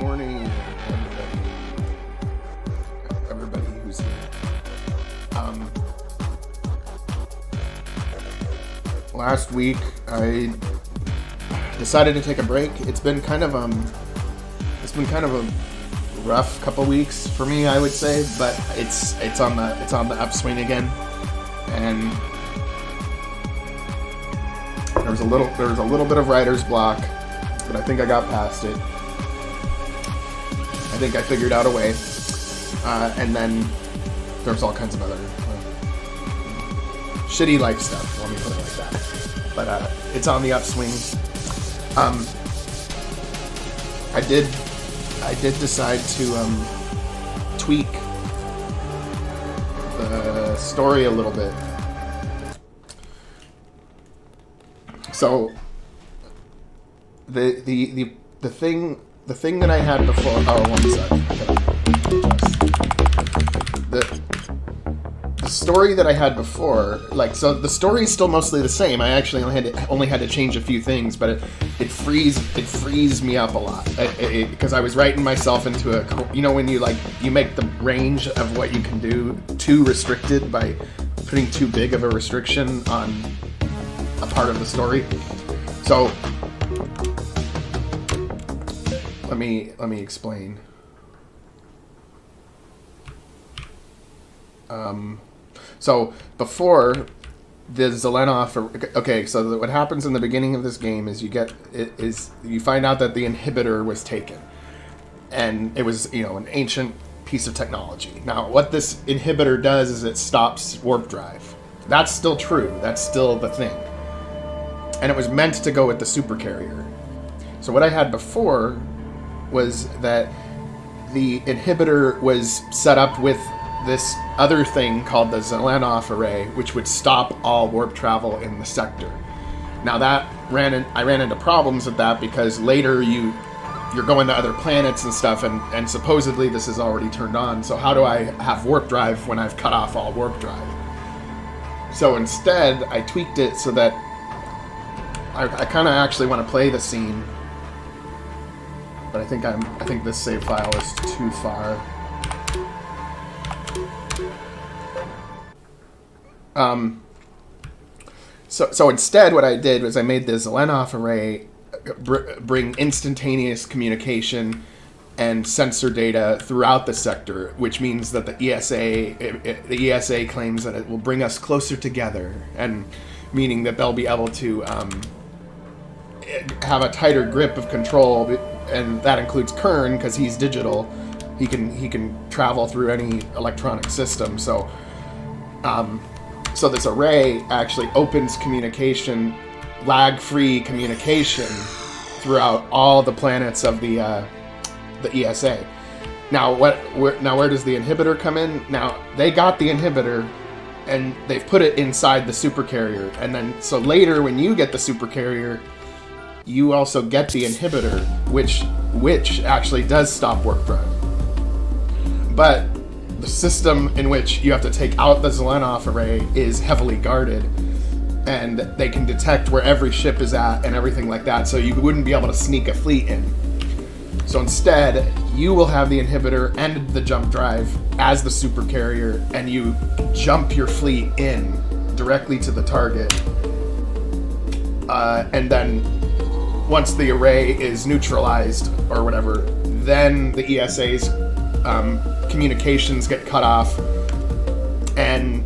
morning, everybody who's here. Last week I decided to take a break. It's been kind of a rough couple weeks for me, I would say, but it's on the upswing again, and there was a little bit of writer's block, but I think I got past it. I think I figured out a way, and then there's all kinds of other shitty life stuff, let me put it like that. But it's on the upswing. I did decide to tweak the story a little bit. So the thing that I had before. Oh, one sec. The story that I had before, so the story is still mostly the same. I actually only had to change a few things, but it frees me up a lot because I was writing myself into a, when you make the range of what you can do too restricted by putting too big of a restriction on a part of the story. So let me explain. So before the Zelenov, okay, so what happens in the beginning of this game is you find out that the inhibitor was taken, and it was an ancient piece of technology. Now what this inhibitor does is it stops warp drive. That's still true. That's still the thing, and it was meant to go with the supercarrier. So what I had before was that the inhibitor was set up with this other thing called the Zelenov array, which would stop all warp travel in the sector. Now I ran into problems with that because later you're going to other planets and stuff, and supposedly this is already turned on. So how do I have warp drive when I've cut off all warp drive? So instead, I tweaked it so that I kind of actually want to play the scene, but I think this save file is too far. So instead what I did was I made the Zelenov array bring instantaneous communication and sensor data throughout the sector, which means that the ESA claims that it will bring us closer together, and meaning that they'll be able to have a tighter grip of control, and that includes Kern because he's digital. He can travel through any electronic system. So this array actually opens communication, lag-free communication, throughout all the planets of the ESA. Now, where does the inhibitor come in? Now, they got the inhibitor, and they've put it inside the supercarrier, and then so later when you get the supercarrier, you also get the inhibitor, which actually does stop warp drive. But the system in which you have to take out the Zelenov array is heavily guarded, and they can detect where every ship is at and everything like that, so you wouldn't be able to sneak a fleet in. So instead, you will have the inhibitor and the jump drive as the supercarrier, and you jump your fleet in directly to the target, and then once the array is neutralized or whatever, then the ESA's communications get cut off, and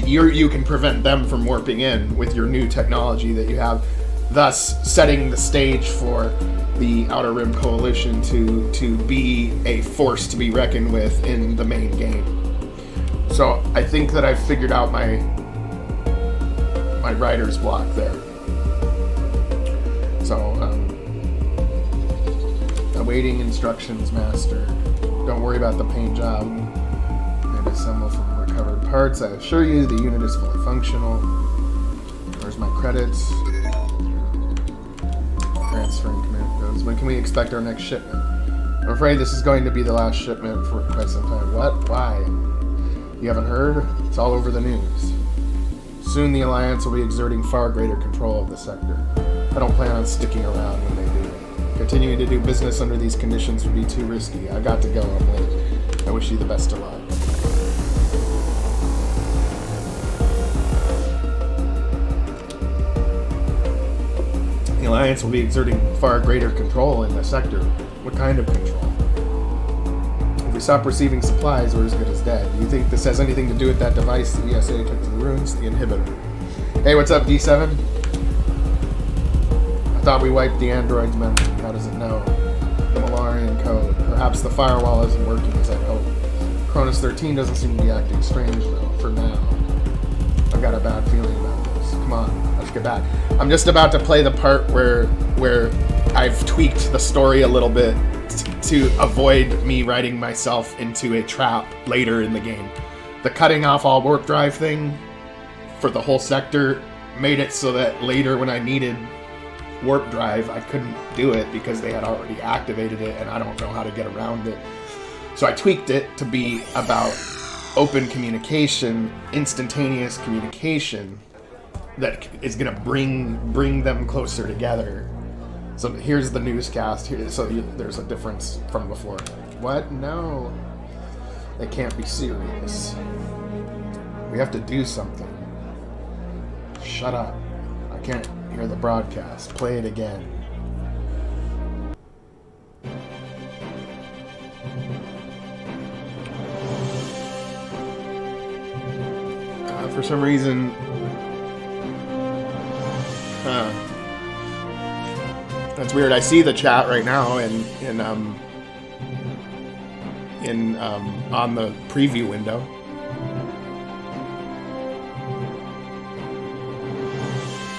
you can prevent them from warping in with your new technology that you have, thus setting the stage for the Outer Rim Coalition to be a force to be reckoned with in the main game. So I think that I've figured out my writer's block there. So awaiting instructions, master. Don't worry about the paint job. And assemble from recovered parts. I assure you the unit is fully functional. Where's my credits? Transferring command codes. When can we expect our next shipment? I'm afraid this is going to be the last shipment for quite some time. What? Why? You haven't heard? It's all over the news. Soon the Alliance will be exerting far greater control of the sector. I don't plan on sticking around when they do. Continuing to do business under these conditions would be too risky. I got to go. I'm late. I wish you the best of luck. The Alliance will be exerting far greater control in the sector. What kind of control? If we stop receiving supplies, we're as good as dead. Do you think this has anything to do with that device the ESA took to the ruins? The inhibitor. Hey, what's up, D7? I thought we wiped the android's memory. How does it know? The Malarian code. Perhaps the firewall isn't working as I hope. Cronus 13 doesn't seem to be acting strange, though, for now. I've got a bad feeling about this. Come on, let's get back. I'm just about to play the part where I've tweaked the story a little bit to avoid me writing myself into a trap later in the game. The cutting off all warp drive thing for the whole sector made it so that later when I needed warp drive, I couldn't do it because they had already activated it and I don't know how to get around it. So I tweaked it to be about open communication, instantaneous communication that is going to bring them closer together. So here's the newscast. There's a difference from before. What? No. They can't be serious. We have to do something. Shut up. I can't hear the broadcast. Play it again. For some reason... That's weird. I see the chat right now on the preview window.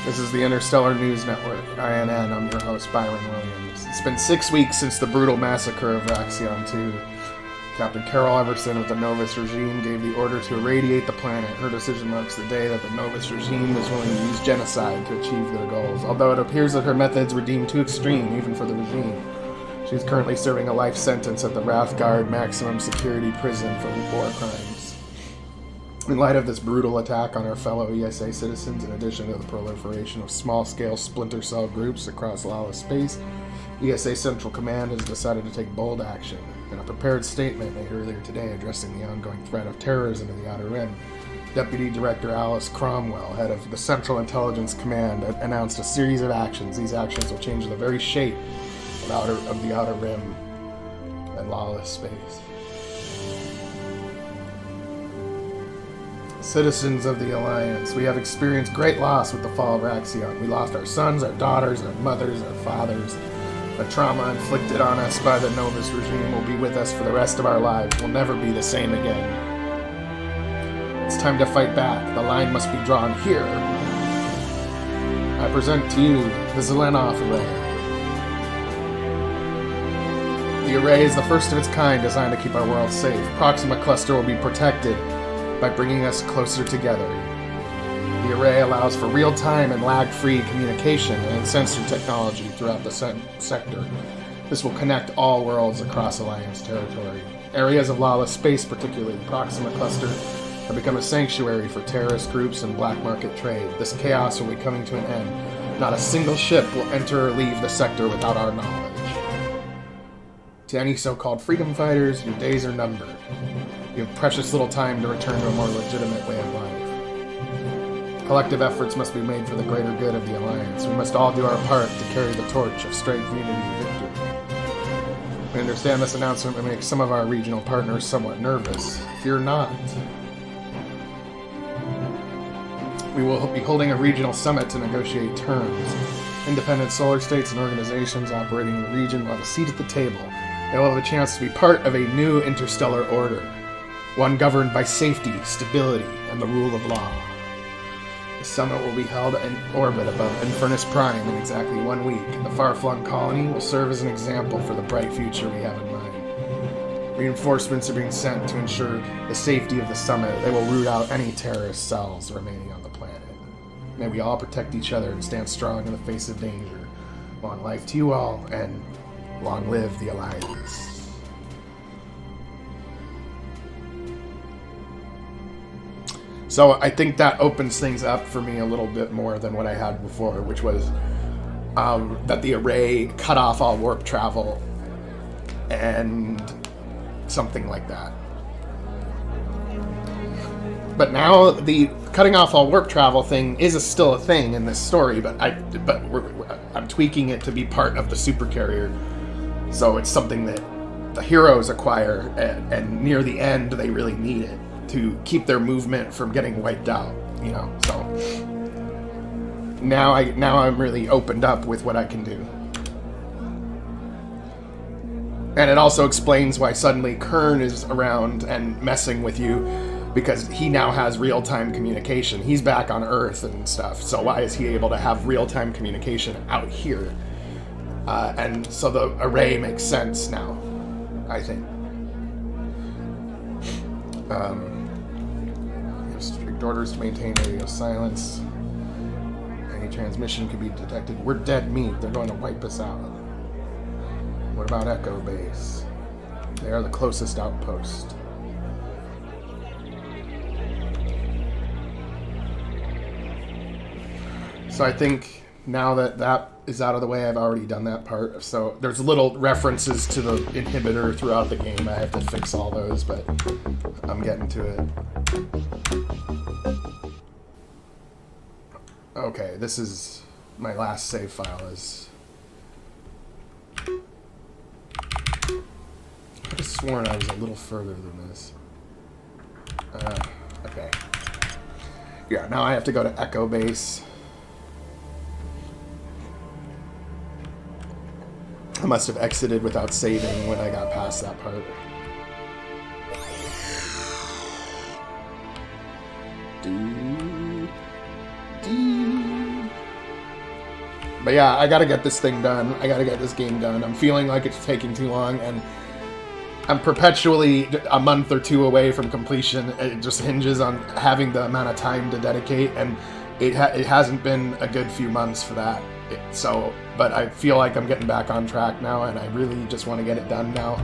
This is the Interstellar News Network, INN. I'm your host, Byron Williams. It's been 6 weeks since the brutal massacre of Raxion 2. Captain Carol Everson of the Novus regime gave the order to irradiate the planet. Her decision marks the day that the Novus regime was willing to use genocide to achieve their goals. Although it appears that her methods were deemed too extreme, even for the regime. She is currently serving a life sentence at the Wrathguard maximum security prison for war crimes. In light of this brutal attack on our fellow ESA citizens, in addition to the proliferation of small-scale splinter cell groups across lawless space, ESA Central Command has decided to take bold action. In a prepared statement made earlier today addressing the ongoing threat of terrorism in the Outer Rim, Deputy Director Alice Cromwell, head of the Central Intelligence Command, announced a series of actions. These actions will change the very shape of the Outer Rim and lawless space. Citizens of the Alliance, we have experienced great loss with the fall of Raxion. We lost our sons, our daughters, our mothers, our fathers. The trauma inflicted on us by the Novus regime will be with us for the rest of our lives. We'll never be the same again. It's time to fight back. The line must be drawn here. I present to you the Zelenov Array. The array is the first of its kind designed to keep our world safe. Proxima Cluster will be protected by bringing us closer together. The array allows for real-time and lag-free communication and sensor technology throughout the sector. This will connect all worlds across Alliance territory. Areas of lawless space, particularly the Proxima Cluster, have become a sanctuary for terrorist groups and black market trade. This chaos will be coming to an end. Not a single ship will enter or leave the sector without our knowledge. To any so-called freedom fighters, your days are numbered. You have precious little time to return to a more legitimate way of life. Collective efforts must be made for the greater good of the Alliance. We must all do our part to carry the torch of strength, unity, and victory. We understand this announcement may make some of our regional partners somewhat nervous. Fear not. We will be holding a regional summit to negotiate terms. Independent solar states and organizations operating in the region will have a seat at the table. They will have a chance to be part of a new interstellar order, one governed by safety, stability, and the rule of law. The summit will be held in orbit above Infernis Prime in exactly 1 week. The far-flung colony will serve as an example for the bright future we have in mind. Reinforcements are being sent to ensure the safety of the summit. They will root out any terrorist cells remaining on the planet. May we all protect each other and stand strong in the face of danger. Long life to you all, and long live the Alliance. So I think that opens things up for me a little bit more than what I had before, which was that the array cut off all warp travel and something like that. But now the cutting off all warp travel thing is still a thing in this story, but I'm tweaking it to be part of the supercarrier, so it's something that the heroes acquire, and near the end they really need it to keep their movement from getting wiped out. You know, so now I'm really opened up with what I can do. And it also explains why suddenly Kern is around and messing with you, because he now has real-time communication. He's back on Earth and stuff, so why is he able to have real-time communication out here? And so the array makes sense now, I think. Strict orders to maintain radio silence. Any transmission could be detected. We're dead meat. They're going to wipe us out. What about Echo Base? They are the closest outpost. So I think now that that is out of the way, I've already done that part. So there's little references to the inhibitor throughout the game. I have to fix all those, but I'm getting to it. Okay, this is my last save file. I could have sworn I was a little further than this. Okay. Yeah, now I have to go to Echo Base. I must have exited without saving when I got past that part. But yeah, I gotta get this thing done. I gotta get this game done. I'm feeling like it's taking too long, and I'm perpetually a month or two away from completion. It just hinges on having the amount of time to dedicate, and it hasn't been a good few months for that. But I feel like I'm getting back on track now, and I really just want to get it done now,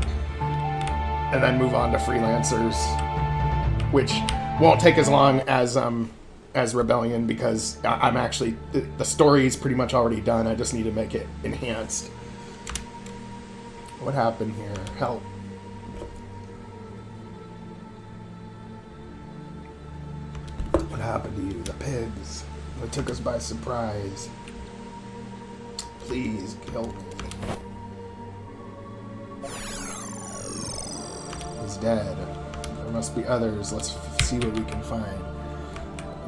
and then move on to freelancers, which won't take as long as Rebellion, because I'm actually, the story is pretty much already done. I just need to make it enhanced. What happened here? Help. What happened to you? The pigs. It took us by surprise. Please kill me. He's dead. There must be others. Let's see what we can find.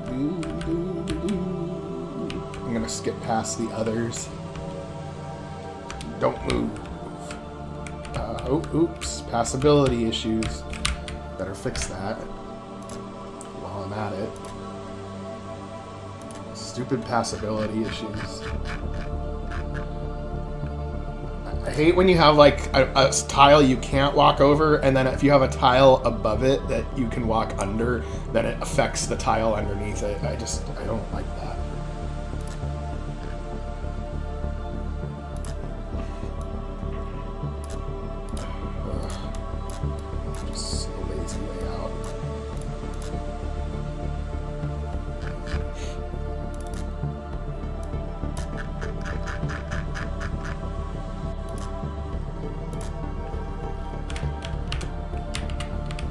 I'm gonna skip past the others. Don't move. Oops. Passability issues. Better fix that while I'm at it. Stupid passability issues. I hate when you have like a tile you can't walk over, and then if you have a tile above it that you can walk under, then it affects the tile underneath it. I don't like that. Just a lazy layout.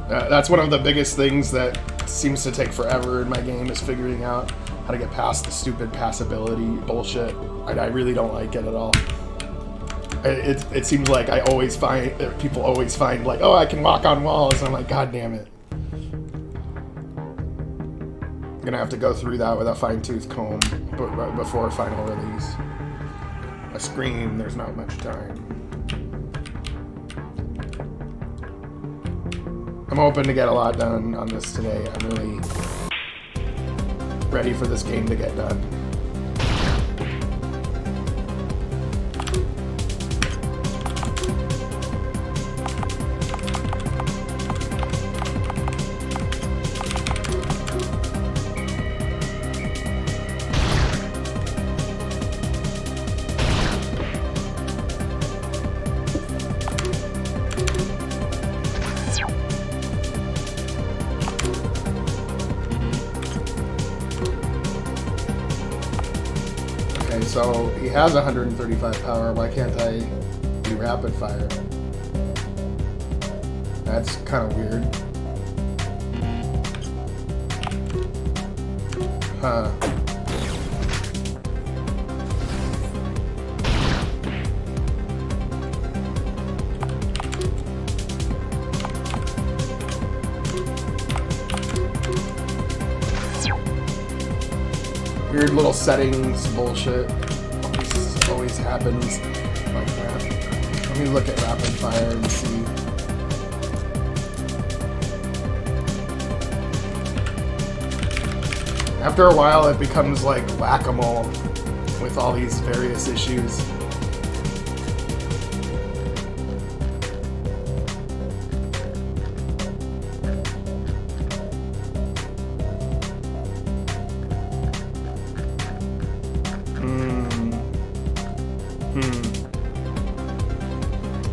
That's one of the biggest things that seems to take forever in my game, is figuring out how to get past the stupid passability bullshit. I really don't like it at all. It seems like people always find like, oh, I can walk on walls, and I'm like, god damn it. I'm gonna have to go through that with a fine-tooth comb before final release. A scream, there's not much time. I'm hoping to get a lot done on this today. I'm really ready for this game to get done. so he has 135 power. Why can't I do rapid fire? That's kind of weird. Huh. Weird little settings bullshit. Always happens like that. Let me look at rapid fire and see. After a while, it becomes like whack-a-mole with all these various issues.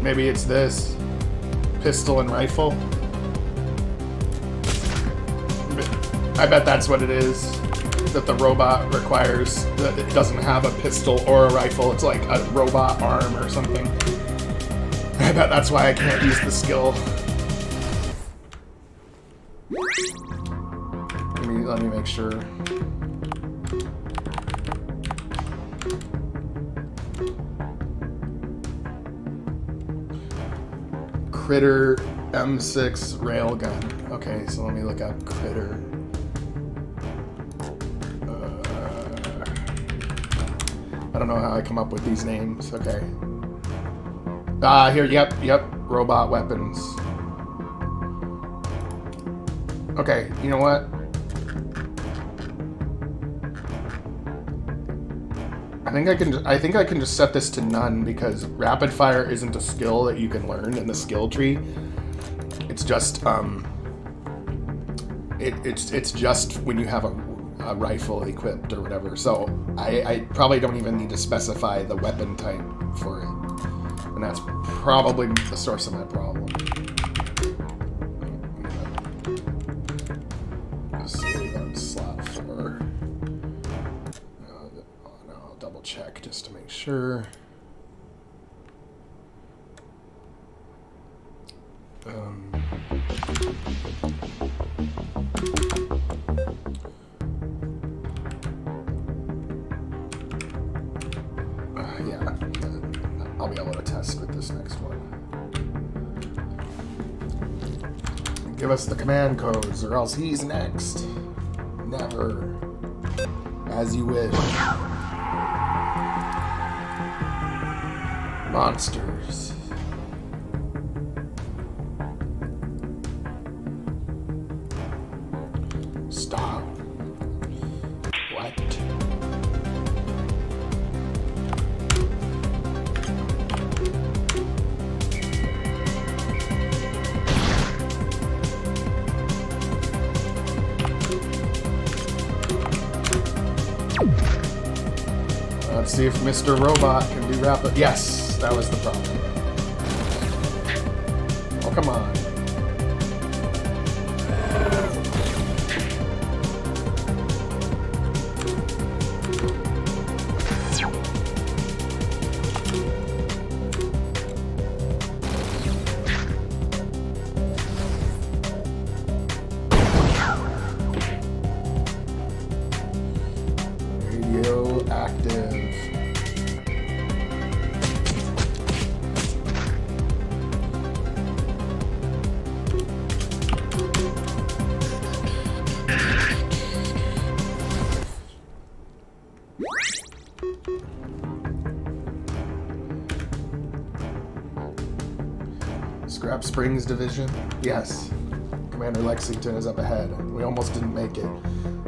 Maybe it's this pistol and rifle. I bet that's what it is. That the robot requires, that it doesn't have a pistol or a rifle. It's like a robot arm or something. I bet that's why I can't use the skill. Let me make sure. Critter M6 railgun. Okay, so let me look up Critter. I don't know how I come up with these names. Okay. Here, yep. Robot weapons. Okay, you know what? I think I can just set this to none because rapid fire isn't a skill that you can learn in the skill tree. It's just it's just when you have a rifle equipped or whatever. So I probably don't even need to specify the weapon type for it, and that's probably the source of my problem. Let's see that slot 4. I'll double check just to make sure. Yeah, I'll be able to test with this next one. Give us the command codes, or else he's next. Never. As you wish. Monsters. Stop. What? Let's see if Mr. Robot can do rapid. Yes, that was the problem. Oh, come on. Radioactive. Scrap Springs Division? Yes. Commander Lexington is up ahead. We almost didn't make it.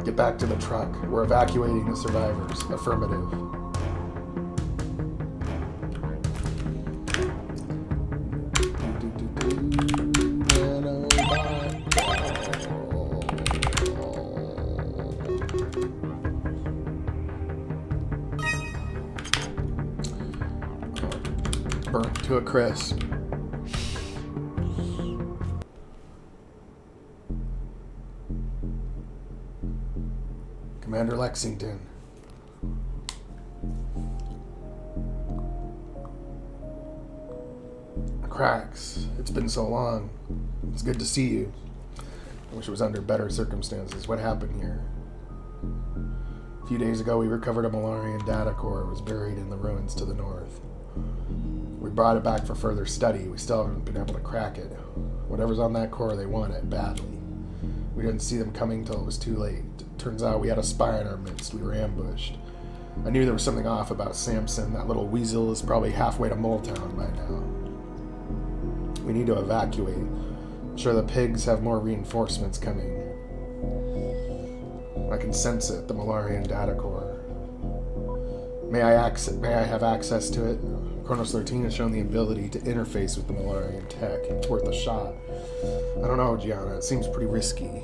Get back to the truck. We're evacuating the survivors. Affirmative. Burnt to a crisp. Commander Lexington. Cracks. It's been so long. It's good to see you. I wish it was under better circumstances. What happened here? A few days ago, we recovered a Malarian data core. It was buried in the ruins to the north. We brought it back for further study. We still haven't been able to crack it. Whatever's on that core, they want it badly. We didn't see them coming till it was too late. Turns out we had a spy in our midst. We were ambushed. I knew there was something off about Samson. That little weasel is probably halfway to Moletown by now. We need to evacuate. I'm sure the pigs have more reinforcements coming. I can sense it, the Malarian data core. May I have access to it? Kronos 13 has shown the ability to interface with the Malarian tech. It's worth a shot. I don't know, Gianna. It seems pretty risky.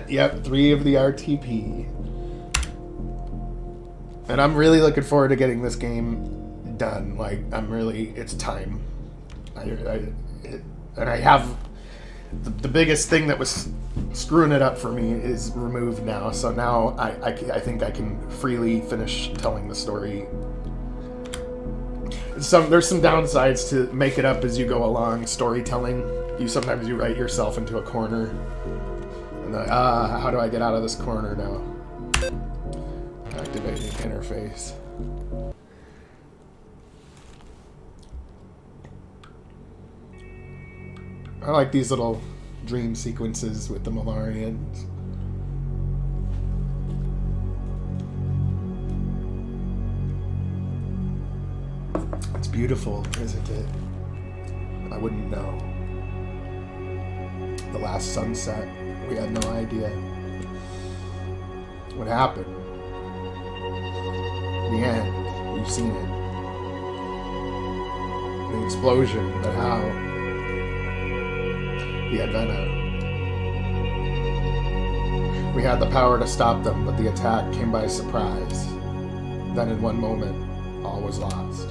Yep, 3 of the RTP. And I'm really looking forward to getting this game done. Like, it's time. And I have the biggest thing that was screwing it up for me is removed now. So now I think I can freely finish telling the story. There's some downsides to make it up as you go along. Storytelling, sometimes you write yourself into a corner, and then how do I get out of this corner now? Activating interface. I like these little dream sequences with the Malarians. It's beautiful, isn't it? I wouldn't know. The last sunset, we had no idea what happened. The end, you've seen it. The explosion, but how? The Advena. We had the power to stop them, but the attack came by surprise. Then in one moment, all was lost.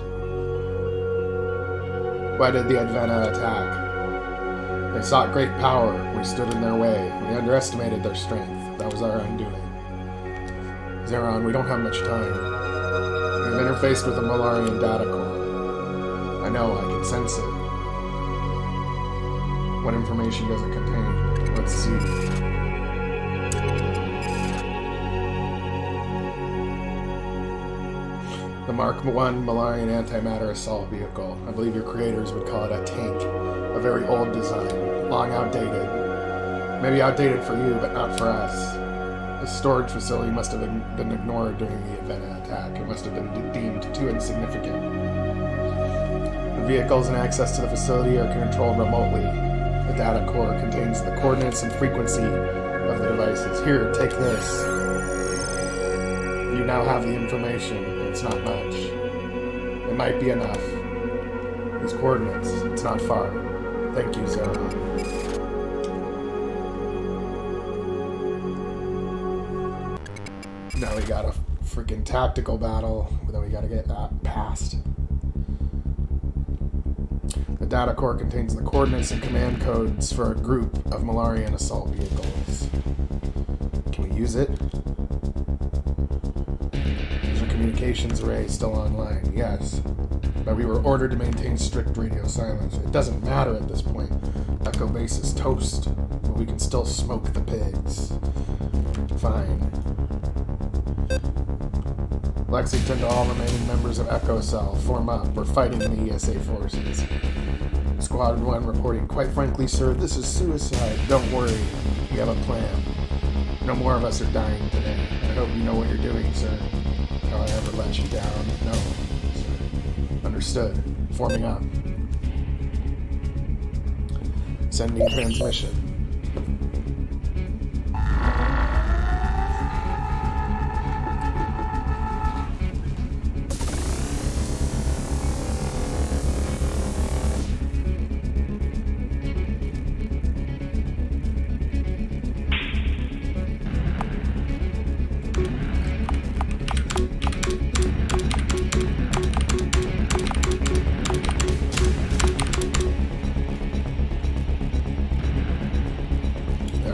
Why did the Advena attack? They sought great power. We stood in their way. We underestimated their strength. That was our undoing. Zeron, we don't have much time. We've interfaced with the Malarian data core. I know, I can sense it. What information does it contain? Let's see. The Mark 1 Malarian Antimatter Assault Vehicle. I believe your creators would call it a tank. A very old design. Long outdated. Maybe outdated for you, but not for us. This storage facility must have been ignored during the Advena attack. It must have been deemed too insignificant. The vehicles and access to the facility are controlled remotely. The data core contains the coordinates and frequency of the devices. Here, take this. You now have the information. It's not much. It might be enough. These coordinates, it's not far. Thank you, Zeron. Now we got a freaking tactical battle that we gotta get that past. The data core contains the coordinates and command codes for a group of Malarian assault vehicles. Can we use it? Is your communications array still online? Yes. But we were ordered to maintain strict radio silence. It doesn't matter at this point. Echo base is toast, but we can still smoke the pigs. Fine. Lexington to all remaining members of Echo Cell. Form up. We're fighting the ESA forces. Squad 1 reporting, quite frankly, sir, this is suicide. Don't worry. We have a plan. No more of us are dying today. I hope you know what you're doing, sir. How I ever let you down. No, sir. Understood. Forming up. Sending transmission.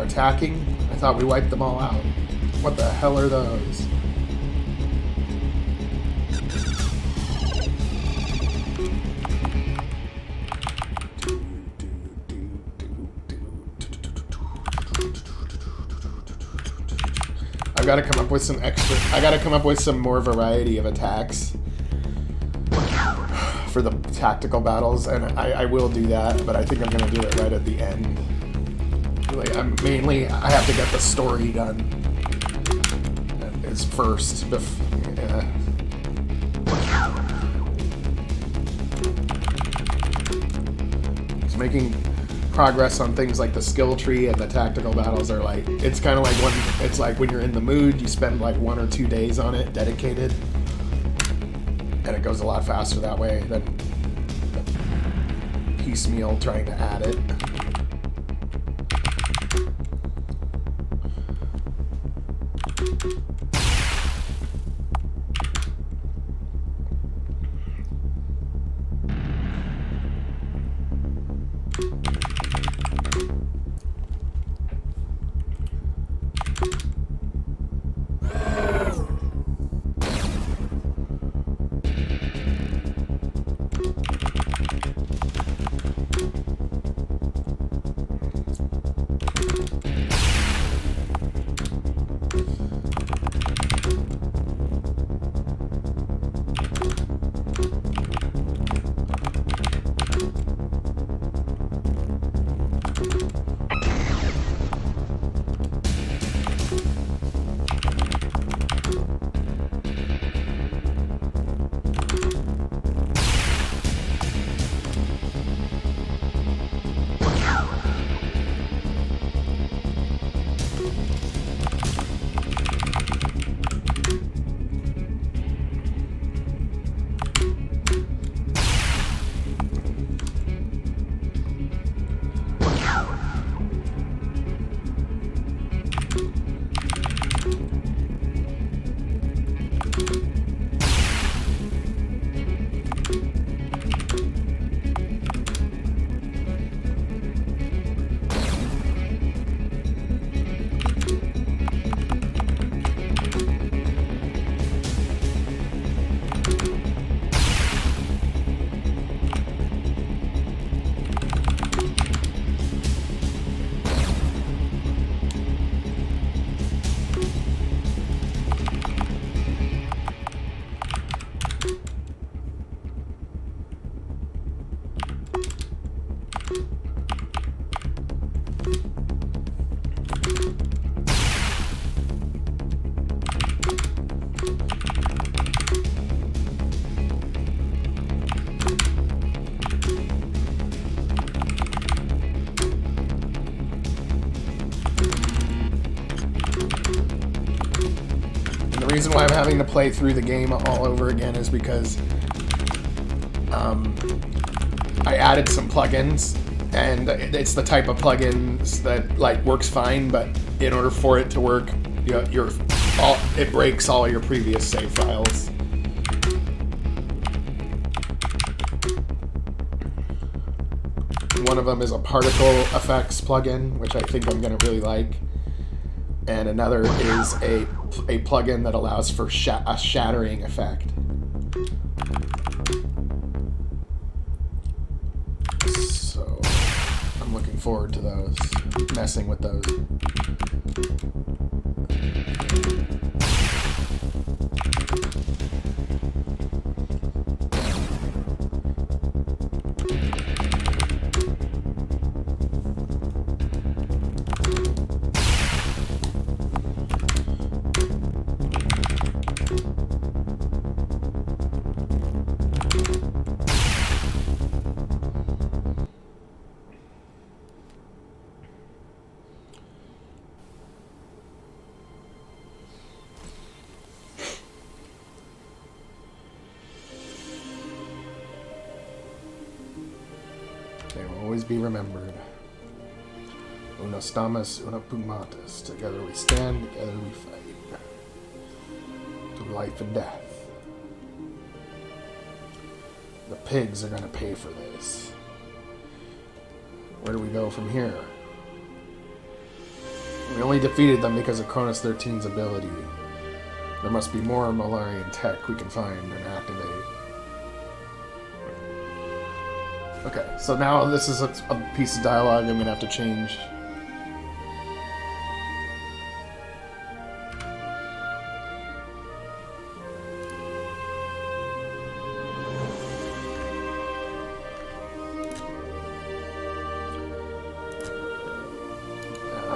Attacking? I thought we wiped them all out. What the hell are those? gotta come up with some extra... I gotta come up with some more variety of attacks for the tactical battles, and I will do that, but I think I'm gonna do it right at the end. Like, I have to get the story done as first. Just making progress on things like the skill tree and the tactical battles are like, it's kind of like when you're in the mood, you spend like 1 or 2 days on it dedicated, and it goes a lot faster that way than piecemeal trying to add it. The reason why I'm having to play through the game all over again is because I added some plugins, and it's the type of plugins that like works fine, but in order for it to work, it breaks all your previous save files. One of them is a particle effects plugin, which I think I'm going to really like, and another is a plugin that allows for a shattering effect. So I'm looking forward to those, messing with those. They will always be remembered. Una stamus, una pugmatis. Together we stand, together we fight. To life and death. The pigs are going to pay for this. Where do we go from here? We only defeated them because of Cronus 13's ability. There must be more Malarian tech we can find and activate. Okay, so now this is a piece of dialogue I'm going to have to change.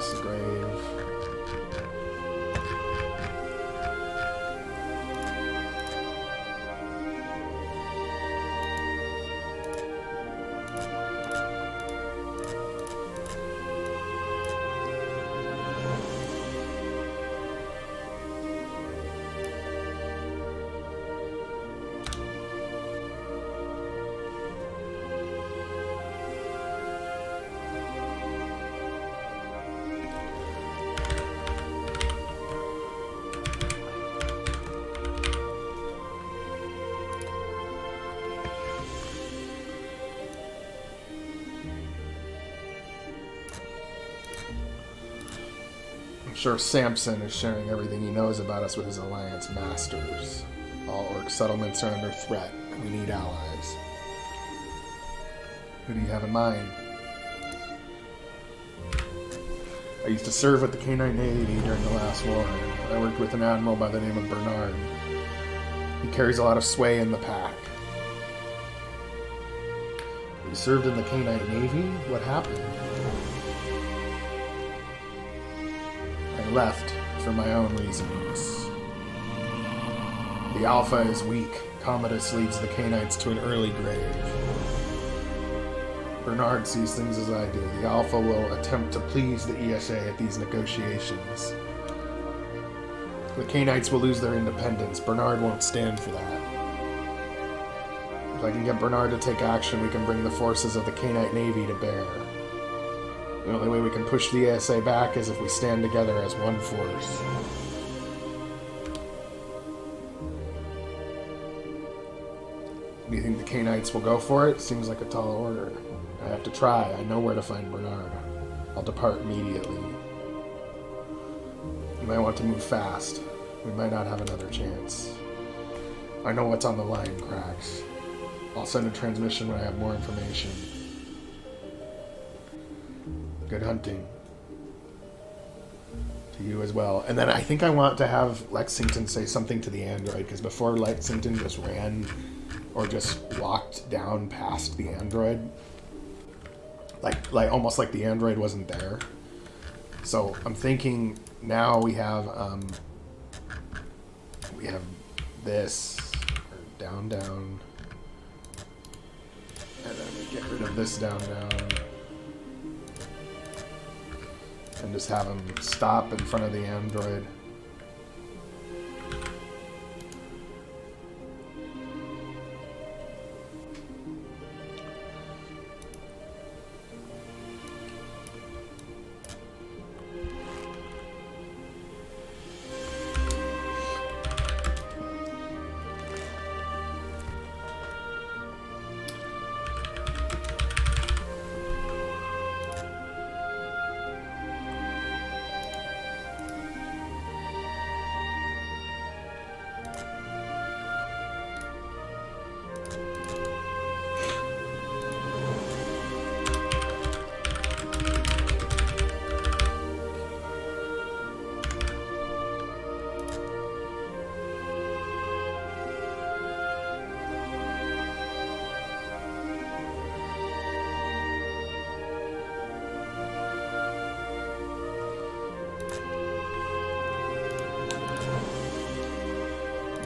mass grave. I'm sure Samson is sharing everything he knows about us with his Alliance masters. All Orc settlements are under threat. We need allies. Who do you have in mind? I used to serve with the K9 Navy during the last war. I worked with an admiral by the name of Bernard. He carries a lot of sway in the pack. You served in the K9 Navy? What happened? I left for my own reasons. The Alpha is weak. Commodus leads the K-Knights to an early grave. Bernard sees things as I do. The Alpha will attempt to please the ESA at these negotiations. The K-Knights will lose their independence. Bernard won't stand for that. If I can get Bernard to take action, we can bring the forces of the K-Knight Navy to bear. The only way we can push the ESA back is if we stand together as one force. Do you think the K-Knights will go for it? Seems like a tall order. I have to try. I know where to find Bernard. I'll depart immediately. You might want to move fast. We might not have another chance. I know what's on the line, Cracks. I'll send a transmission when I have more information. Good hunting. To you as well. And then I think I want to have Lexington say something to the android, because before Lexington just ran or just walked down past the android, like almost like the android wasn't there. So I'm thinking now we have this, or down, and then we get rid of this down, and just have him stop in front of the android.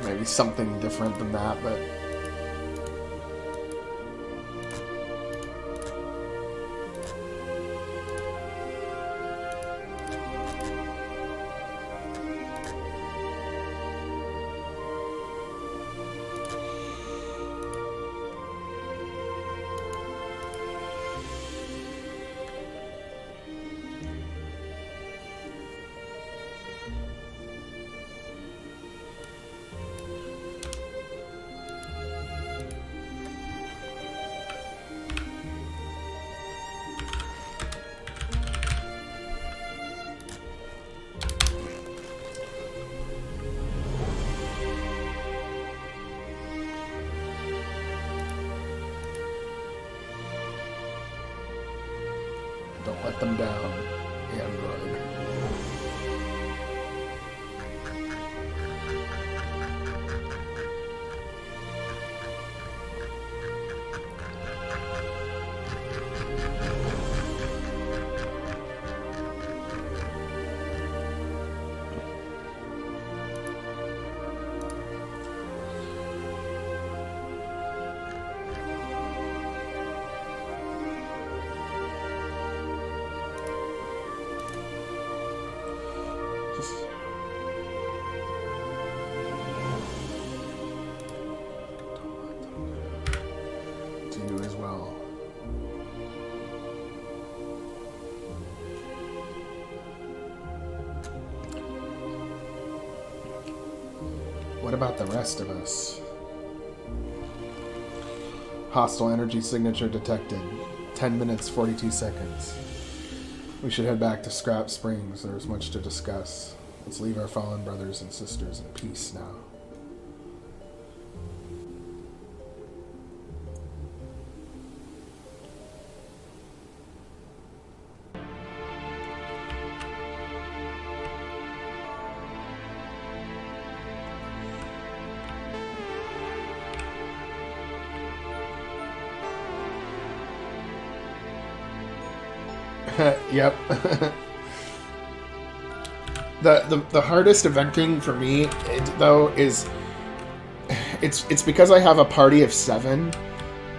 Maybe something different than that, but don't let them down, android. to you as well. What about the rest of us? Hostile energy signature detected. 10 minutes, 42 seconds. We should head back to Scrap Springs. There's much to discuss. Let's leave our fallen brothers and sisters in peace now. Yep. The hardest eventing for me, though, is it's because I have a party of 7,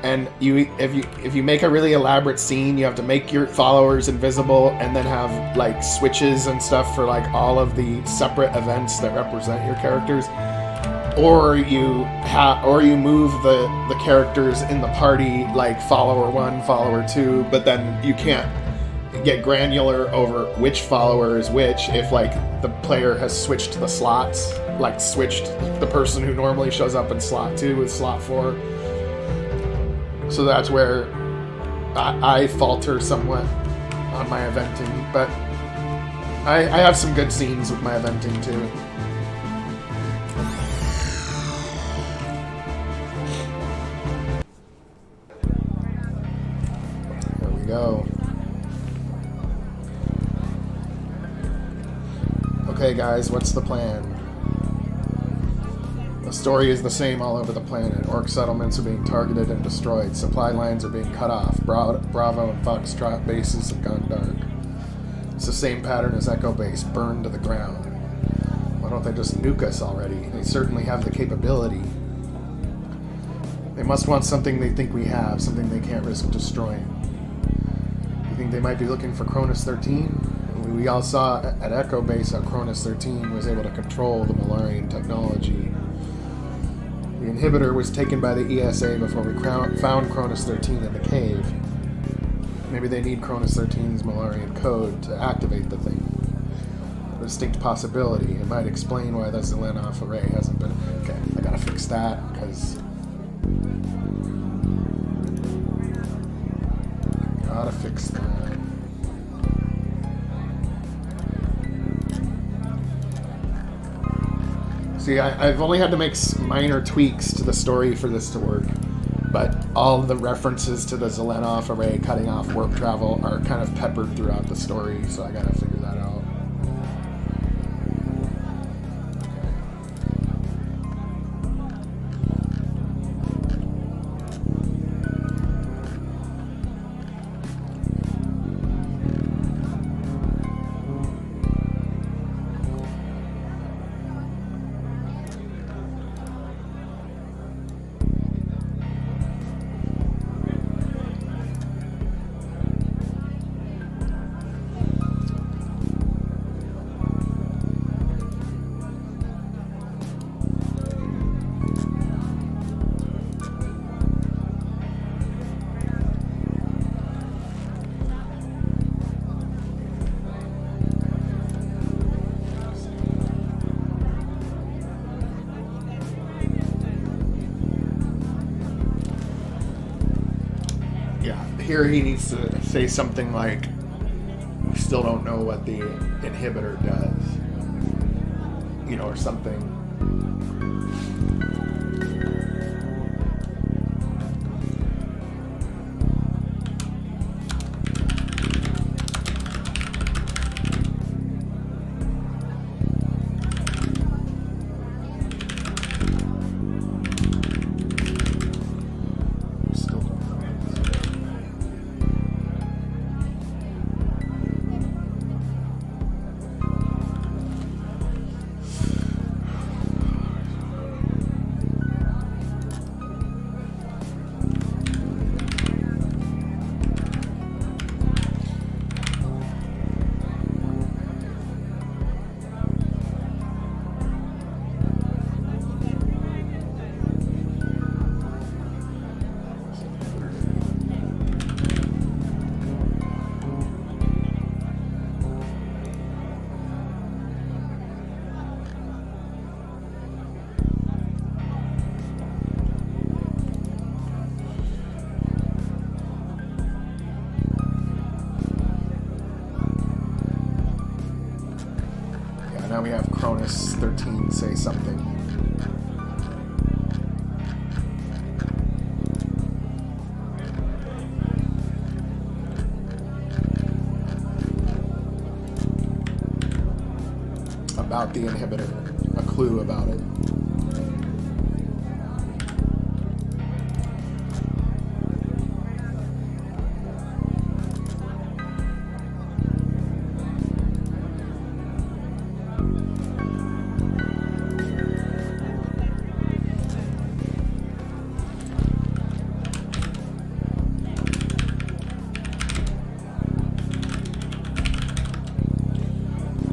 and if you make a really elaborate scene, you have to make your followers invisible, and then have like switches and stuff for like all of the separate events that represent your characters, or you move the characters in the party like follower 1, follower 2, but then you can't get granular over which follower is which if like the player has switched the slots, like switched the person who normally shows up in slot 2 with slot 4. So that's where I falter somewhat on my eventing, but I have some good scenes with my eventing too. There we go. Okay guys, what's the plan? The story is the same all over the planet. Orc settlements are being targeted and destroyed. Supply lines are being cut off. Bravo and Foxtrot bases have gone dark. It's the same pattern as Echo Base, burned to the ground. Why don't they just nuke us already? They certainly have the capability. They must want something they think we have, something they can't risk destroying. You think they might be looking for Cronus 13? We all saw at Echo Base how Cronus 13 was able to control the Malarian technology. The inhibitor was taken by the ESA before we found Cronus 13 in the cave. Maybe they need Cronus 13's Malarian code to activate the thing. A distinct possibility. It might explain why the Zelenov array hasn't been... Okay, I gotta fix that, because... Gotta fix that. See, I've only had to make minor tweaks to the story for this to work, but all the references to the Zelenov array cutting off warp travel are kind of peppered throughout the story, so I gotta figure that out. Here he needs to say something like, we still don't know what the inhibitor does, you know, or something. 17 say something. About the inhibitor, a clue about it.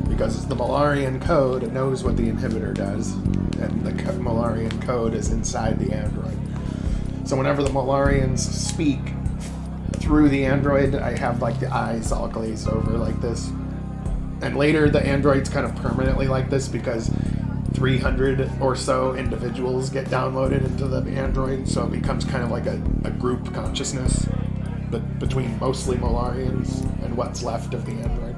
Because it's the Malarian code, it knows what the inhibitor does, and the Malarian code is inside the android. So whenever the Malarians speak through the android, I have like the eyes all glazed over like this. And later the android's kind of permanently like this because 300 or so individuals get downloaded into the android, so it becomes kind of like a group consciousness, but between mostly Malarians and what's left of the android.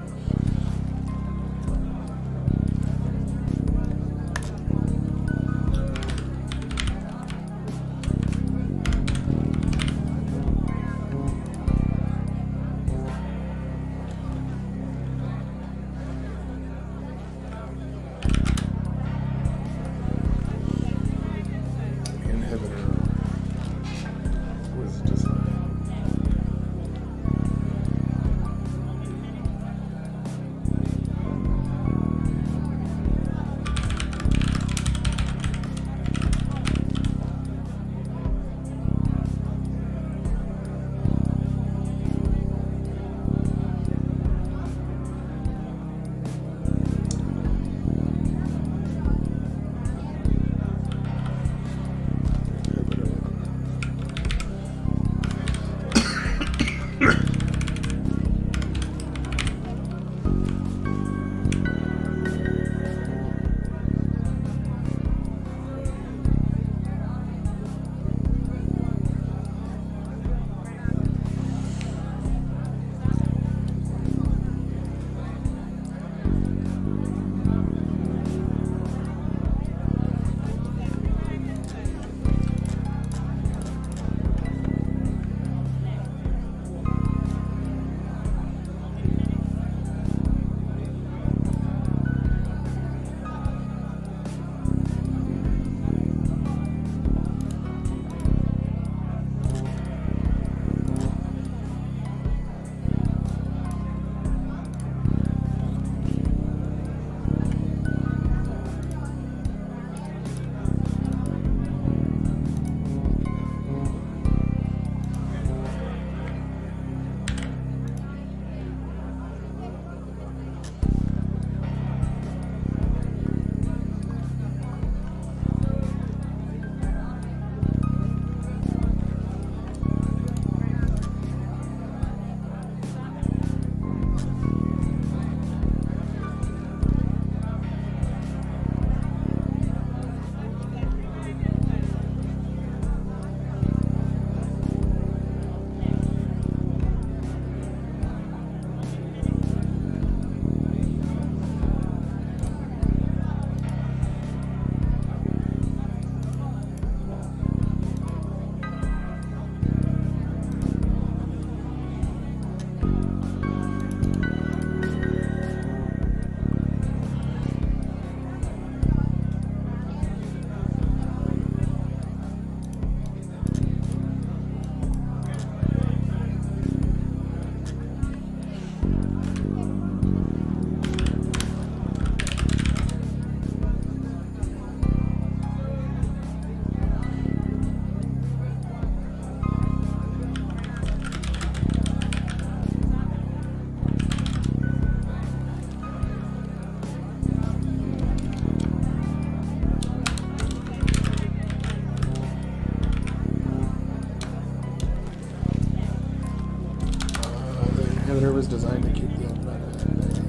inhibitor was designed to keep the environment at bay.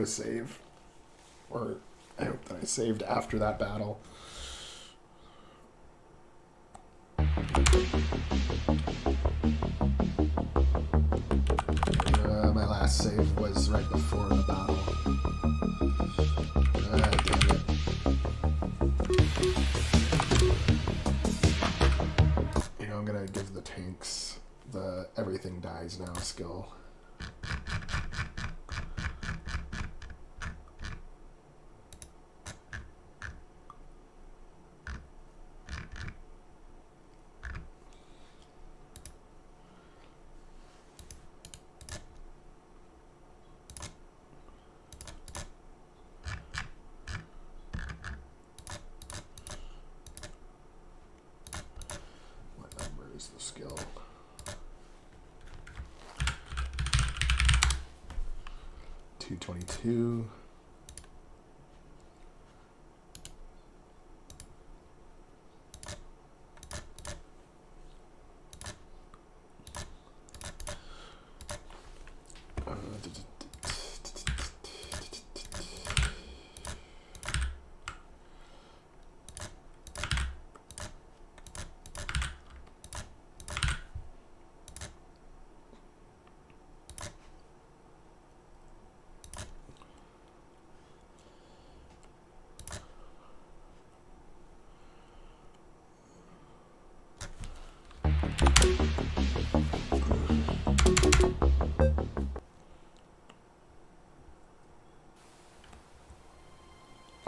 auto save. Or I hope that I saved after that battle. My last save was right before the battle. Damn it. You know, I'm gonna give the tanks the everything dies now skill. The skill 222.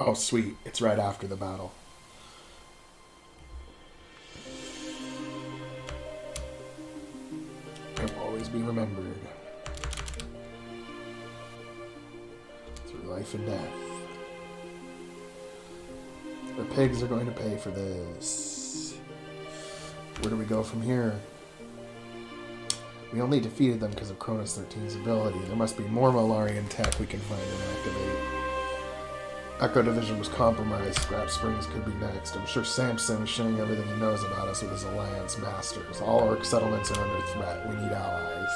Oh, sweet. It's right after the battle. It will always be remembered. Through life and death. The pigs are going to pay for this. Where do we go from here? We only defeated them because of Cronus 13's ability. There must be more Malarian tech we can find and activate. Echo Division was compromised. Scrap Springs could be next. I'm sure Samson is sharing everything he knows about us with his Alliance masters. All orc settlements are under threat. We need allies.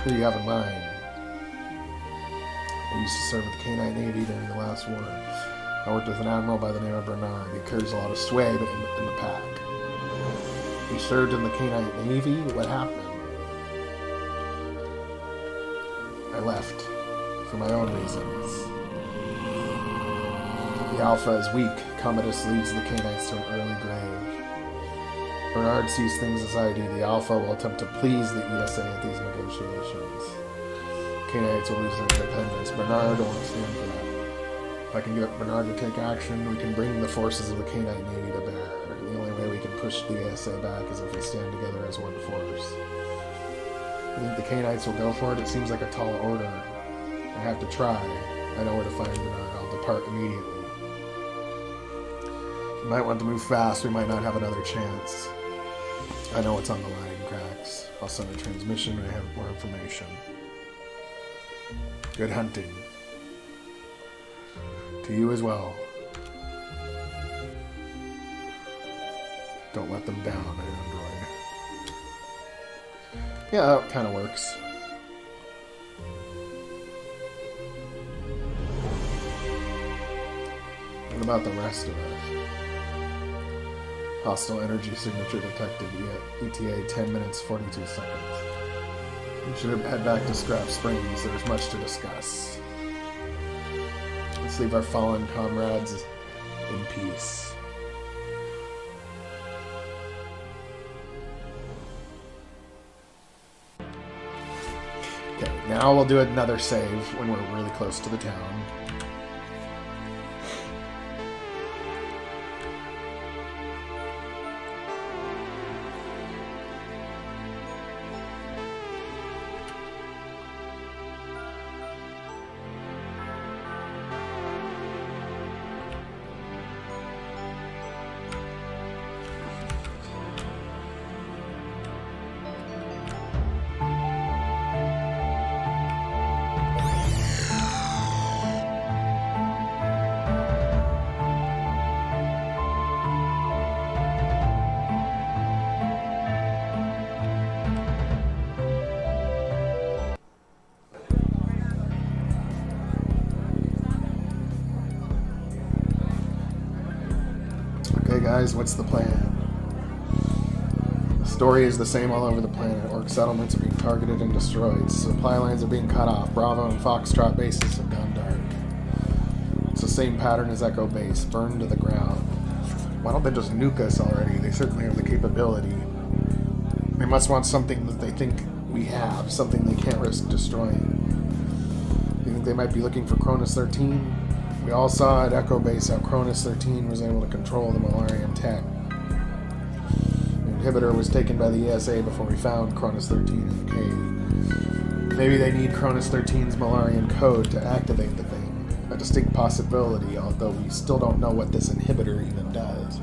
Who do you have in mind? I used to serve with the K-9 Navy during the last war. I worked with an admiral by the name of Bernard. He carries a lot of sway in the pack. He served in the K-9 Navy? What happened? I left. For my own reasons. The Alpha is weak. Commodus leads the K-Knights to an early grave. Bernard sees things as I do. The Alpha will attempt to please the ESA at these negotiations. K-Knights will lose their independence. Bernard won't stand for that. If I can get Bernard to take action, we can bring the forces of the K-9 Navy to bear. The only way we can push the ESA back is if we stand together as one force. I think the K-Knights will go for it. It seems like a tall order. I have to try. I know where to find Bernard. I'll depart immediately. You might want to move fast. We might not have another chance. I know what's on the line, Cracks. I'll send a transmission when I have more information. Good hunting. To you as well. Don't let them down, Android. Yeah, that kind of works. What about the rest of it? Hostile energy signature detected. ETA 10 minutes 42 seconds. We should head back to Scrap Springs. There's much to discuss. Let's leave our fallen comrades in peace. Okay, now we'll do another save when we're really close to the town. Okay, guys, what's the plan? The story is the same all over the planet. Orc settlements are being targeted and destroyed. Supply lines are being cut off. Bravo and Foxtrot bases have gone dark. It's the same pattern as Echo Base, burned to the ground. Why don't they just nuke us already? They certainly have the capability. They must want something that they think we have, something they can't risk destroying. Do you think they might be looking for Cronus 13? We all saw at Echo Base how Cronus 13 was able to control the Malarian tech. The inhibitor was taken by the ESA before we found Cronus 13 in the cave. Maybe they need Cronus 13's Malarian code to activate the thing. A distinct possibility, although we still don't know what this inhibitor even does.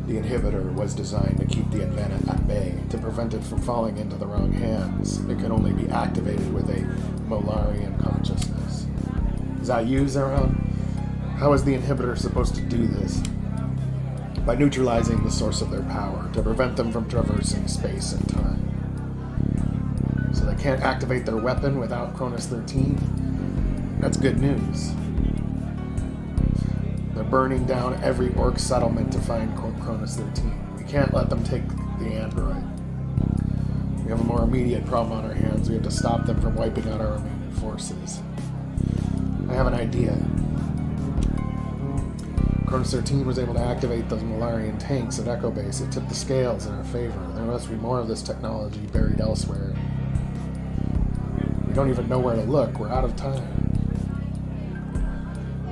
The inhibitor was designed to keep the Advent at bay, to prevent it from falling into the wrong hands. It can only be activated with a Molarian consciousness. Is that you, Zeron? How is the inhibitor supposed to do this? By neutralizing the source of their power, to prevent them from traversing space and time. So they can't activate their weapon without Cronus 13? That's good news. They're burning down every orc settlement to find Cronus 13. We can't let them take the android. We have a more immediate problem on our hands. We have to stop them from wiping out our remaining forces. I have an idea. Cronus 13 was able to activate those Malarian tanks at Echo Base. It tipped the scales in our favor. There must be more of this technology buried elsewhere. We don't even know where to look. We're out of time.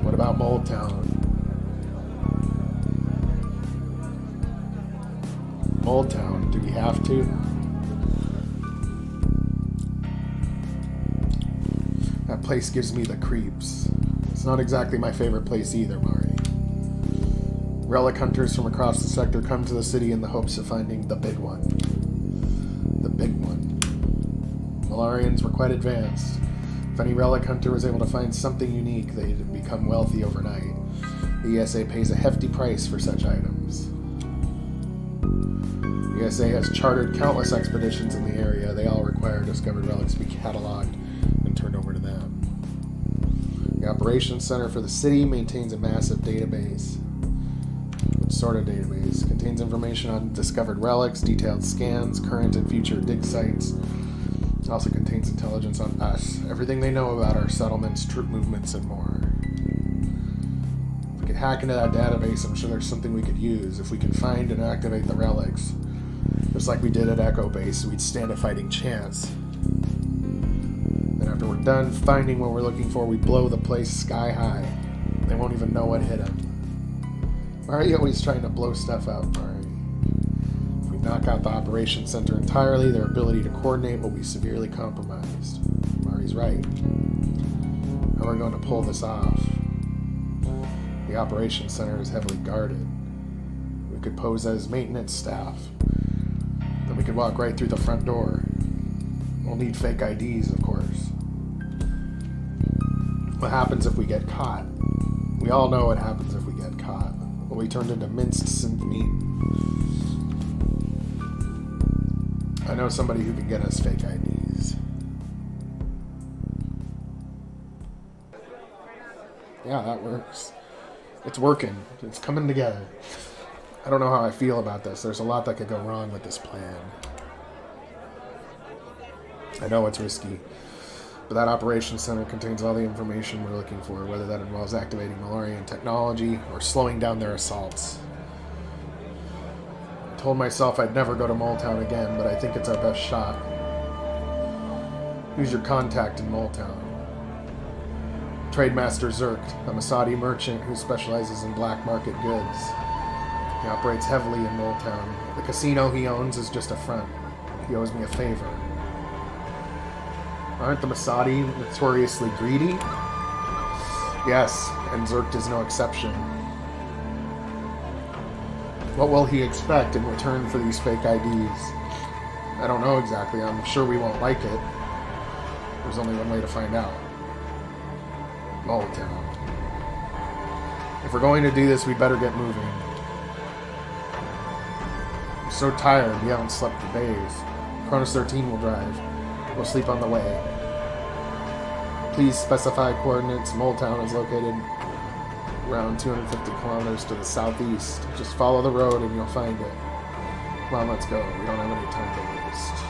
What about Mold Town? Mold Town, do we have to? That place gives me the creeps. It's not exactly my favorite place either, Mari. Relic hunters from across the sector come to the city in the hopes of finding the big one. The big one. Malarians were quite advanced. If any relic hunter was able to find something unique, they'd become wealthy overnight. The ESA pays a hefty price for such items. The ESA has chartered countless expeditions in the area. They all require discovered relics to be cataloged and turned over to them. The operations center for the city maintains a massive database. What sort of database? Contains information on discovered relics, detailed scans, current and future dig sites. It also contains intelligence on us, everything they know about our settlements, troop movements, and more. If we could hack into that database, I'm sure there's something we could use. If we can find and activate the relics, just like we did at Echo Base, we'd stand a fighting chance. Then after we're done finding what we're looking for, we blow the place sky high. They won't even know what hit them. Why are you always trying to blow stuff out, Mari? If we knock out the operations center entirely, their ability to coordinate will be severely compromised. Mari's right. How are we going to pull this off? The operations center is heavily guarded. We could pose as maintenance staff. Then we could walk right through the front door. We'll need fake IDs, of course. What happens if we get caught? We all know what happens if we get caught. Will we turned into minced meat? I know somebody who can get us fake IDs. Yeah, that works. It's working. It's coming together. I don't know how I feel about this. There's a lot that could go wrong with this plan. I know it's risky, but that operations center contains all the information we're looking for, whether that involves activating Malarian technology or slowing down their assaults. I told myself I'd never go to Moletown again, but I think it's our best shot. Who's your contact in Moletown? Trademaster Zerkt, a Masadi merchant who specializes in black market goods. He operates heavily in Moletown. The casino he owns is just a front. He owes me a favor. Aren't the Masadi notoriously greedy? Yes, and Zerkt is no exception. What will he expect in return for these fake IDs? I don't know exactly. I'm sure we won't like it. There's only one way to find out. Moletown. If we're going to do this, we better get moving. I'm so tired, we haven't slept for days. Cronus 13 will drive. We'll sleep on the way. Please specify coordinates. Moletown is located around 250 kilometers to the southeast. Just follow the road and you'll find it. Come on, let's go. We don't have any time to waste.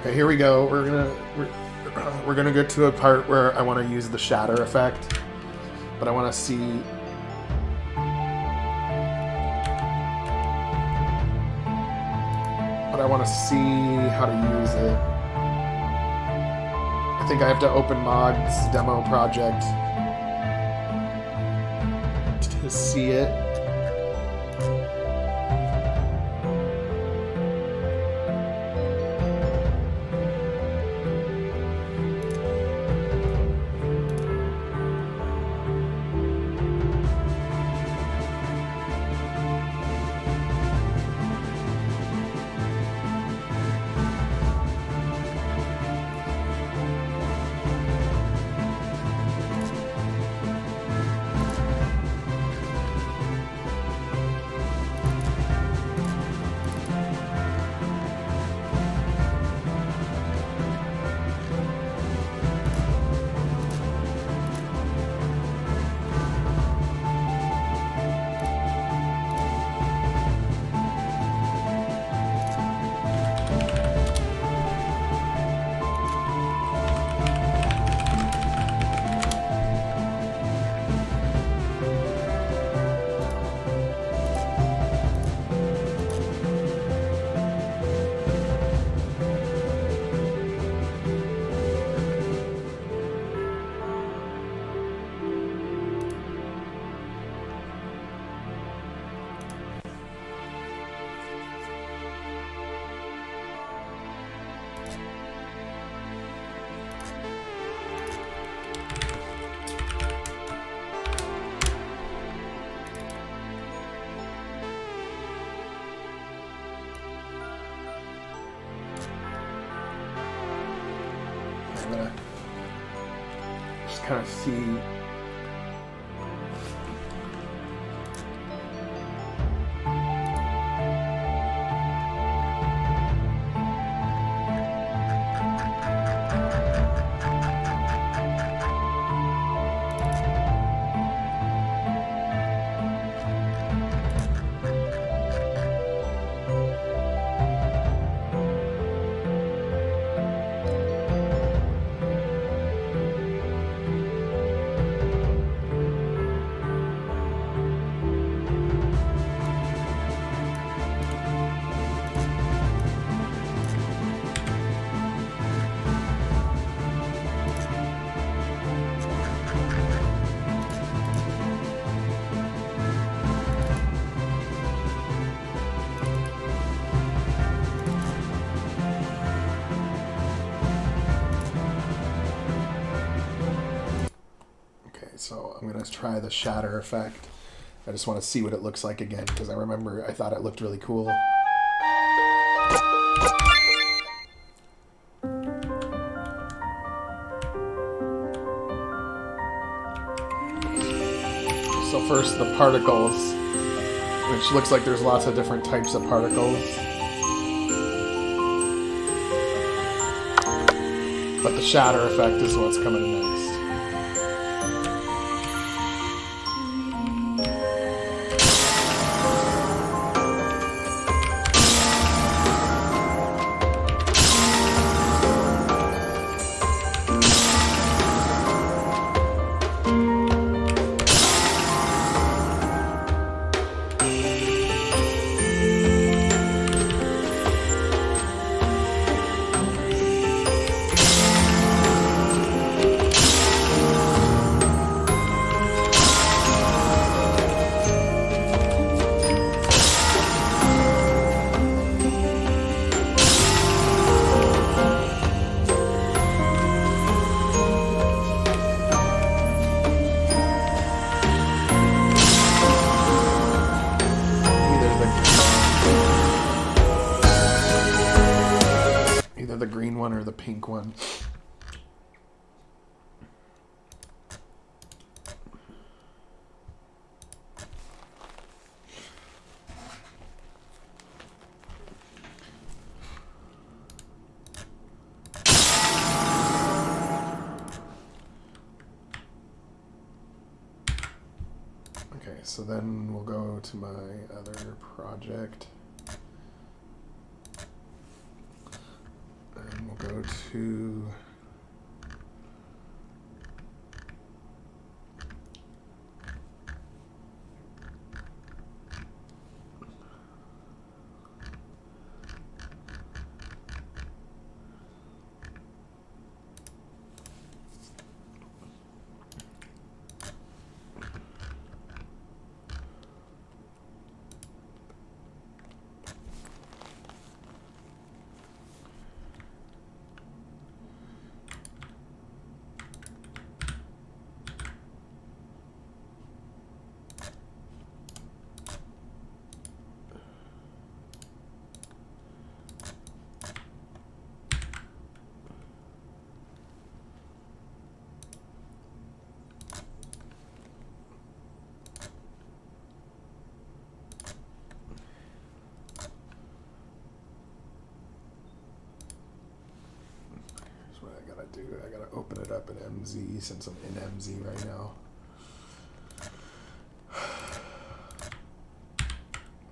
Okay, here we go. We're gonna get to a part where I want to use the shatter effect, but I want to see. But I want to see how to use it. I think I have to open Mog's demo project to see it. I'm gonna just kind of see. So I'm going to try the shatter effect. I just want to see what it looks like again, because I remember I thought it looked really cool. So first the particles, which looks like there's lots of different types of particles. But the shatter effect is what's coming in next. one or the pink one. Okay, so then we'll go to my other project. And we'll go to I gotta open it up in MZ since I'm in MZ right now.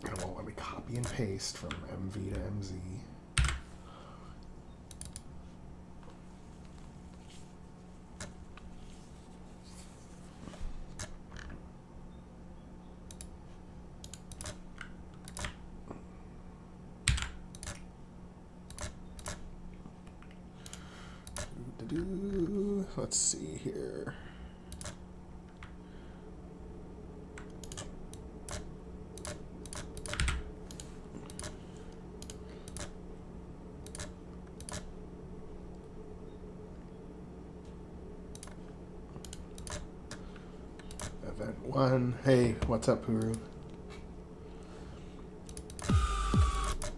And it won't let me copy and paste from MV to MZ. Let's see here. Event 1. Hey, what's up, Puru?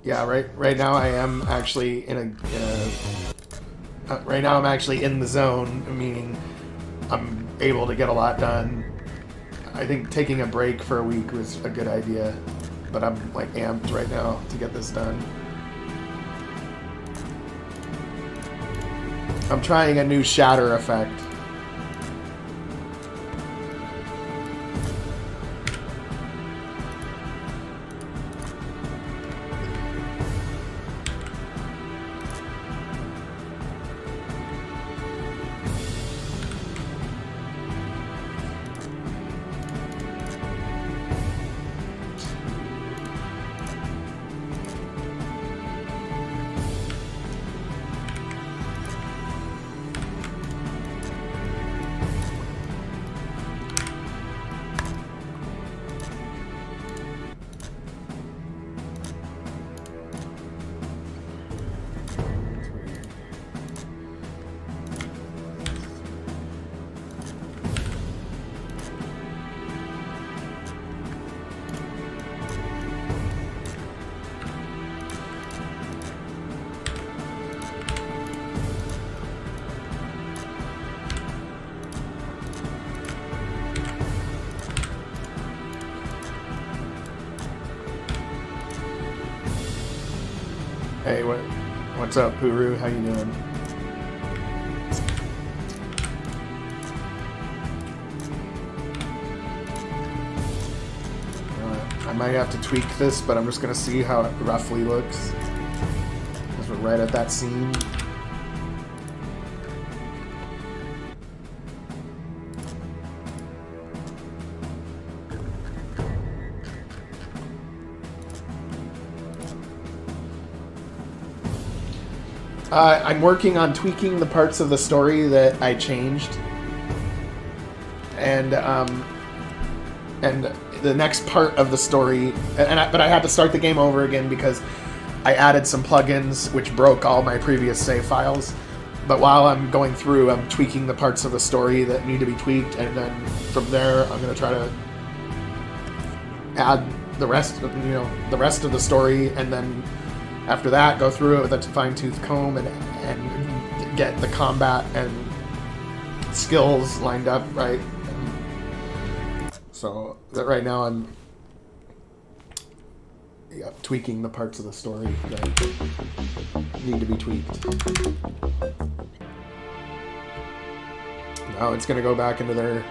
Yeah, right now I am actually in a right now I'm actually in the zone, meaning I'm able to get a lot done. I think taking a break for a week was a good idea, but I'm like amped right now to get this done. I'm trying a new shatter effect. Hey, what's up, Puru? How you doing? I might have to tweak this, but I'm just gonna see how it roughly looks. Because we're right at that scene. I'm working on tweaking the parts of the story that I changed, and the next part of the story, but I had to start the game over again because I added some plugins which broke all my previous save files. But while I'm going through, I'm tweaking the parts of the story that need to be tweaked, and then from there, I'm going to try to add the rest of the story, and then After that, go through it with a fine-tooth comb and get the combat and skills lined up right. So that right now I'm tweaking the parts of the story that need to be tweaked. Now it's going to go back into their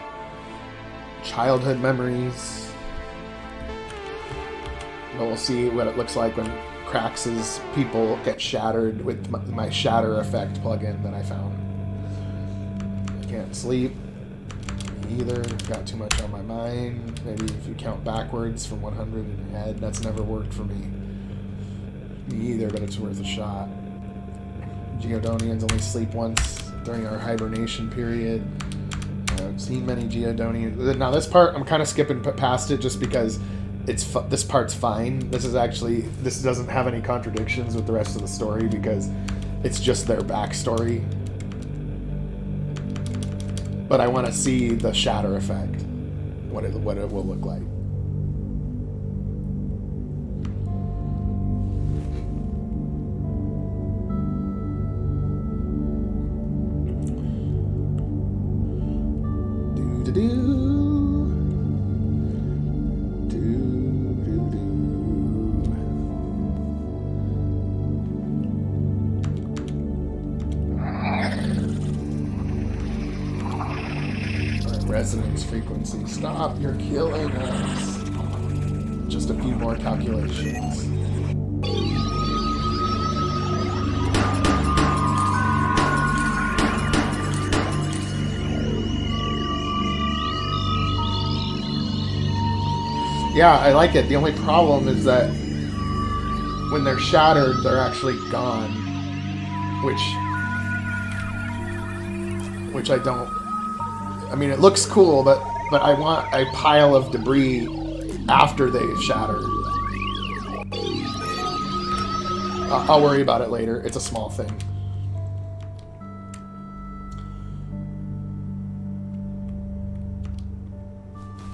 childhood memories. But we'll see what it looks like when Krax's people get shattered with my shatter effect plugin that I found. I can't sleep. Me either. Got too much on my mind. Maybe if you count backwards from 100 in your head, that's never worked for me. Me either, but it's worth a shot. Geodonians only sleep once during our hibernation period. I've seen many Geodonians. Now this part, I'm kind of skipping past it just because this part's fine. This doesn't have any contradictions with the rest of the story because it's just their backstory. But I want to see the shatter effect, what it will look like. Resonance frequency. Stop, you're killing us. Just a few more calculations. Yeah, I like it. The only problem is that when they're shattered, they're actually gone. Which I don't... I mean, it looks cool, but I want a pile of debris after they've shattered. I'll worry about it later. It's a small thing.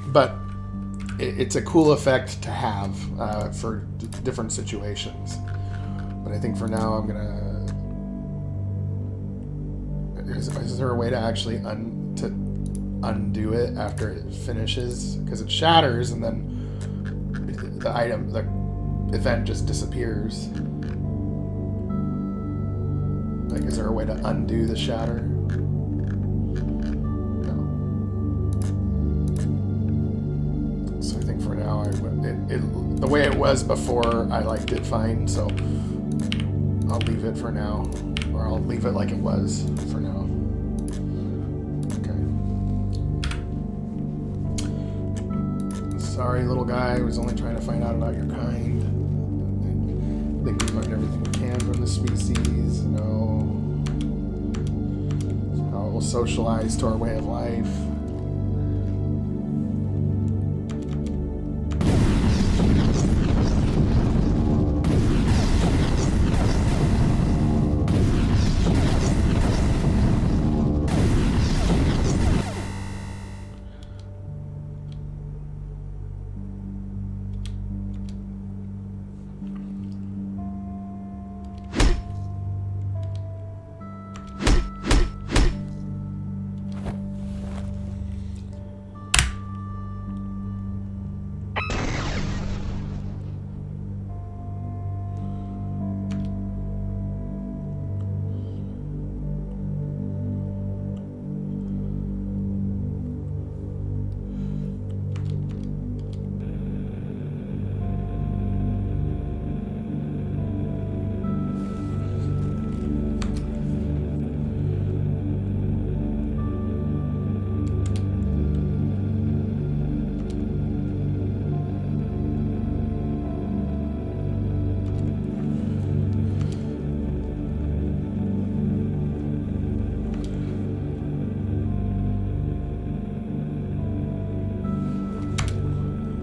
But it's a cool effect to have for different situations. But I think for now I'm gonna... Is there a way to actually undo it after it finishes? Because it shatters and then the event just disappears. Like, is there a way to undo the shatter? No. So I think for now, the way it was before, I liked it fine, so I'll leave it for now. Or I'll leave it like it was for now. Sorry, little guy. I was only trying to find out about your kind. I think we've learned everything we can from the species. You know, how it will socialize to our way of life.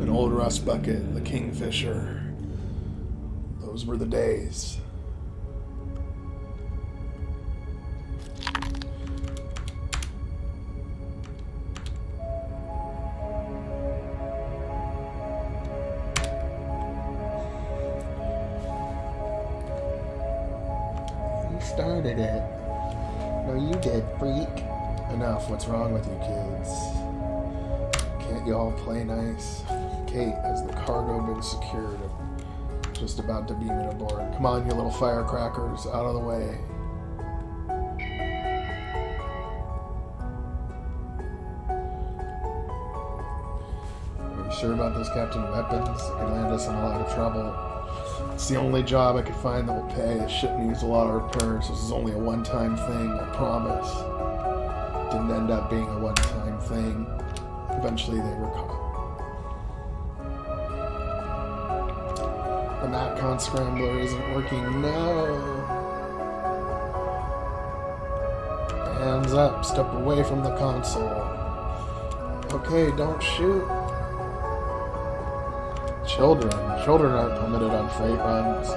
Old Rust Bucket, the Kingfisher. Those were the days. started it. No, you did, freak. Enough. What's wrong with you kids? Can't you all play nice? Kate, has the cargo been secured? I'm just about to beam it aboard. Come on, you little firecrackers. Out of the way. Are you sure about those Captain Weapons? It could land us in a lot of trouble. It's the only job I could find that will pay. It ship needs a lot of repairs. This is only a one-time thing, I promise. Didn't end up being a one-time thing. Eventually they were caught. The Matcon Scrambler isn't working. No! Hands up. Step away from the console. Okay, don't shoot. Children aren't permitted on freight runs.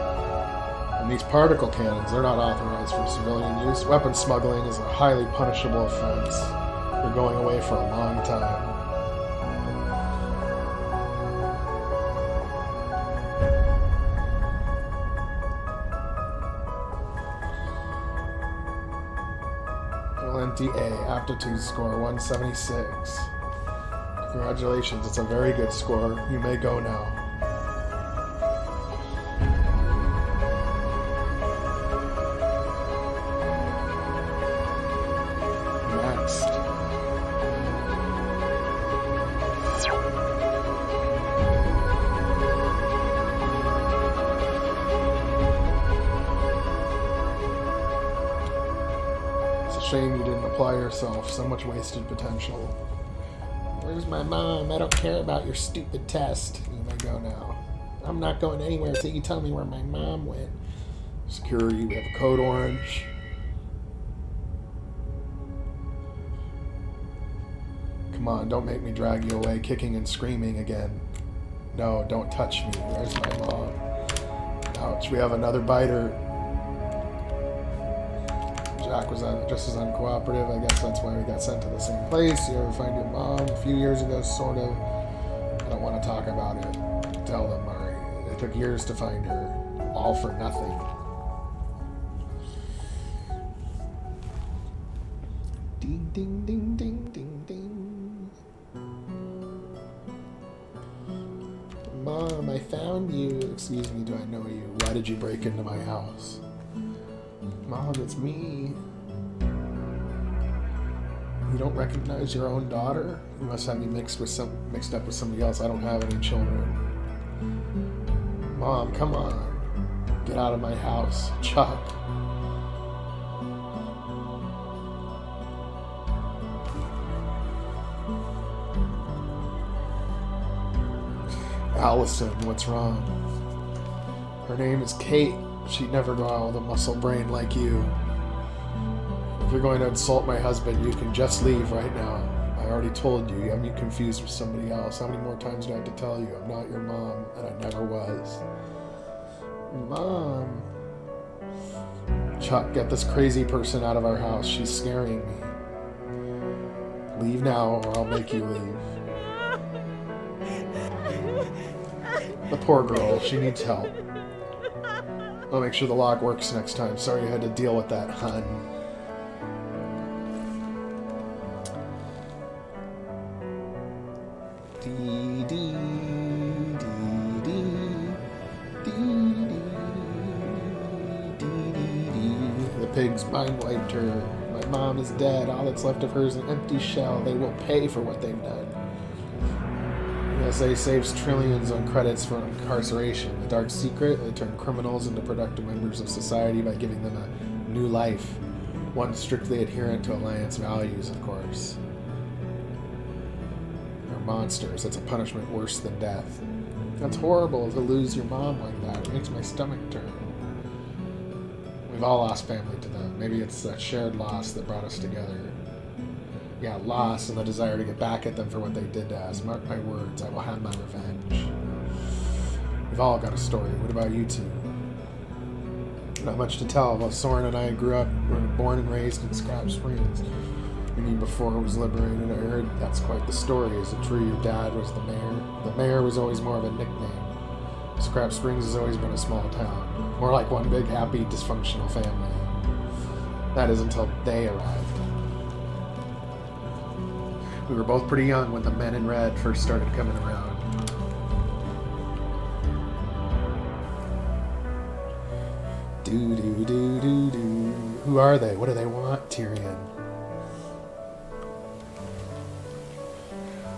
And these particle cannons, they're not authorized for civilian use. Weapon smuggling is a highly punishable offense. We're going away for a long time. LNTA, aptitude score 176. Congratulations, it's a very good score. You may go now. Next. It's a shame you didn't apply yourself. So much wasted potential. Where's my mom? I don't care about your stupid test. You may go now. I'm not going anywhere until you tell me where my mom went. Security, we have a code orange. Come on, don't make me drag you away kicking and screaming again. No, don't touch me. Where's my mom? Ouch, we have another biter. Jack was just as uncooperative. I guess that's why we got sent to the same place. You ever find your mom? A few years ago, sort of. I don't want to talk about it. Tell them, Murray. It took years to find her. All for nothing. Ding, ding, ding, ding, ding, ding. Mom, I found you. Excuse me, do I know you? Why did you break into my house? Mom, it's me. You don't recognize your own daughter? You must have me mixed up with somebody else. I don't have any children. Mom, come on. Get out of my house. Chuck. Allison, what's wrong? Her name is Kate. She'd never go out with a muscle brain like you. If you're going to insult my husband, you can just leave right now. I already told you. You have me confused with somebody else. How many more times do I have to tell you? I'm not your mom, and I never was. Mom. Chuck, get this crazy person out of our house. She's scaring me. Leave now, or I'll make you leave. The poor girl. She needs help. I'll make sure the lock works next time. Sorry you had to deal with that, hun. The pigs mind wiped her. My mom is dead. All that's left of her is an empty shell. They will pay for what they've done. The SA saves trillions on credits for incarceration. The dark secret, they turn criminals into productive members of society by giving them a new life. One strictly adherent to Alliance values, of course. They're monsters. That's a punishment worse than death. That's horrible to lose your mom like that. It makes my stomach turn. We've all lost family to them. Maybe it's that shared loss that brought us together. Yeah, loss and the desire to get back at them for what they did to us. Mark my words, I will have my revenge. We've all got a story. What about you two? Not much to tell. Well, Soren and I were born and raised in Scrap Springs. We knew before it was liberated. I heard that's quite the story. Is it true your dad was the mayor? The mayor was always more of a nickname. Scrap Springs has always been a small town. More like one big, happy, dysfunctional family. That is until they arrived. We were both pretty young when the men in red first started coming around. Do-do-do-do-do. Who are they? What do they want, Tyrion?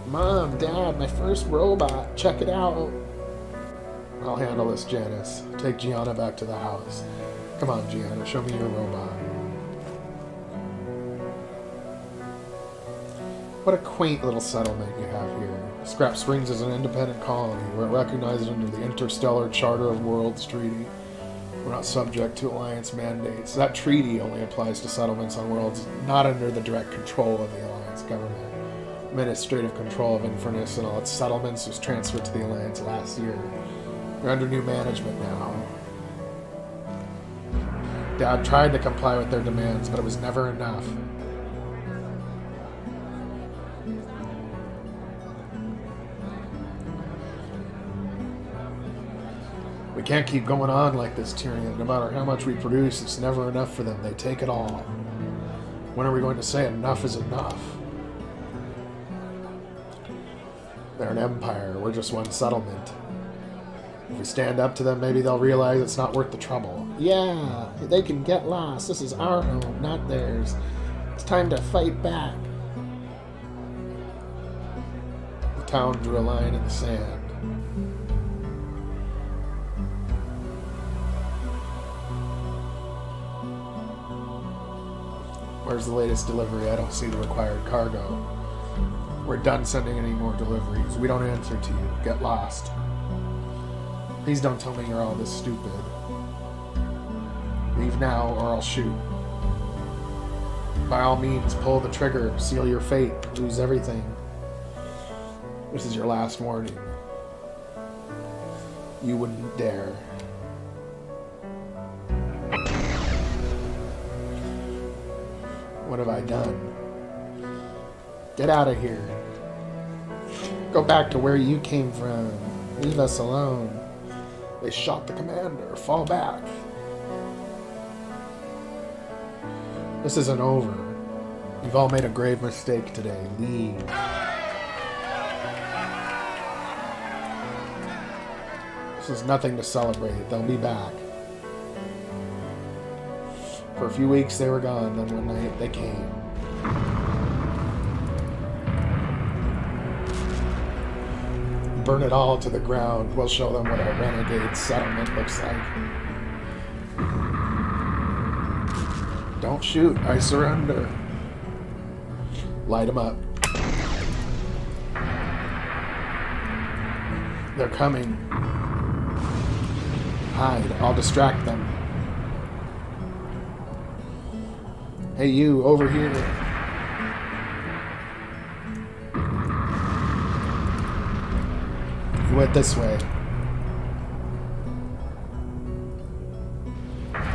Mom, Dad, my first robot. Check it out. I'll handle this, Janice. Take Gianna back to the house. Come on, Gianna, show me your robot. What a quaint little settlement you have here. Scrap Springs is an independent colony. We're recognized under the Interstellar Charter of Worlds Treaty. We're not subject to Alliance mandates. That treaty only applies to settlements on worlds not under the direct control of the Alliance government. Administrative control of Infernis and all its settlements was transferred to the Alliance last year. We're under new management now. Dad tried to comply with their demands, but it was never enough. We can't keep going on like this, Tyrion. No matter how much we produce, it's never enough for them. They take it all. When are we going to say enough is enough? They're an empire. We're just one settlement. If we stand up to them, maybe they'll realize it's not worth the trouble. Yeah, they can get lost. This is our home, not theirs. It's time to fight back. The town drew a line in the sand. Where's the latest delivery? I don't see the required cargo. We're done sending any more deliveries. We don't answer to you. Get lost. Please don't tell me you're all this stupid. Leave now or I'll shoot. By all means, pull the trigger. Seal your fate. Lose everything. This is your last warning. You wouldn't dare. What have I done? Get out of here. Go back to where you came from. Leave us alone. They shot the commander. Fall back. This isn't over. You've all made a grave mistake today. Leave. This is nothing to celebrate. They'll be back. For a few weeks they were gone, then one night they came. Burn it all to the ground. We'll show them what a renegade settlement looks like. Don't shoot. I surrender. Light them up. They're coming. Hide. I'll distract them. Hey, you, over here. You went this way.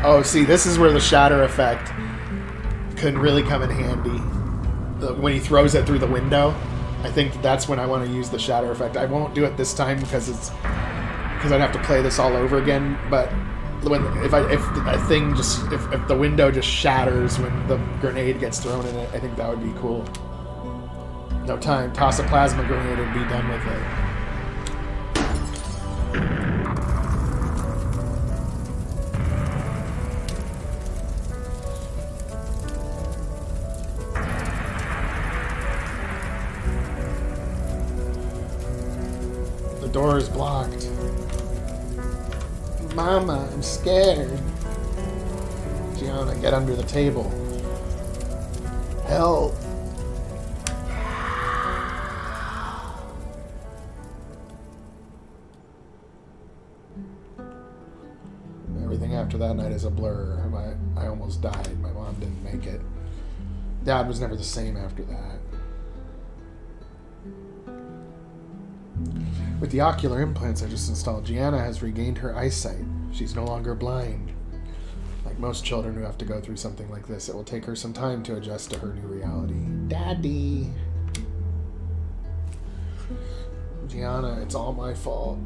Oh, see, this is where the shatter effect could really come in handy. When he throws it through the window, I think that's when I want to use the shatter effect. I won't do it this time because I'd have to play this all over again. But if the window just shatters when the grenade gets thrown in it, I think that would be cool. No time. Toss a plasma grenade and be done with it. The door is blocked. Mama, I'm scared. Gianna, get under the table. Help. Everything after that night is a blur. I almost died. My mom didn't make it. Dad was never the same after that. With the ocular implants I just installed, Gianna has regained her eyesight. She's no longer blind. Like most children who have to go through something like this, it will take her some time to adjust to her new reality. Daddy! Gianna, it's all my fault.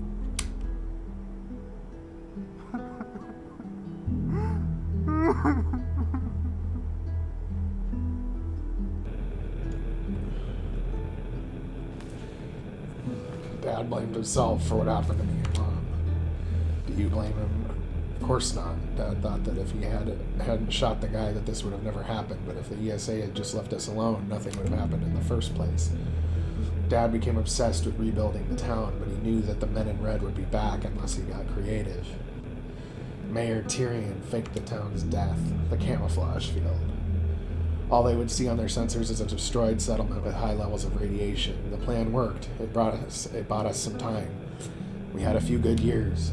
blamed himself for what happened to me and Mom. Do you blame him? Of course not. Dad thought that if he hadn't shot the guy that this would have never happened, but if the ESA had just left us alone, nothing would have happened in the first place. Dad became obsessed with rebuilding the town, but he knew that the men in red would be back unless he got creative. Mayor Tyrion faked the town's death, the camouflage field. All they would see on their sensors is a destroyed settlement with high levels of radiation. The plan worked. It bought us some time. We had a few good years.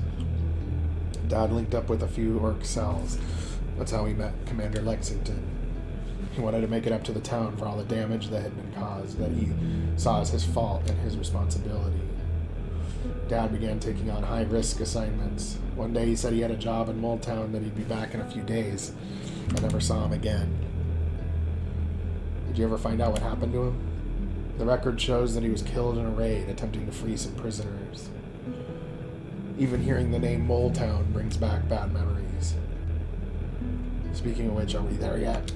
Dad linked up with a few orc cells. That's how we met Commander Lexington. He wanted to make it up to the town for all the damage that had been caused, that he saw as his fault and his responsibility. Dad began taking on high-risk assignments. One day he said he had a job in Moldtown, that he'd be back in a few days. I never saw him again. Did you ever find out what happened to him? The record shows that he was killed in a raid attempting to free some prisoners. Even hearing the name Moldtown brings back bad memories. Speaking of which, are we there yet?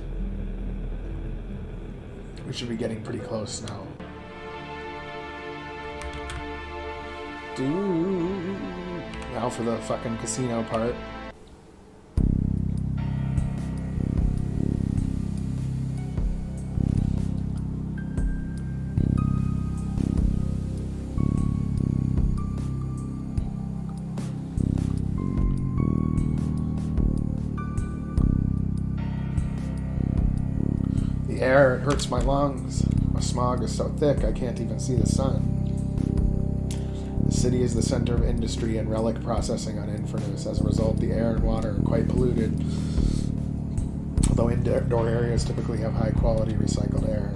We should be getting pretty close now. Now for the fucking casino part. The air, it hurts my lungs. The smog is so thick I can't even see the sun. The city is the center of industry and relic processing on Infernis. As a result, the air and water are quite polluted, although indoor areas typically have high-quality recycled air.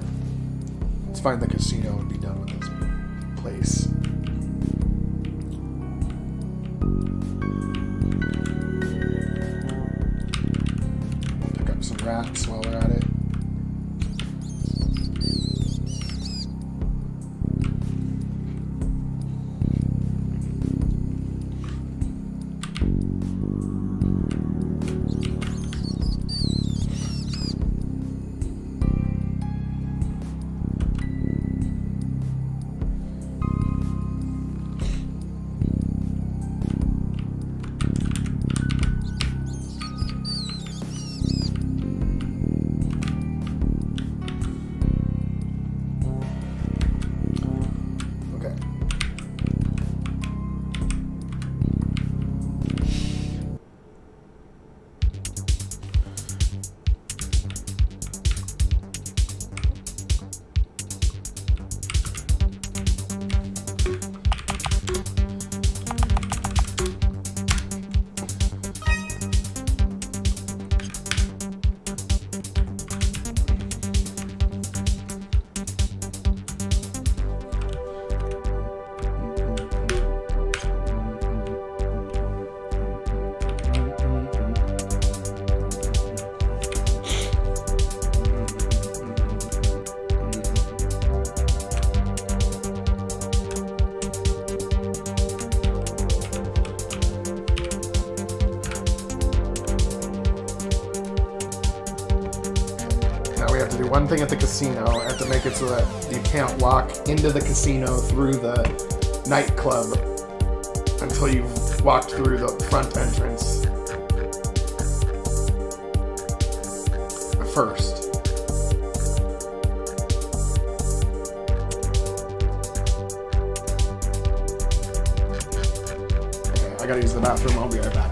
Let's find the casino and be done with this place. We'll pick up some rats while we're at it. One thing at the casino, I have to make it so that you can't walk into the casino through the nightclub until you've walked through the front entrance first. Okay, I gotta use the bathroom, I'll be right back.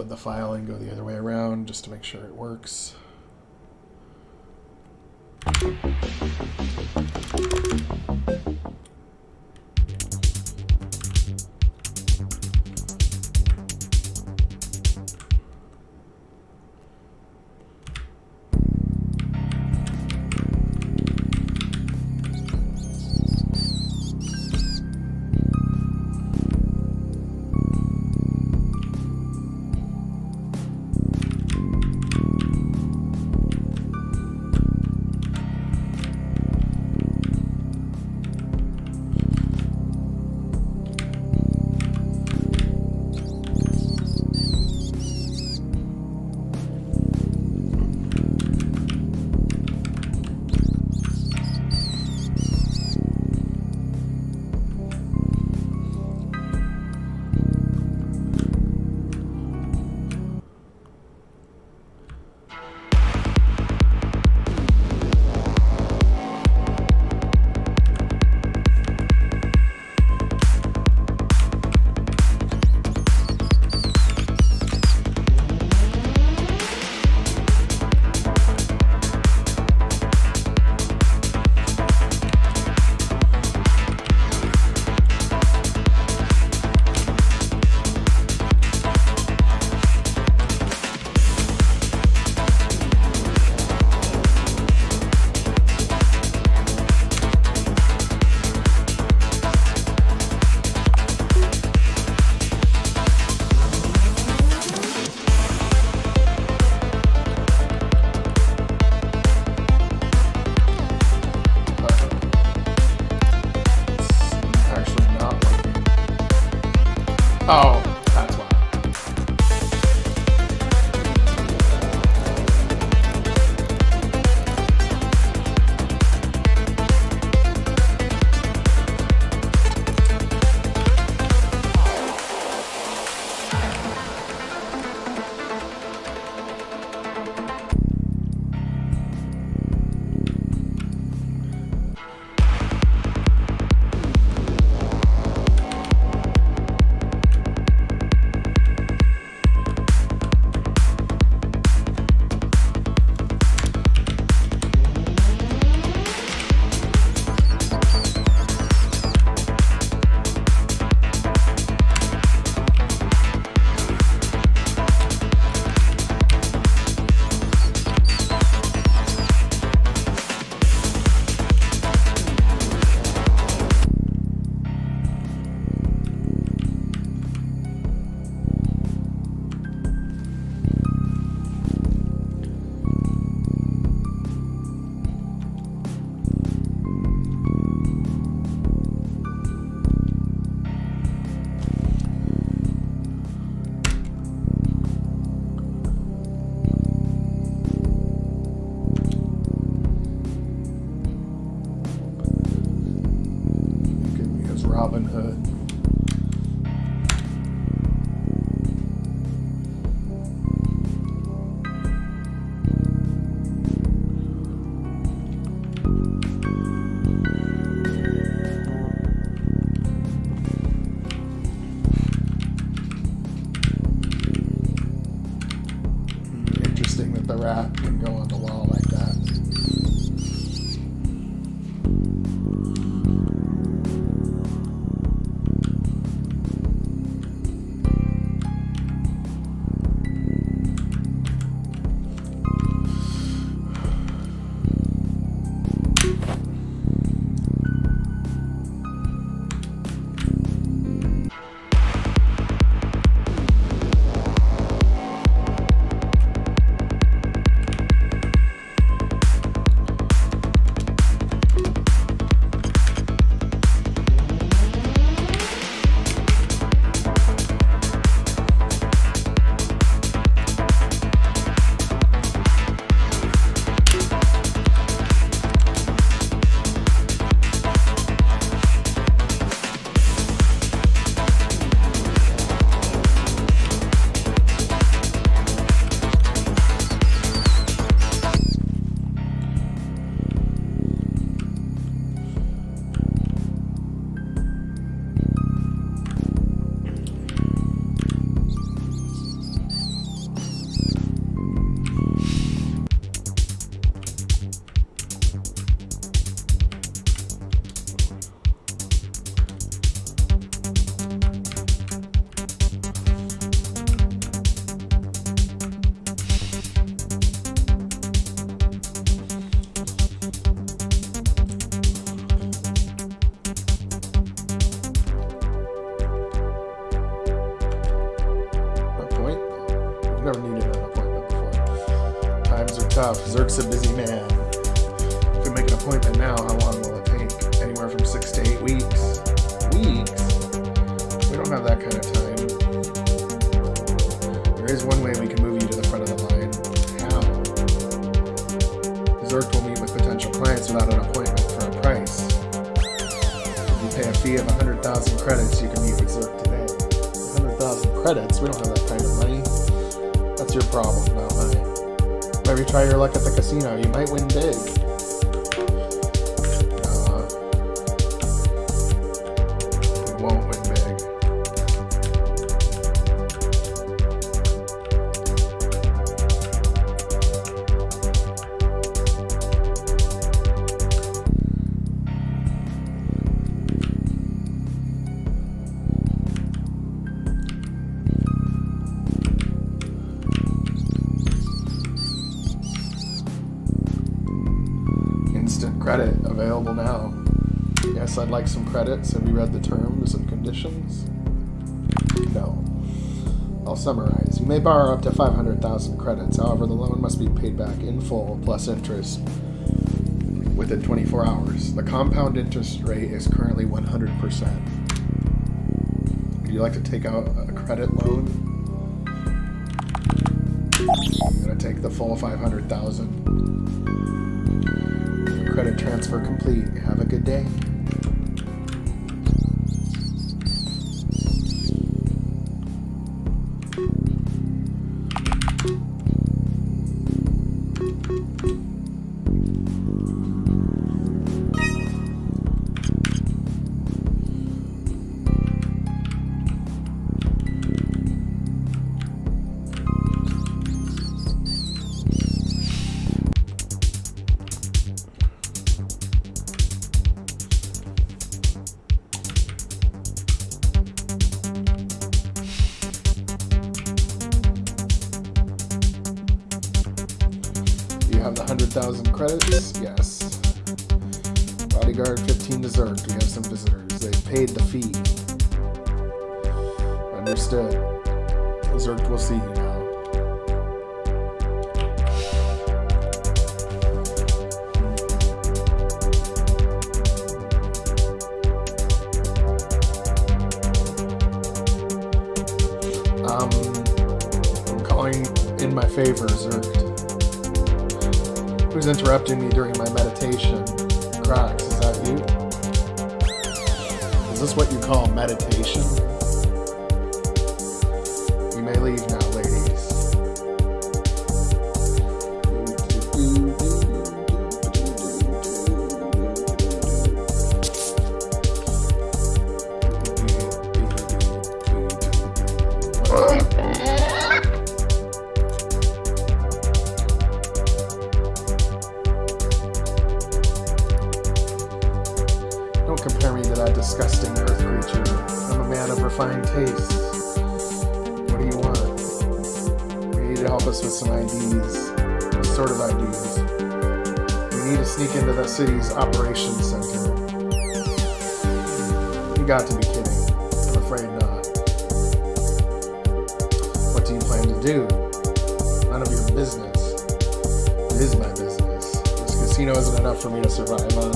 reload the file and go the other way around just to make sure it works. Oh, that's why. Robin Hood. Interesting that the rat can go on the wall like that. tough. Zerk's a busy man. If we make an appointment now, how long will it take? Anywhere from 6 to 8 weeks. Weeks? We don't have that kind of time. There is one way we can move you to the front of the line. How? Zerk will meet with potential clients without an appointment for a price. If you pay a fee of 100,000 credits, you can meet with Zerk today. 100,000 credits? We don't have that kind of money. That's your problem, not mine. Maybe try your luck at the casino. You might win big. You won't win big. Instant credit available now. Yes, I'd like some credits. Have you read the terms and conditions? No. I'll summarize. You may borrow up to 500,000 credits. However, the loan must be paid back in full plus interest within 24 hours. The compound interest rate is currently 100%. Would you like to take out a credit loan? I'm going to take the full 500,000. Credit transfer complete. Have a good day. Have the 100,000 credits? Yes. Bodyguard 15 to Zerk. We have some visitors. They've paid the fee. Understood. Zerk will see you now. I'm calling in my favor, Zerk. Who's interrupting me during my meditation? Crocs, is that you? Is this what you call meditation? You may leave now, ladies. Don't compare me to that disgusting earth creature. I'm a man of refined tastes. What do you want? We need to help us with some IDs. What sort of IDs? We need to sneak into the city's operations center. You got to be kidding. I'm afraid not. What do you plan to do? None of your business. It is my business. This casino isn't enough for me to survive on.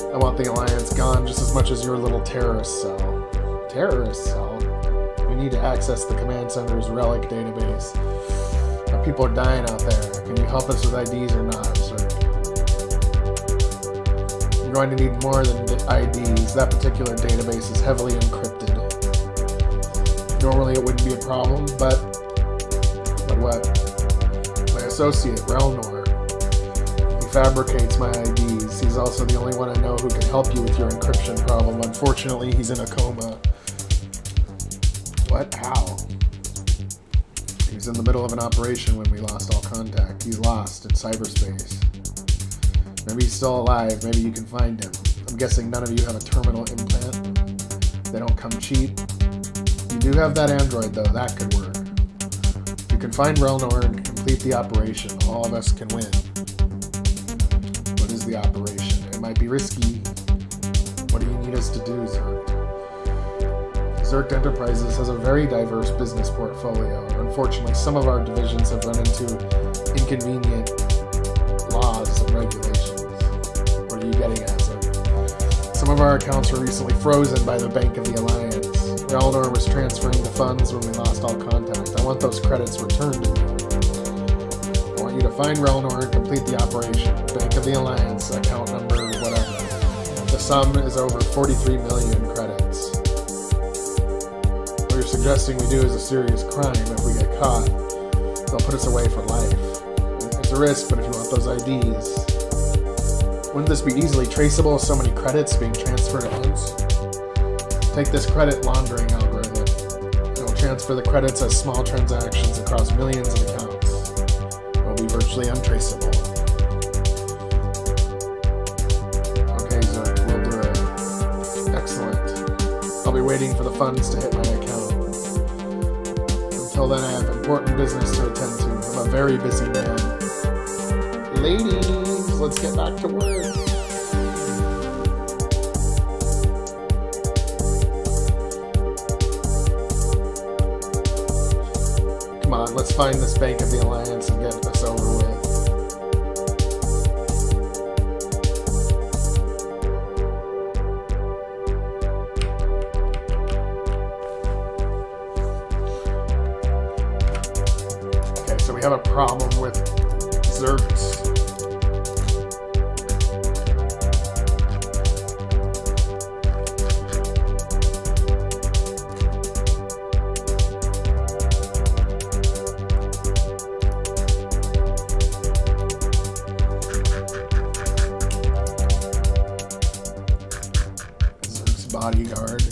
I want the Alliance gone just as much as your little terrorist cell. Terrorist cell? We need to access the command center's relic database. Our people are dying out there. Can you help us with IDs or not, sir? You're going to need more than IDs. That particular database is heavily encrypted. Normally it wouldn't be a problem, but what? My associate, Relnor. He fabricates my IDs. He's also the only one I know who can help you with your encryption problem. Unfortunately, he's in a coma. What? How? He was in the middle of an operation when we lost all contact. He's lost in cyberspace. Maybe he's still alive. Maybe you can find him. I'm guessing none of you have a terminal implant. They don't come cheap. You do have that android, though. That could work. If you can find Relnor and complete the operation, all of us can win. What is the operation? It might be risky. What do you need us to do, Zerk? Zerk Enterprises has a very diverse business portfolio. Unfortunately, some of our divisions have run into inconvenient regulations? What are you getting at, sir? Some of our accounts were recently frozen by the Bank of the Alliance. Relnor was transferring the funds when we lost all contact. I want those credits returned to me. I want you to find Relnor and complete the operation. Bank of the Alliance, account number, whatever. The sum is over 43 million credits. What you're suggesting we do is a serious crime. If we get caught, they'll put us away for life. It's a risk, but if you want those IDs... Wouldn't this be easily traceable with so many credits being transferred at once? Take this credit laundering algorithm. It will transfer the credits as small transactions across millions of accounts. It will be virtually untraceable. Okay, Zerk, we'll do it. Excellent. I'll be waiting for the funds to hit my account. Until then, I have important business to attend to. I'm a very busy man. Ladies, let's get back to work. Come on, let's find this Bank of the Alliance and get this over with. Okay, so we have a problem with Zerks. Bodyguard.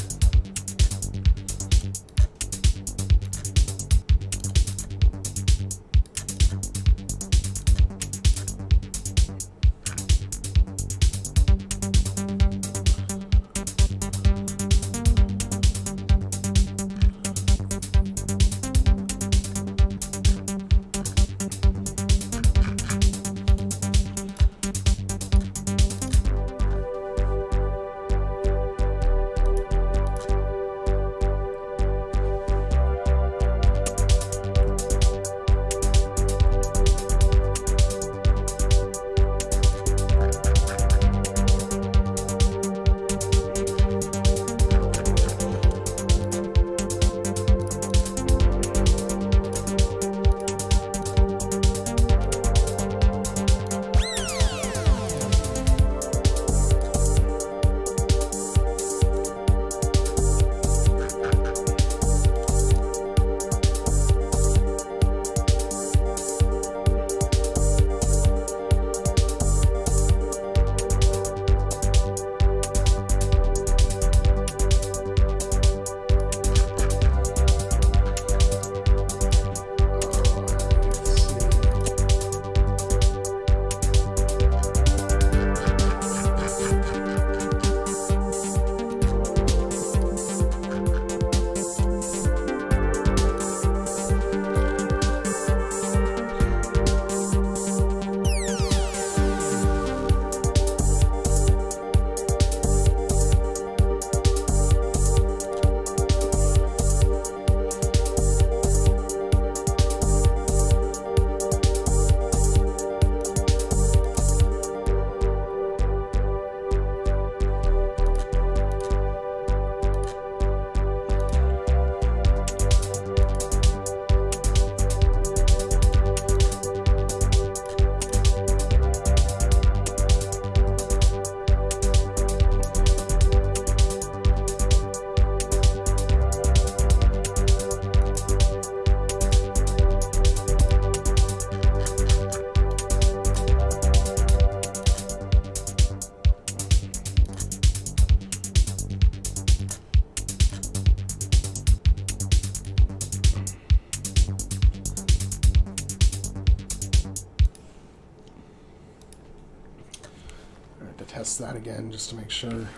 Test that again just to make sure.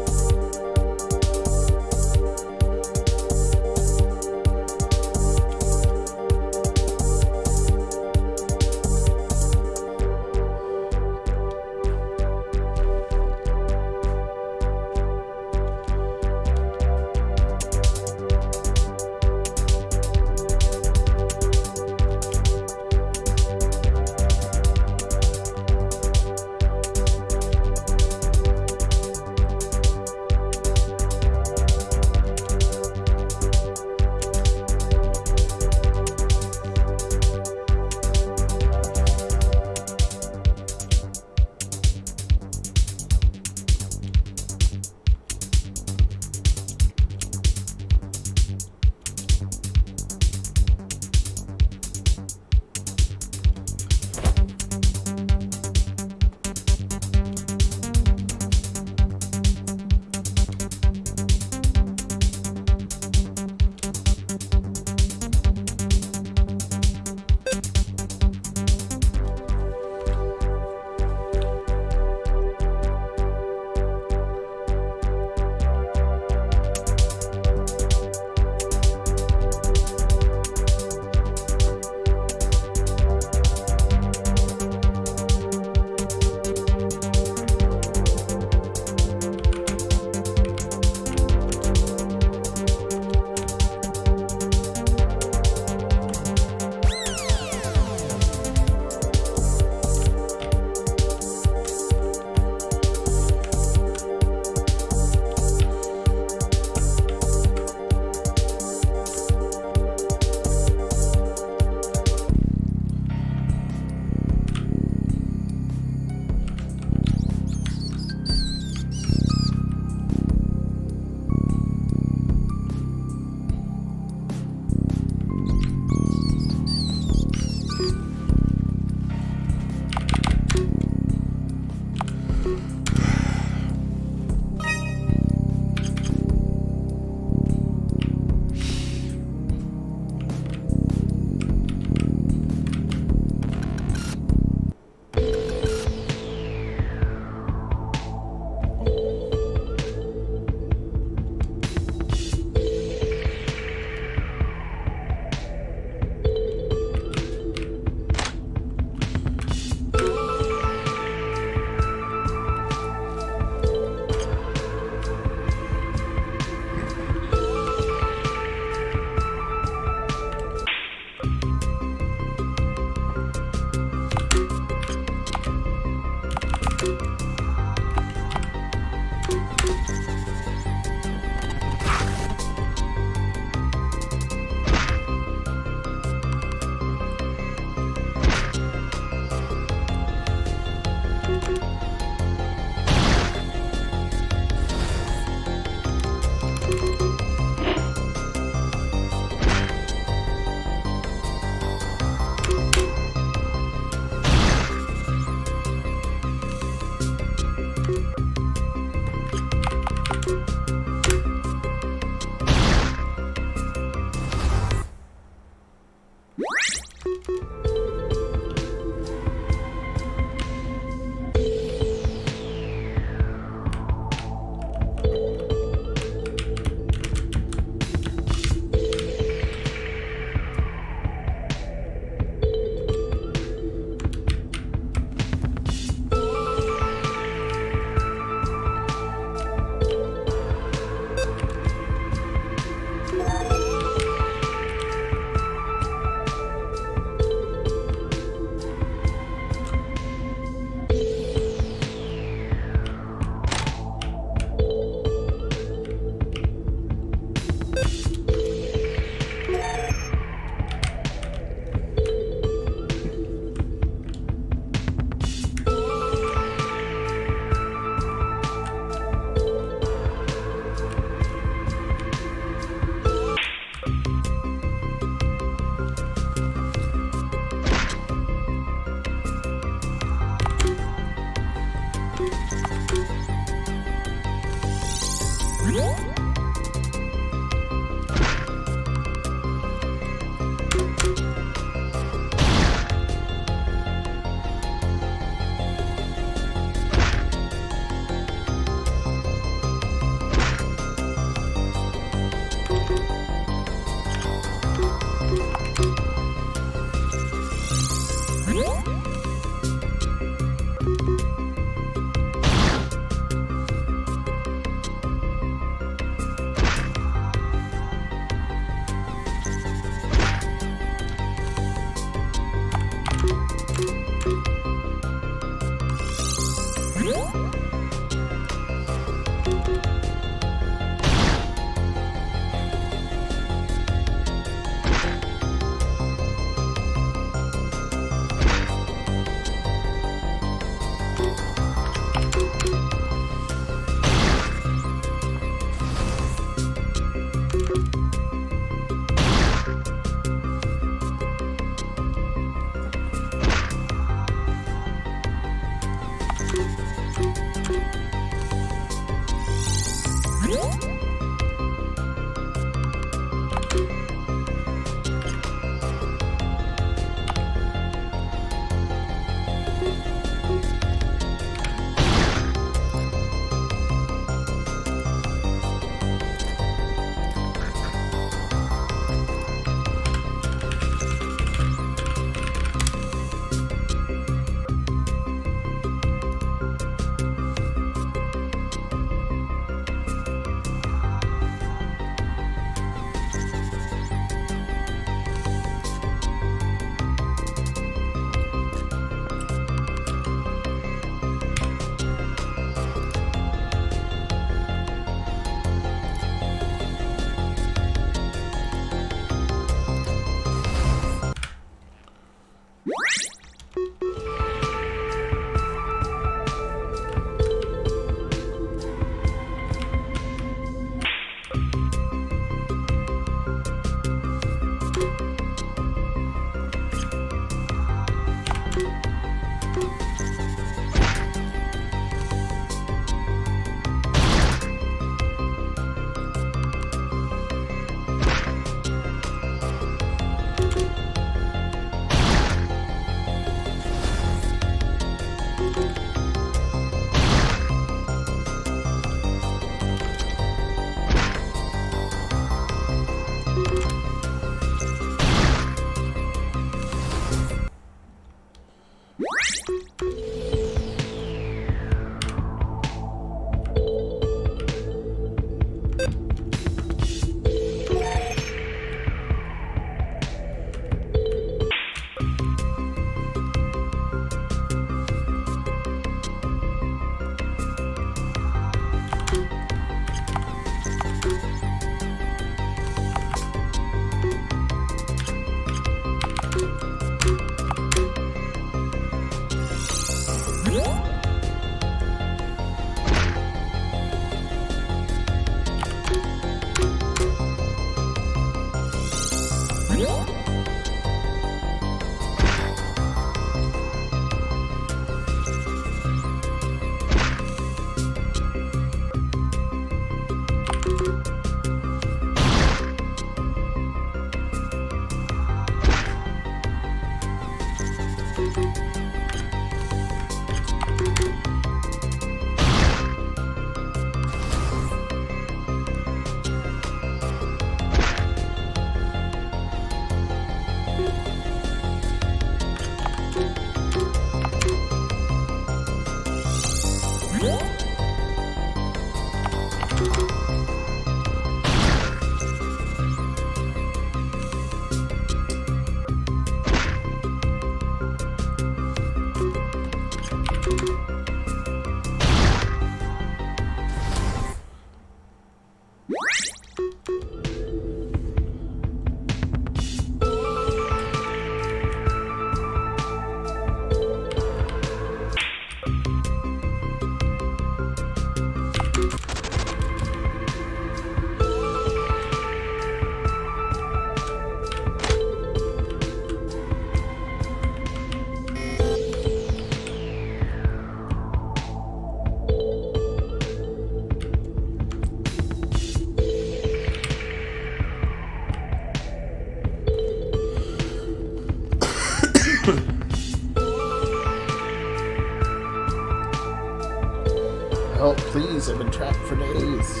Help, please. I've been trapped for days.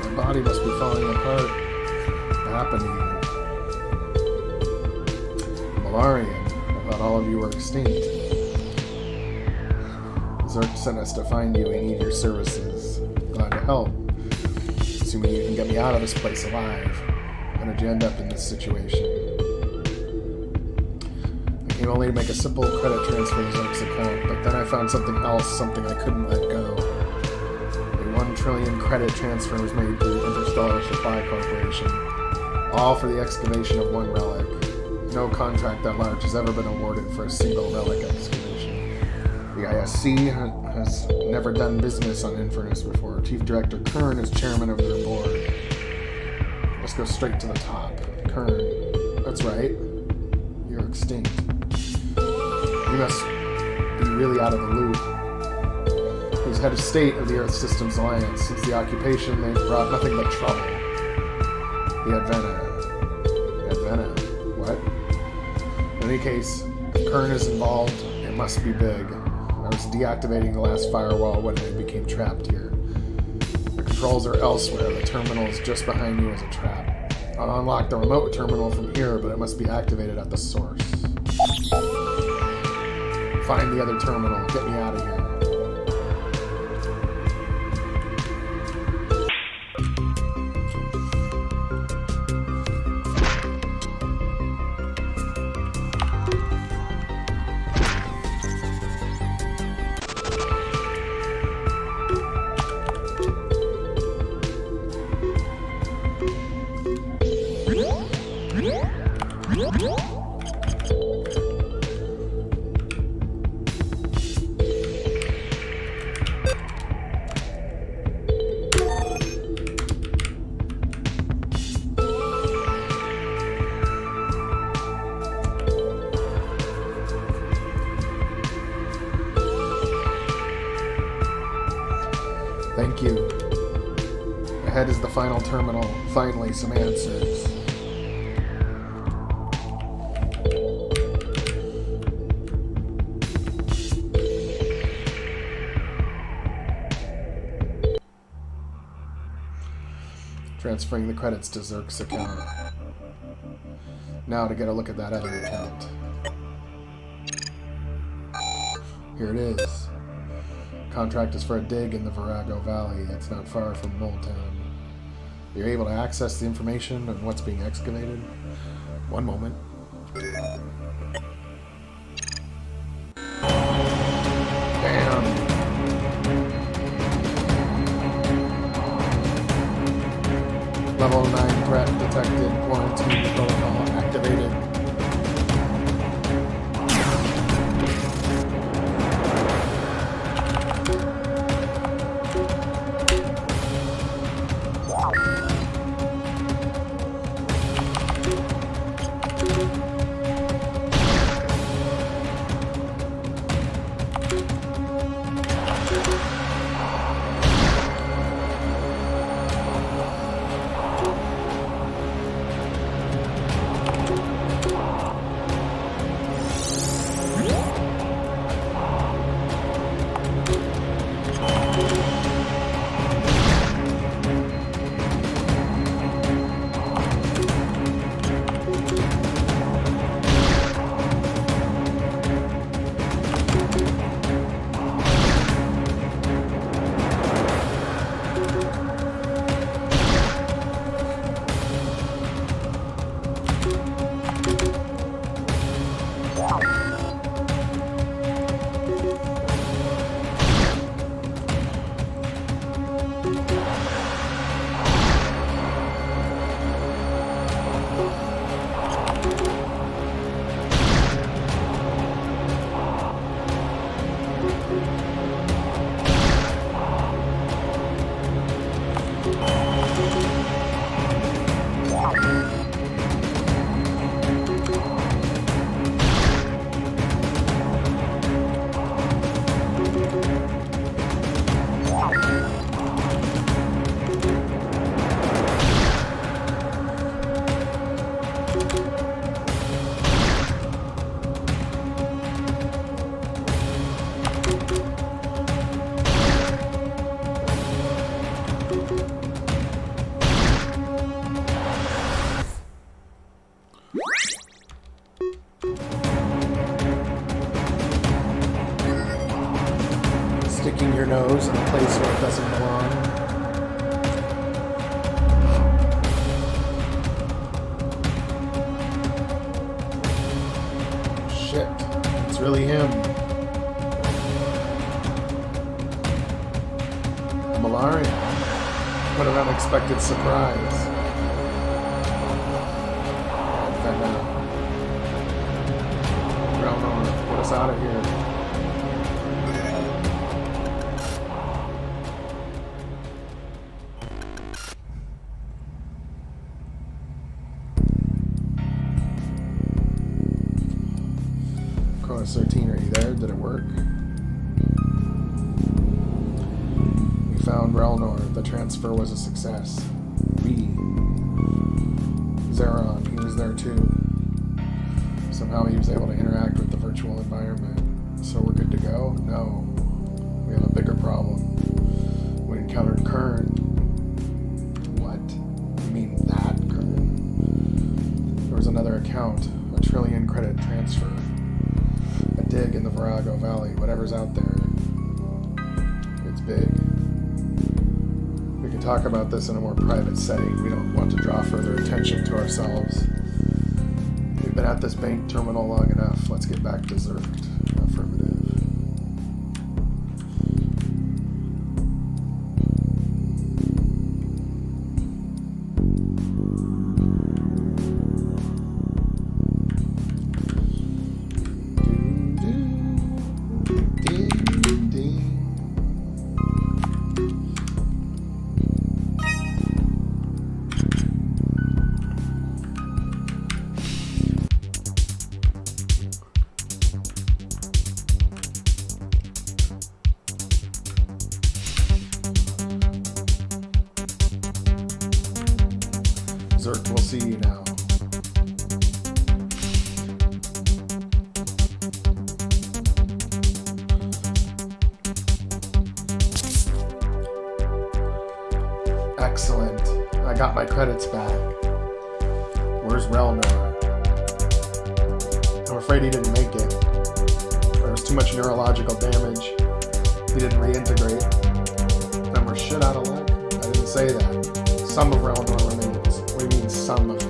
My body must be falling apart. What happened to you? Malarian. I thought all of you were extinct. Zerk sent us to find you. We need your services. Glad to help. Assuming you can get me out of this place alive. How did you end up in this situation? I came only to make a simple credit transfer to Zerk's account, but then I found something else, something I couldn't let go. 1 trillion credit transfer was made to Interstellar Supply Corporation, all for the excavation of one relic. No contract that large has ever been awarded for a single relic excavation. The ISC has never done business on Infernis before. Chief Director Kern is chairman of their board. Let's go straight to the top. Kern, that's right. You're extinct. You must be really out of the loop. He was head of state of the Earth Systems Alliance. Since the occupation, they've brought nothing but trouble. The Advena. What? In any case, if Kern is involved, it must be big. I was deactivating the last firewall when I became trapped here. The controls are elsewhere. The terminal is just behind you as a trap. I'll unlock the remote terminal from here, but it must be activated at the source. Find the other terminal. Get me out of here. Thank you. Ahead is the final terminal. Finally, some answers. Transferring the credits to Zerk's account. Now to get a look at that other account. Here it is. Contract is for a dig in the Virago Valley. It's not far from Moldtown. You're able to access the information on what's being excavated? One moment. Damn. Level 9 threat detected. Quarantine protocol activated. sticking your nose in a place where it doesn't belong. Shit, it's really him. Malaria. What an unexpected surprise. Get us out of here. Cronus 13, are you there? Did it work? We found Relnor. The transfer was a success. Zeron, he was there too. Somehow he was able to interact with the virtual environment. So we're good to go? No. We have a bigger problem. We encountered Kern. What? You mean that Kern? There was another account. A 1 trillion credit transfer. A dig in the Virago Valley. Whatever's out there. It's big. We can talk about this in a more private setting. We don't want to draw further attention to ourselves. We've been at this bank terminal long enough. Let's get back to Zerk. Affirmative. Zerk will see you now. Excellent. I got my credits back. Where's Relnor? I'm afraid he didn't make it. There was too much neurological damage. He didn't reintegrate. Then we're shit out of luck. I didn't say that. Some of Relnor remains. What do you mean, some of him?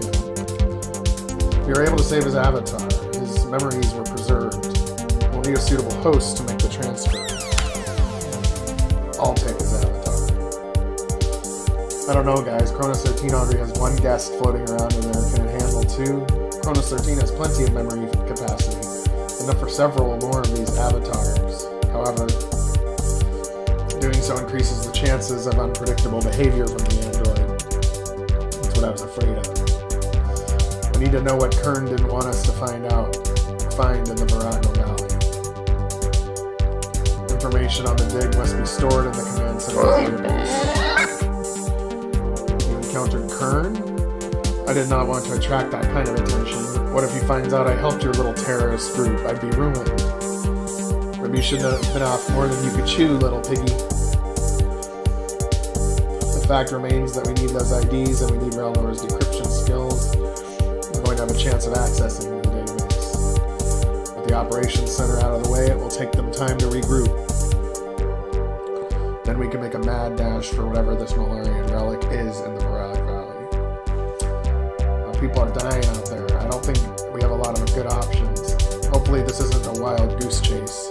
We were able to save his avatar. His memories were preserved. We'll need a suitable host to make the transfer. I'll take his avatar. I don't know, guys. Cronus 13 already has one guest floating around in there. Can it handle two? Cronus 13 has plenty of memory capacity. Enough for several more of these avatars. However, doing so increases the chances of unpredictable behavior from the android. That's what I was afraid of. We need to know what Kern didn't want us to find in the Virago Valley. Information on the dig must be stored in the command center database. You encountered Kern? I did not want to attract that kind of attention. What if he finds out I helped your little terrorist group? I'd be ruined. Maybe you shouldn't have been off more than you could chew, little piggy. The fact remains that we need those IDs and we need Relnor's decryption skills. We're going to have a chance of accessing the database. With the operations center out of the way, it will take them time to regroup. Then we can make a mad dash for whatever this Malarian relic is in the Virago Valley. Now, people are dying out there. I don't think we have a lot of good options. Hopefully this isn't a wild goose chase.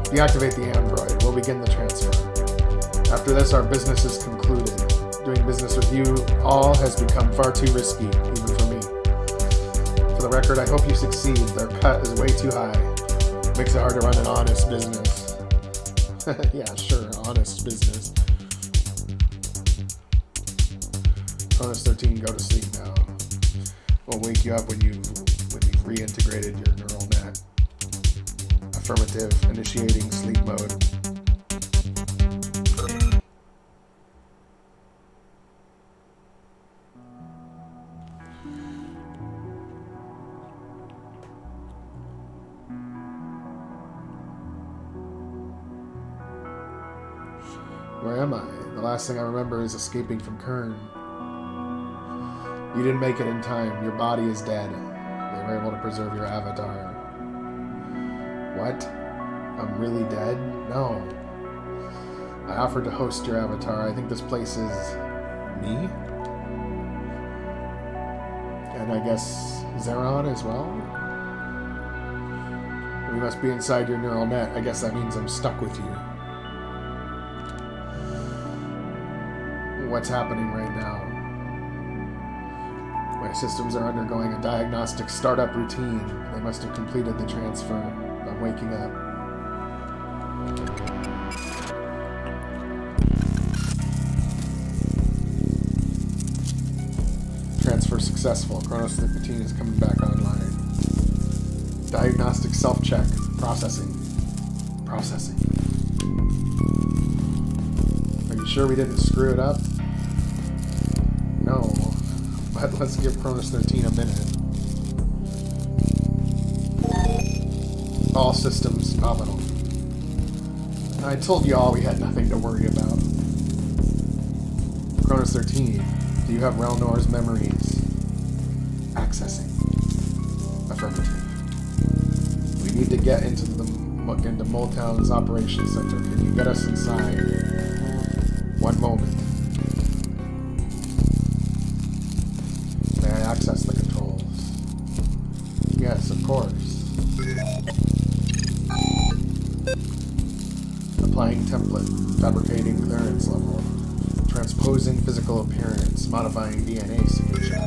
Deactivate the android. We'll begin the transfer. After this, our business is concluded. Doing business with you all has become far too risky, even for me. For the record, I hope you succeed. Their cut is way too high. Makes it hard to run an honest business. Yeah, sure, honest business. Cronus 13, go to sleep now. We'll wake you up when you've reintegrated your neural net. Affirmative, initiating sleep mode. Where am I? The last thing I remember is escaping from Kern. You didn't make it in time. Your body is dead. They were able to preserve your avatar. What? I'm really dead? No. I offered to host your avatar. I think this place is me? And I guess Zeron as well? We must be inside your neural net. I guess that means I'm stuck with you. What's happening right now? My systems are undergoing a diagnostic startup routine. They must have completed the transfer. I'm waking up. Transfer successful. Chronos 13 is coming back online. Diagnostic self-check. Processing. Processing. Are you sure we didn't screw it up? No. But let's give Chronos 13 a minute. All systems nominal. I told you all we had nothing to worry about. Chronos 13, do you have Relnor's memories? Accessing. Affirmative. We need to get into Moletown's operations center. Can you get us inside? One moment. May I access the controls? Yes, of course. Applying template. Fabricating clearance level. Transposing physical appearance. Modifying DNA signature.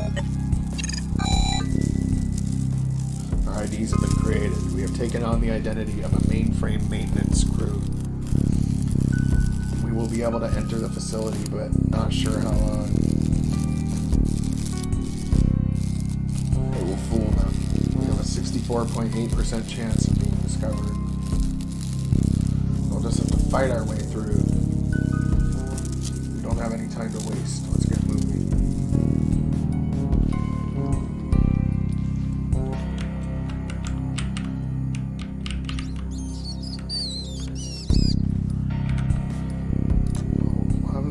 Our IDs have been created. We have taken on the identity of a mainframe maintenance crew. We will be able to enter the facility, but not sure how long. It will fool them. We have a 64.8% chance of being discovered. We'll just have to fight our way through. We don't have any time to waste. Let's get moving.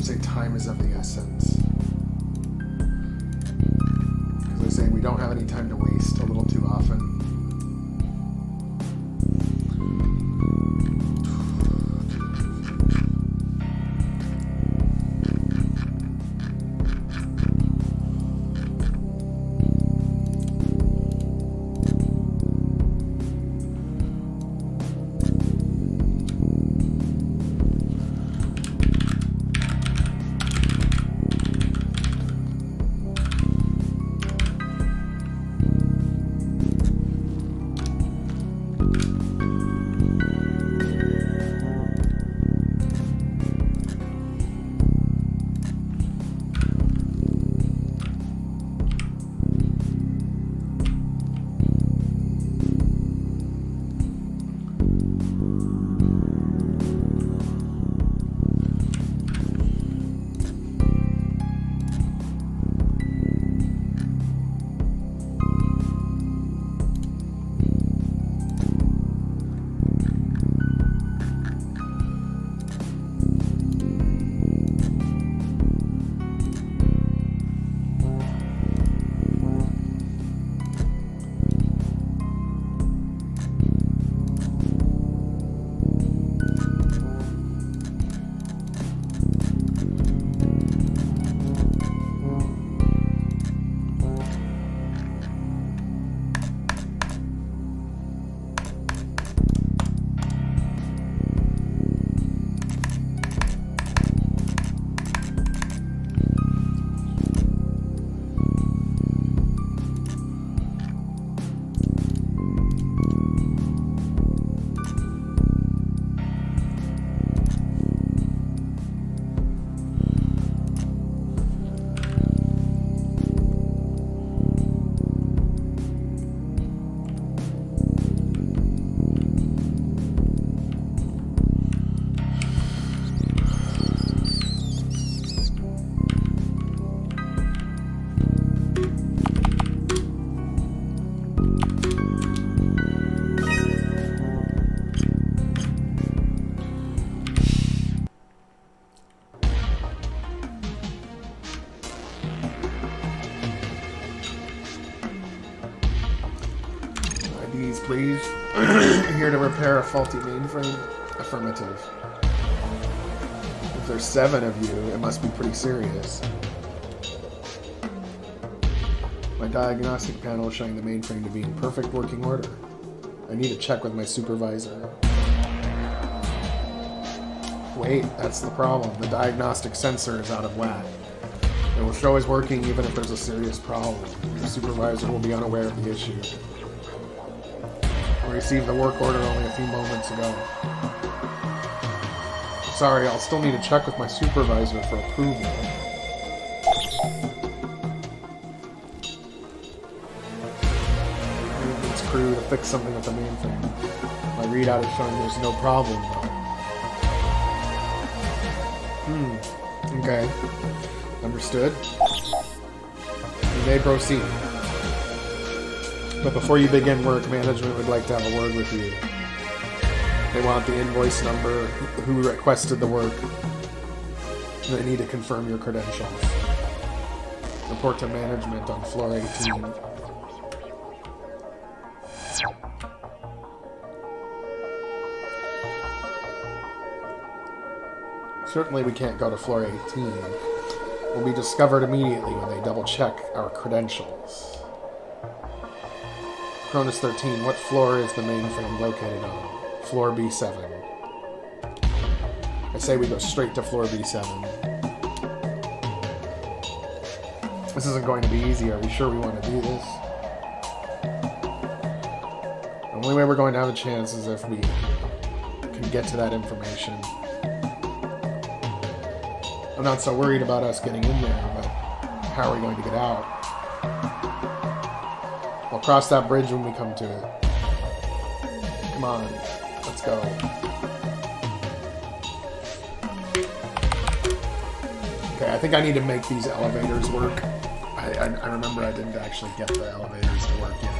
Say time is of the essence. As I say, we don't have any time to waste a little too often. Here to repair a faulty mainframe? Affirmative. If there's 7 of you, it must be pretty serious. My diagnostic panel is showing the mainframe to be in perfect working order. I need to check with my supervisor. Wait, that's the problem. The diagnostic sensor is out of whack. It will show as working even if there's a serious problem. The supervisor will be unaware of the issue. I received the work order only a few moments ago. Sorry, I'll still need to check with my supervisor for approval. Maintenance crew to fix something with the mainframe. My readout is showing there's no problem, though. Okay. Understood. You may proceed. But before you begin work, management would like to have a word with you. They want the invoice number, who requested the work. They need to confirm your credentials. Report to management on floor 18. Certainly we can't go to floor 18. We'll be discovered immediately when they double-check our credentials. Cronus 13, what floor is the mainframe located on? Floor B7. I say we go straight to floor B7. This isn't going to be easy. Are we sure we want to do this? The only way we're going to have a chance is if we can get to that information. I'm not so worried about us getting in there, but how are we going to get out? We'll cross that bridge when we come to it. Come on, let's go. Okay, I think I need to make these elevators work. I remember I didn't actually get the elevators to work yet.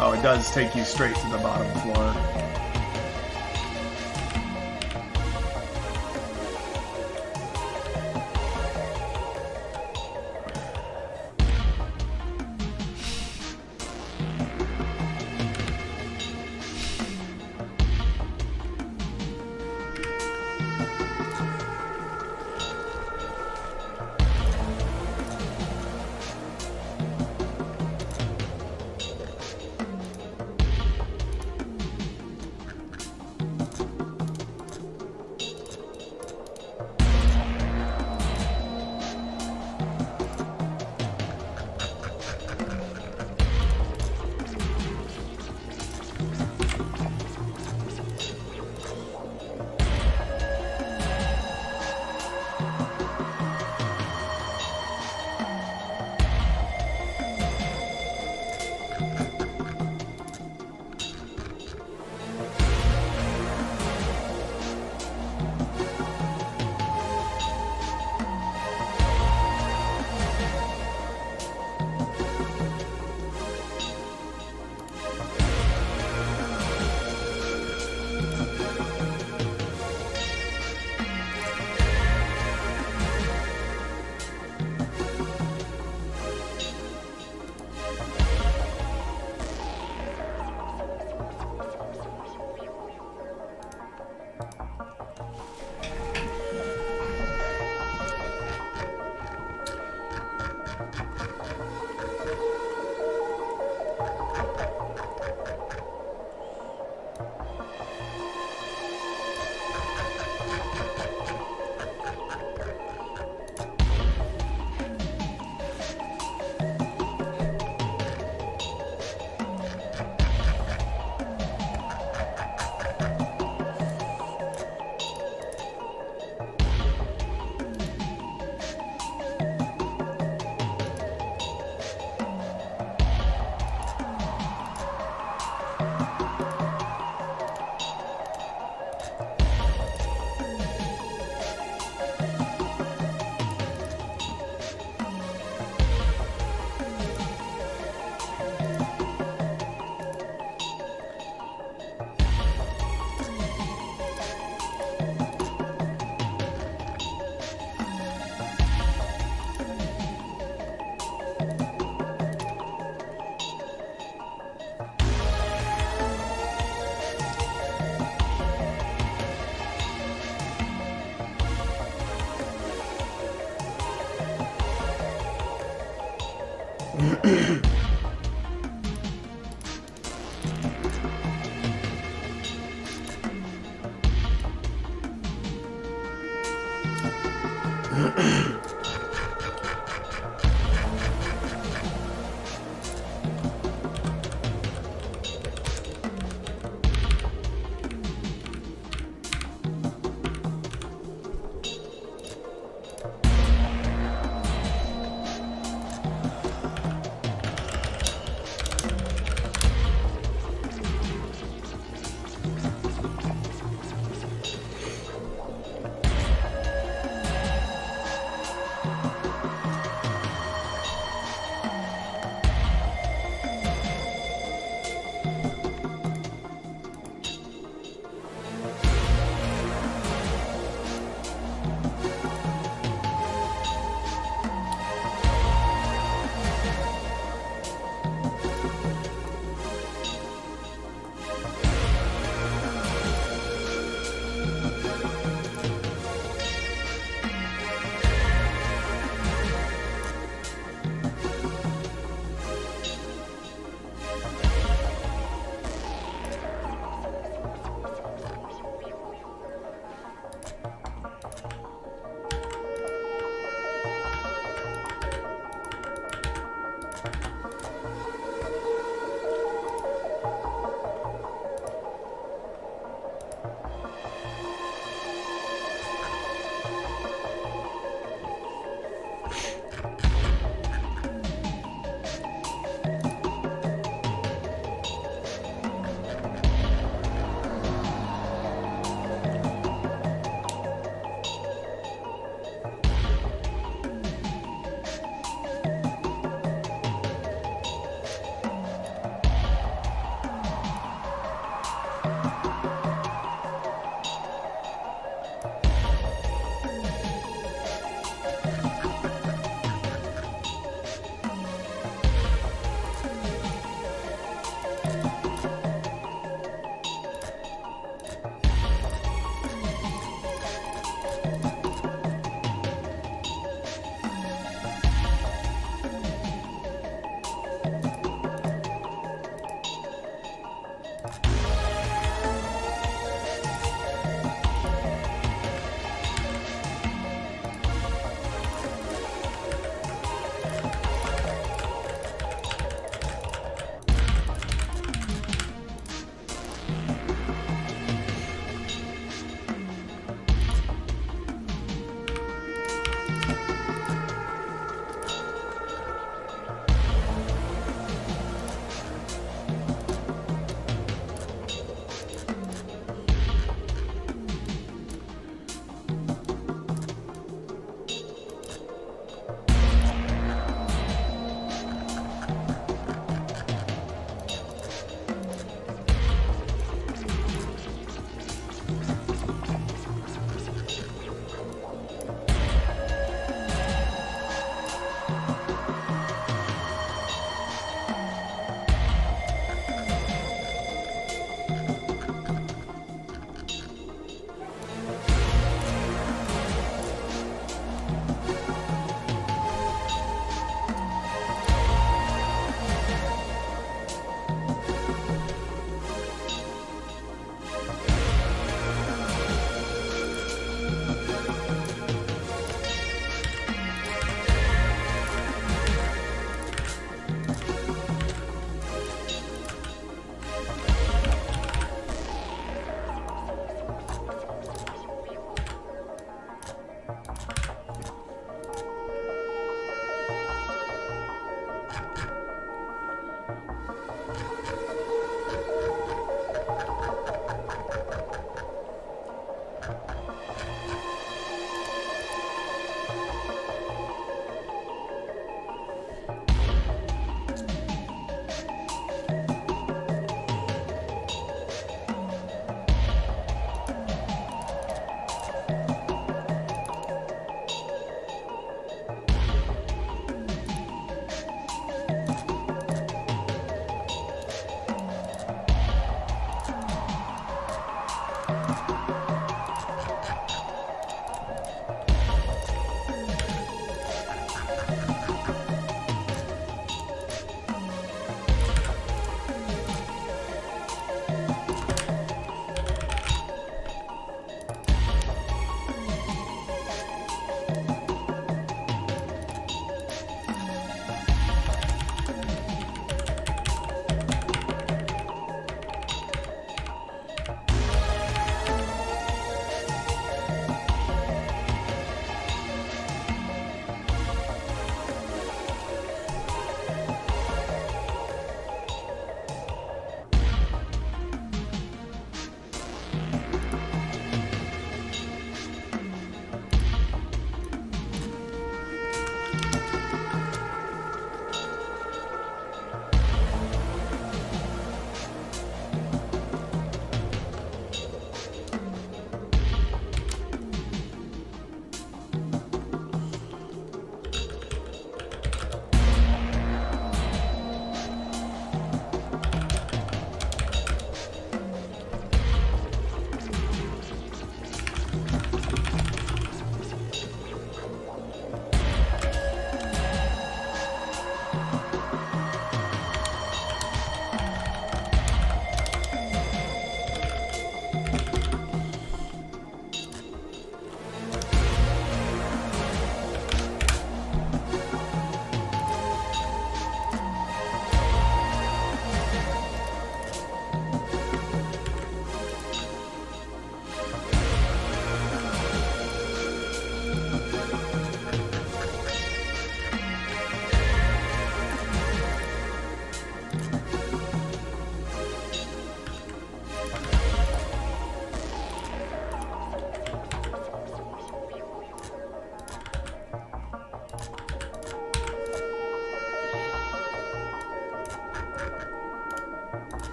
Oh, it does take you straight to the bottom floor.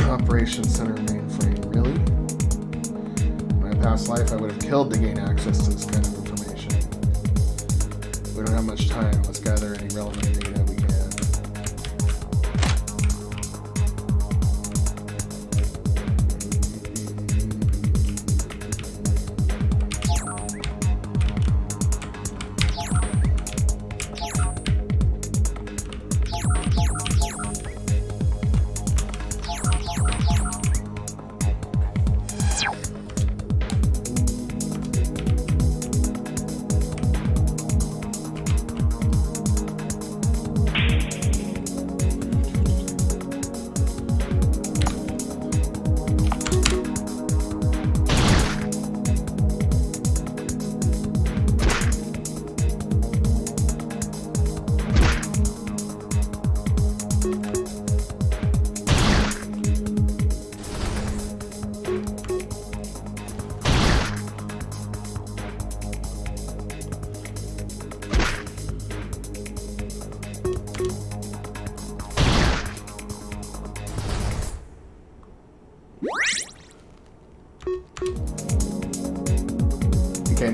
Operations Center mainframe. Really? In my past life, I would have killed to gain access to this kind of information. We don't have much time. Let's gather any relevant data we can.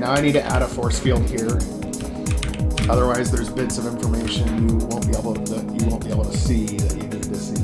now I need to add a force field here. Otherwise, there's bits of information you won't be able to see that you need to see.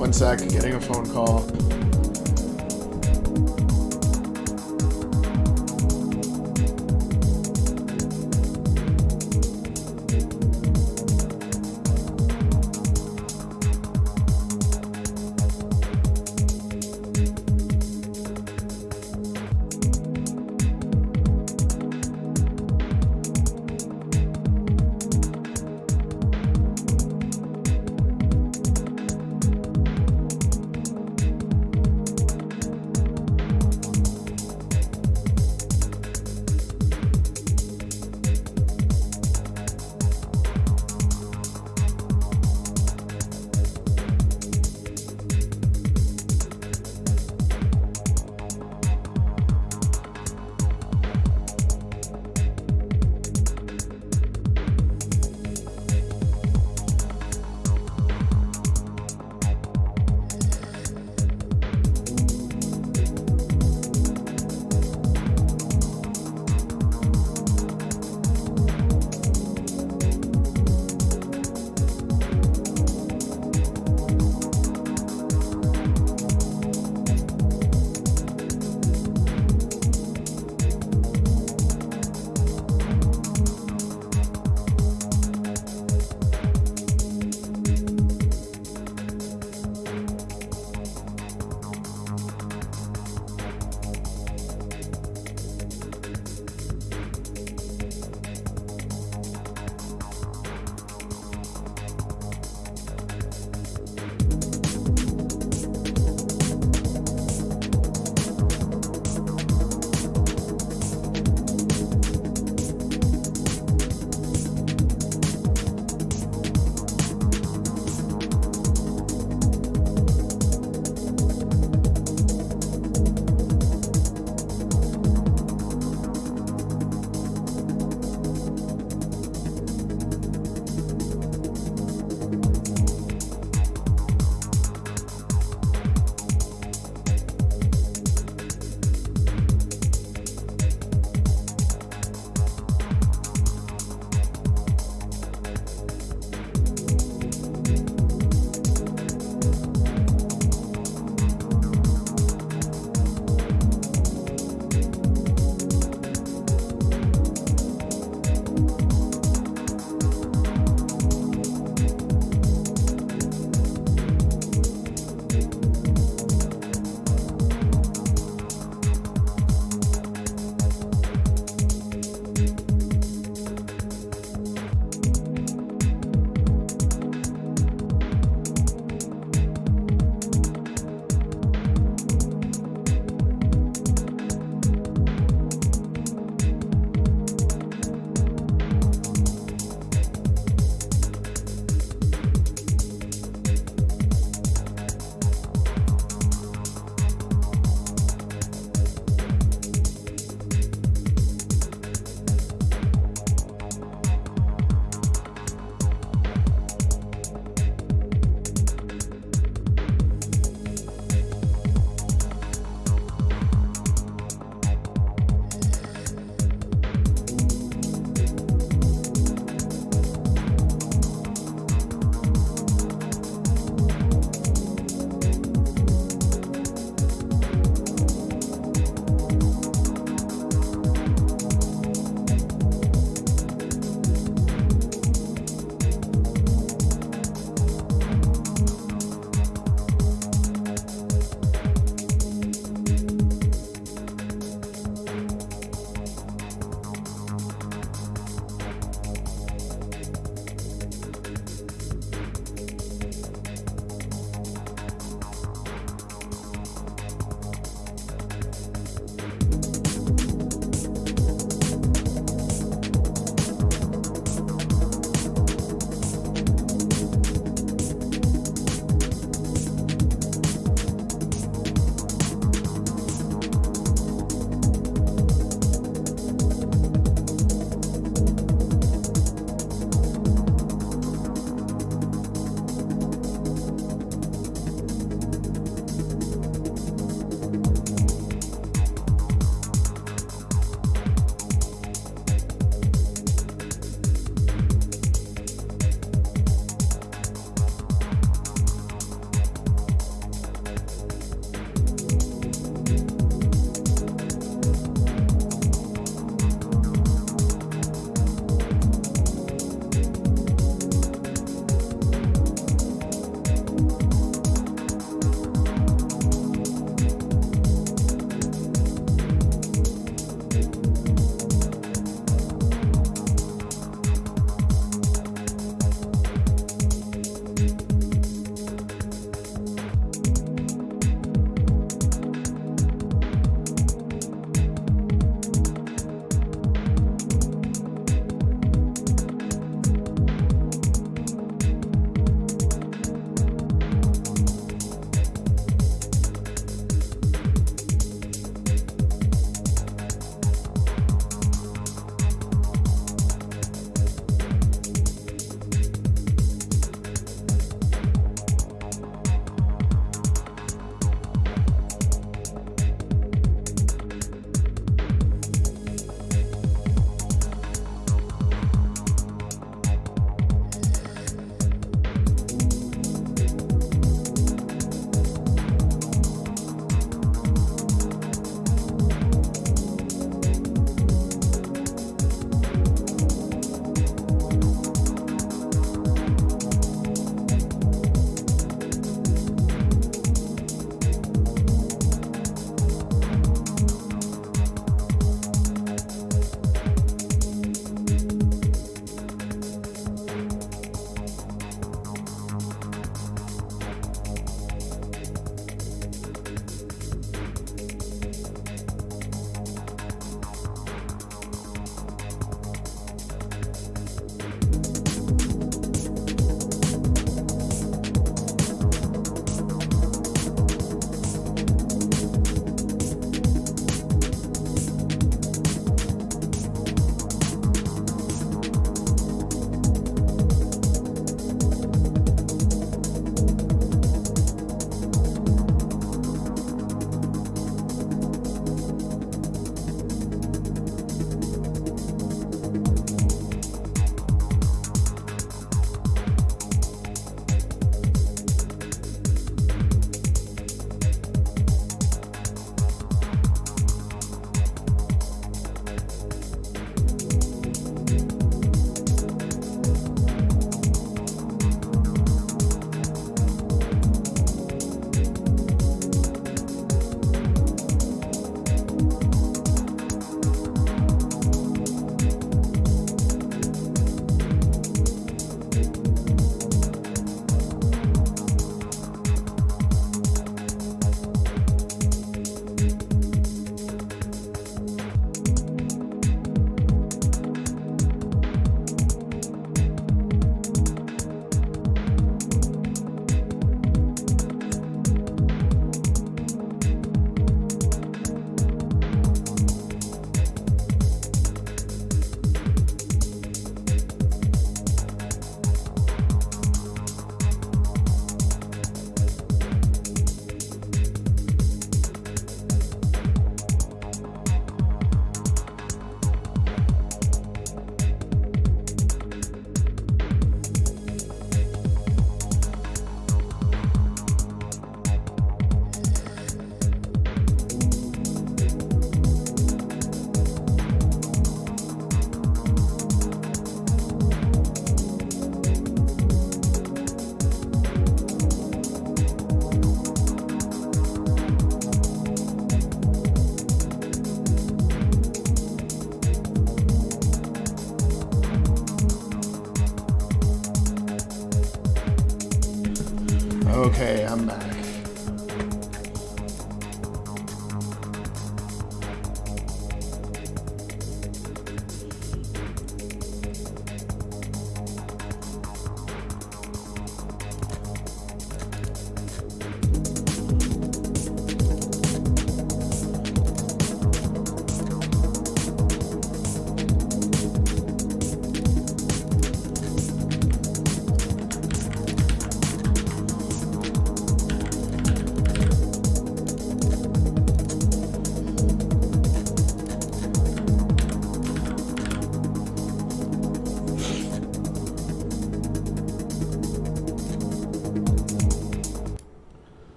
One sec, getting a phone call.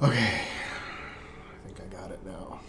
Okay. I think I got it now.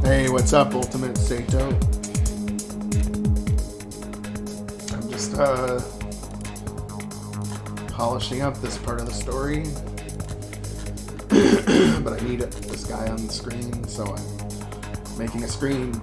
Hey, what's up, Ultimate Sato? I'm just polishing up this part of the story, but I need this guy on the screen, so I'm making a screen.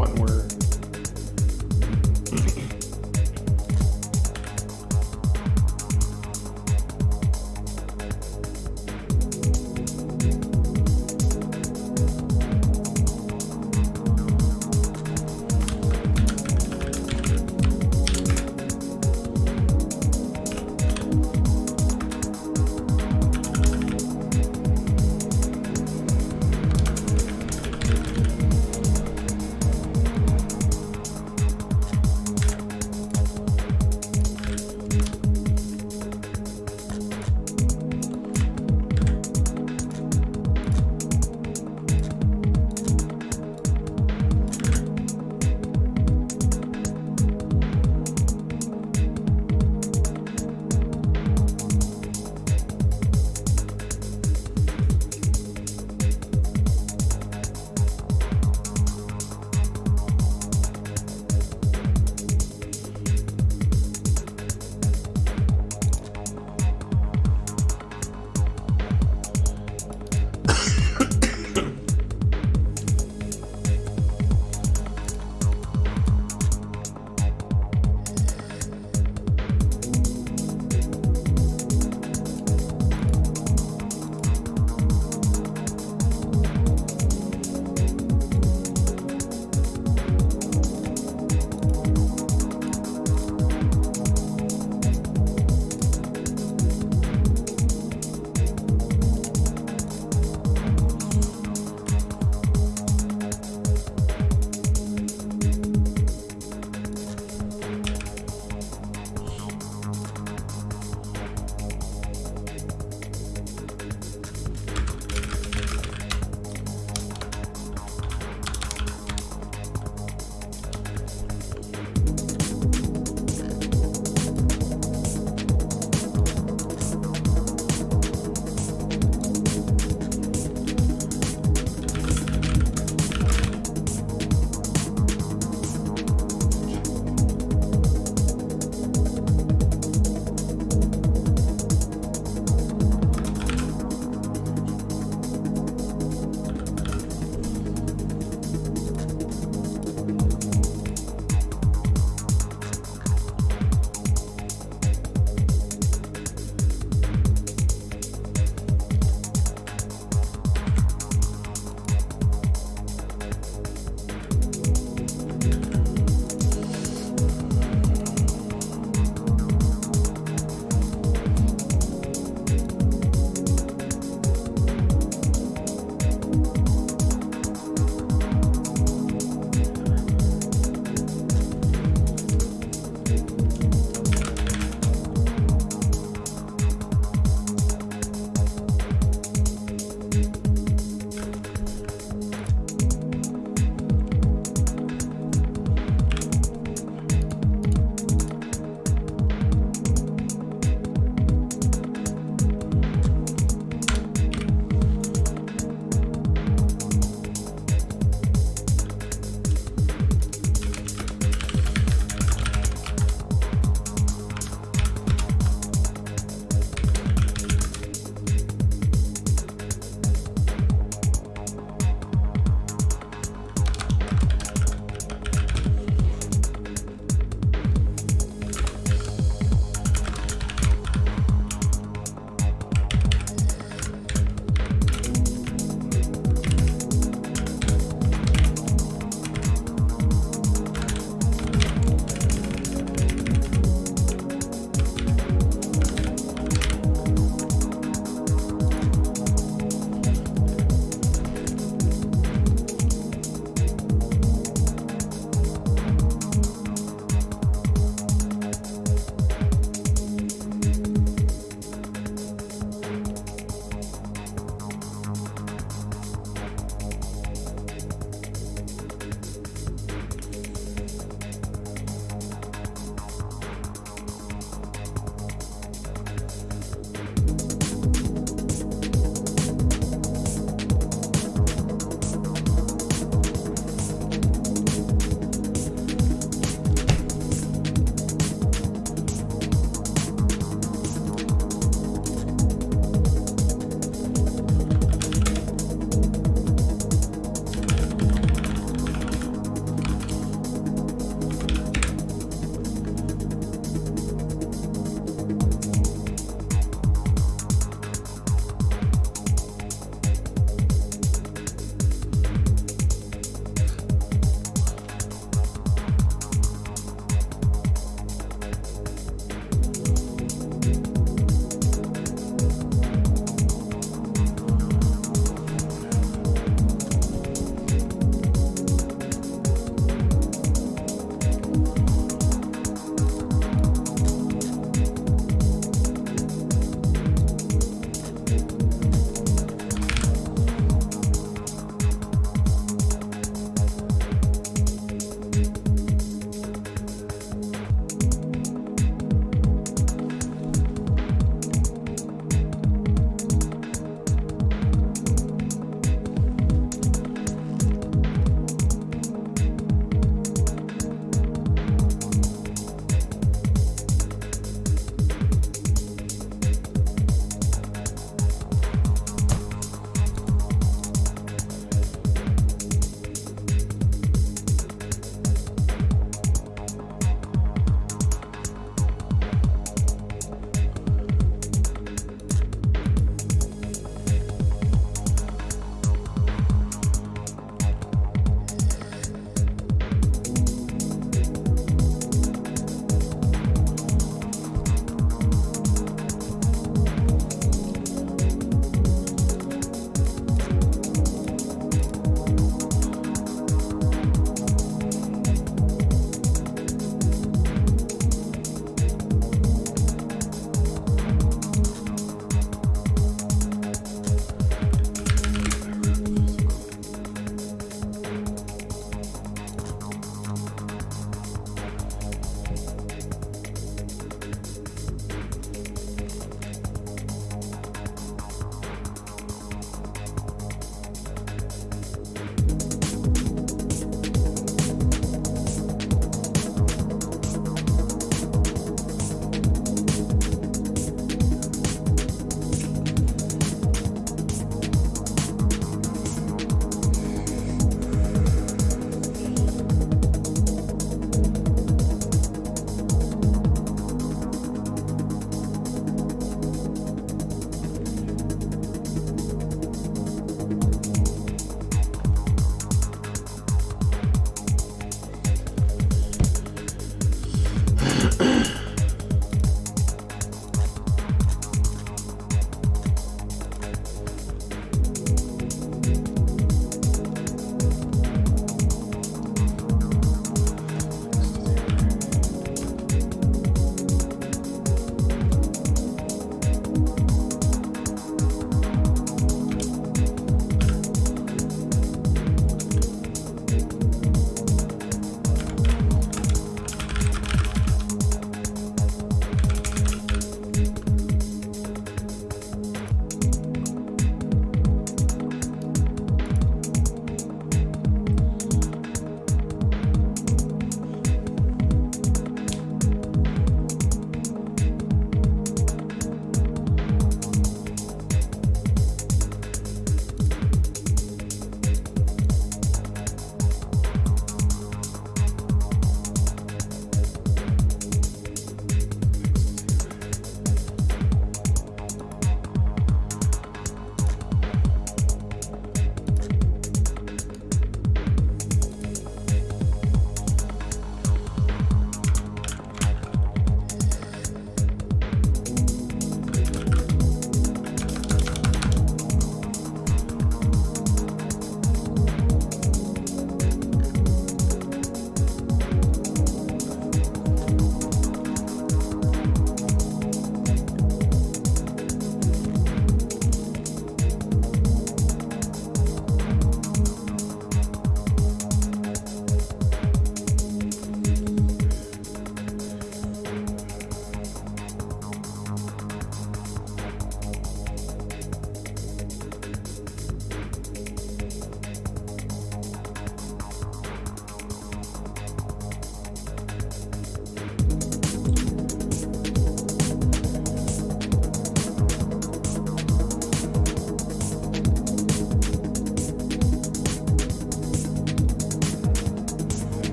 one where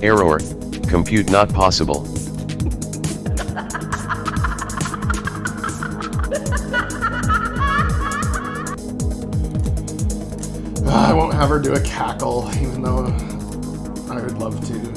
Error. Compute not possible. I won't have her do a cackle, even though I would love to.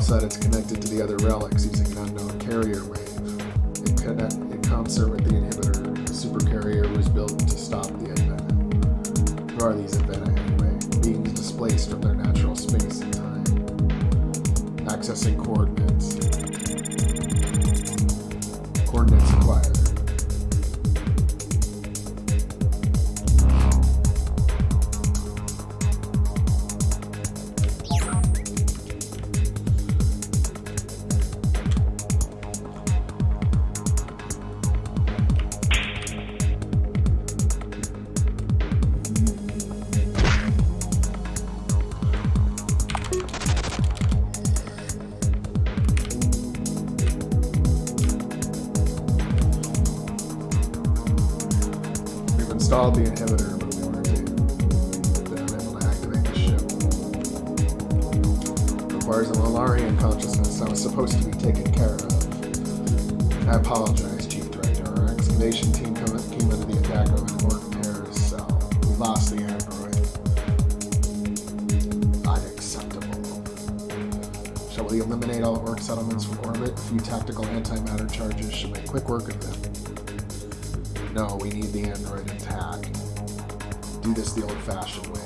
Said it's connected to the other relics using an unknown carrier wave. In concert with the inhibitor, the supercarrier was built to stop the advent. Who are these advent anyway? Beings displaced from their natural space and time. Accessing coordinates. Coordinates acquired. Installed the inhibitor, but we weren't able to activate the ship. Requires a Malarian consciousness that was supposed to be taken care of. I apologize, Chief Director. Our excavation team came into the attack of an Orc terrorist cell. We lost the android. Unacceptable. Shall we eliminate all Orc settlements from orbit? A few tactical antimatter charges should make quick work of them. No, we need the android intact. Do this the old-fashioned way.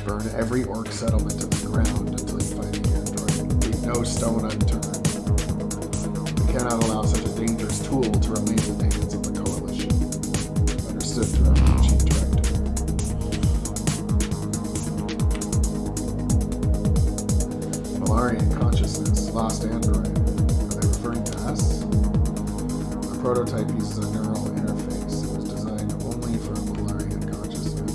Burn every Orc settlement to the ground until you find the android. Leave no stone unturned. We cannot allow such a dangerous tool to remain in the hands of the Coalition. Understood, Chief Director. Malarian consciousness, lost android. Are they referring to us? The prototype uses a neural interface. It was designed only for Malarian consciousness.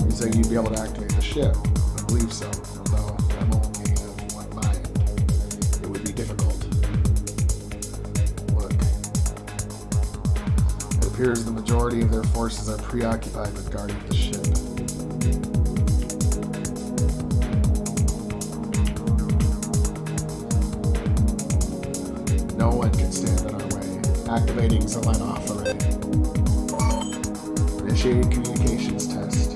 You say you'd be able to activate the ship? I believe so, although I'm only of one mind. It would be difficult. Look, appears the majority of their forces are preoccupied with guarding the ship. No one can stand in our way. Activating Zelenoff array. Initiating communications test.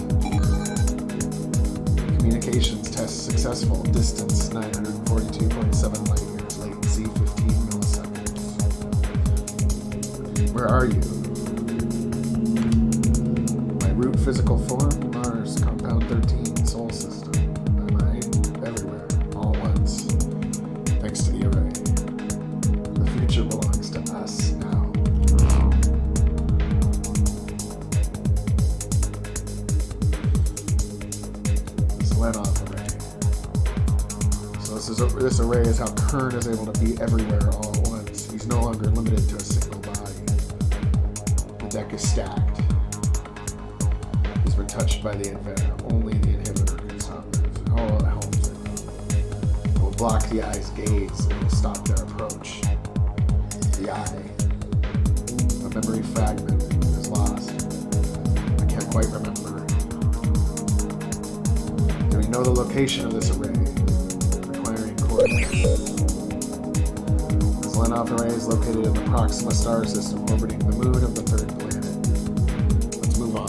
Communications test successful. Distance 942.7 light years. Latency 15 milliseconds. Where are you? My root physical form, Mars, compound 13, Sol system. My mind, everywhere, all at once. Thanks to the array. The future belongs to us now. Zelenoff array. So this array is how Kern is able to be everywhere all at once. He's no longer limited to a single body. The deck is stacked. He's been touched by the inventor. Only the inhibitor can stop it. Oh, it helps it. It will block the eye's gaze and will stop their approach. The eye. A memory fragment is lost. I can't quite remember. Do we know the location of this array? Requiring coordinates. The Zelenoff array is located in the Proxima star system, orbiting the moon of the third planet. Let's move on.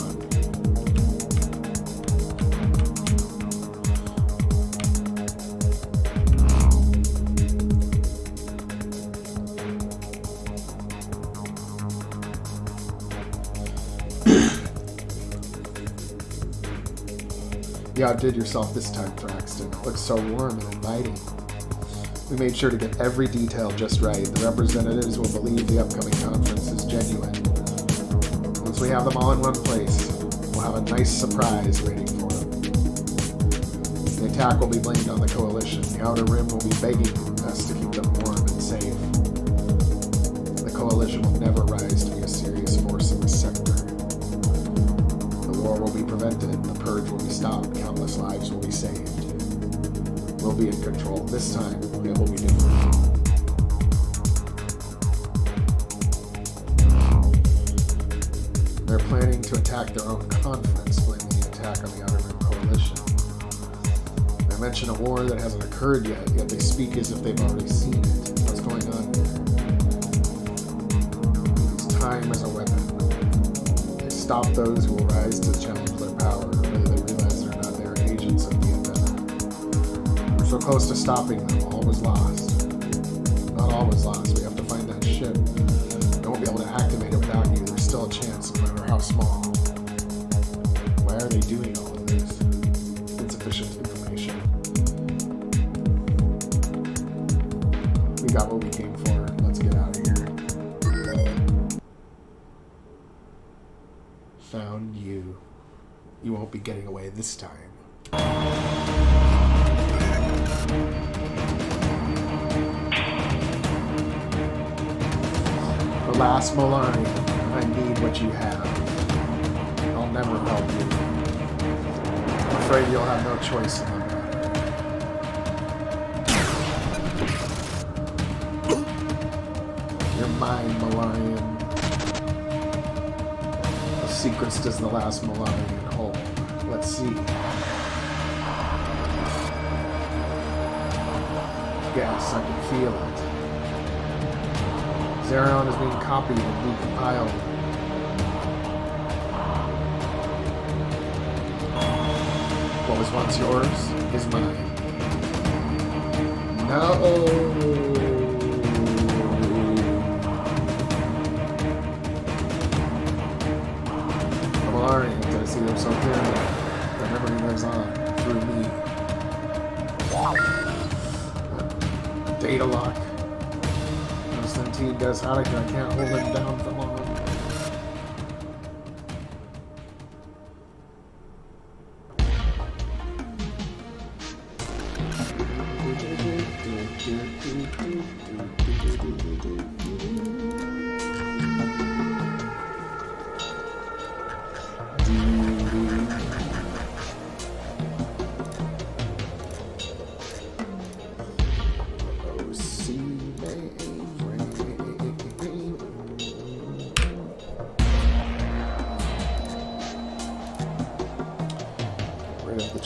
You outdid yourself this time, Thraxton. It looks so warm and inviting. We made sure to get every detail just right. The representatives will believe the upcoming conference is genuine. Once we have them all in one place, we'll have a nice surprise waiting for them. The attack will be blamed on the Coalition. The Outer Rim will be begging us to keep them warm and safe. The Coalition will never rise to be a serious force in this sector. The war will be prevented, the purge will be stopped, countless lives will be saved. We'll be in control. This time, it will be different. They're planning to attack their own conference, blaming the attack on the Outer Rim Coalition. They mention a war that hasn't occurred yet they speak as if they've already seen it. What's going on here? Use time as a weapon. They stop those who will rise to challenge their power, whether they realize they're not their agents of the inventor. We're so close to stopping them. All was lost. Not all was lost. We have to find that ship. I won't be able to activate it without you. There's still a chance, no matter how small. Why are they doing all of this? Insufficient information. We got what we came for. Let's get out of here. Found you. You won't be getting away this time. The last Molani. I need what you have. I'll never help you. I'm afraid you'll have no choice in the matter. You're mine, Malarian. The secrets does the last Malarian hold. Let's see. Yes, I can feel it. Xerion is being copied and decompiled. What was once yours is mine. No. The Malarians, I see them so clearly. The memory lives on through me. Data lock. Constantine does out of here. I can't hold him down for long.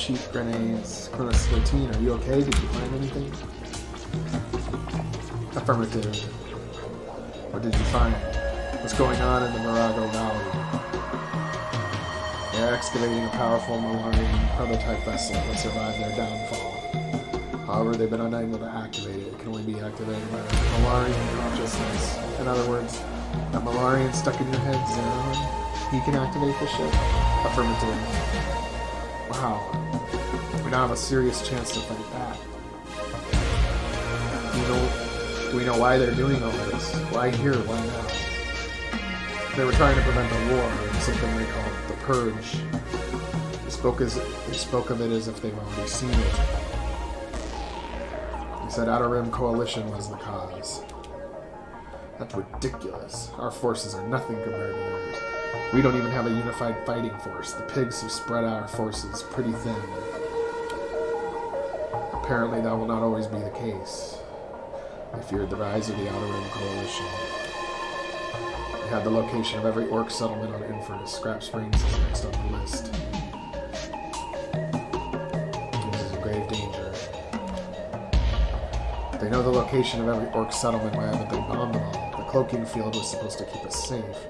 cheap grenades. Chronos 13, are you okay? Did you find anything? Affirmative. What did you find? What's going on in the Morago Valley? They're excavating a powerful Malarian prototype vessel that survived their downfall. However, they've been unable to activate it. It can only be activated by a Malarian consciousness. In other words, a Malarian stuck in your head, Zeron, he can activate the ship? Affirmative. Wow. We now have a serious chance to fight back. Do we know why they're doing all this? Why here? Why now? They were trying to prevent a war, something they call the Purge. They spoke of it as if they've already seen it. They said Outer Rim Coalition was the cause. That's ridiculous. Our forces are nothing compared to theirs. We don't even have a unified fighting force. The pigs have spread our forces pretty thin. Apparently that will not always be the case. They feared the rise of the Outer Rim Coalition. They had the location of every orc settlement on Infernis. Scrap Springs is next on the list. This is a grave danger. They know the location of every orc settlement. Why haven't they bombed them all? The cloaking field was supposed to keep us safe.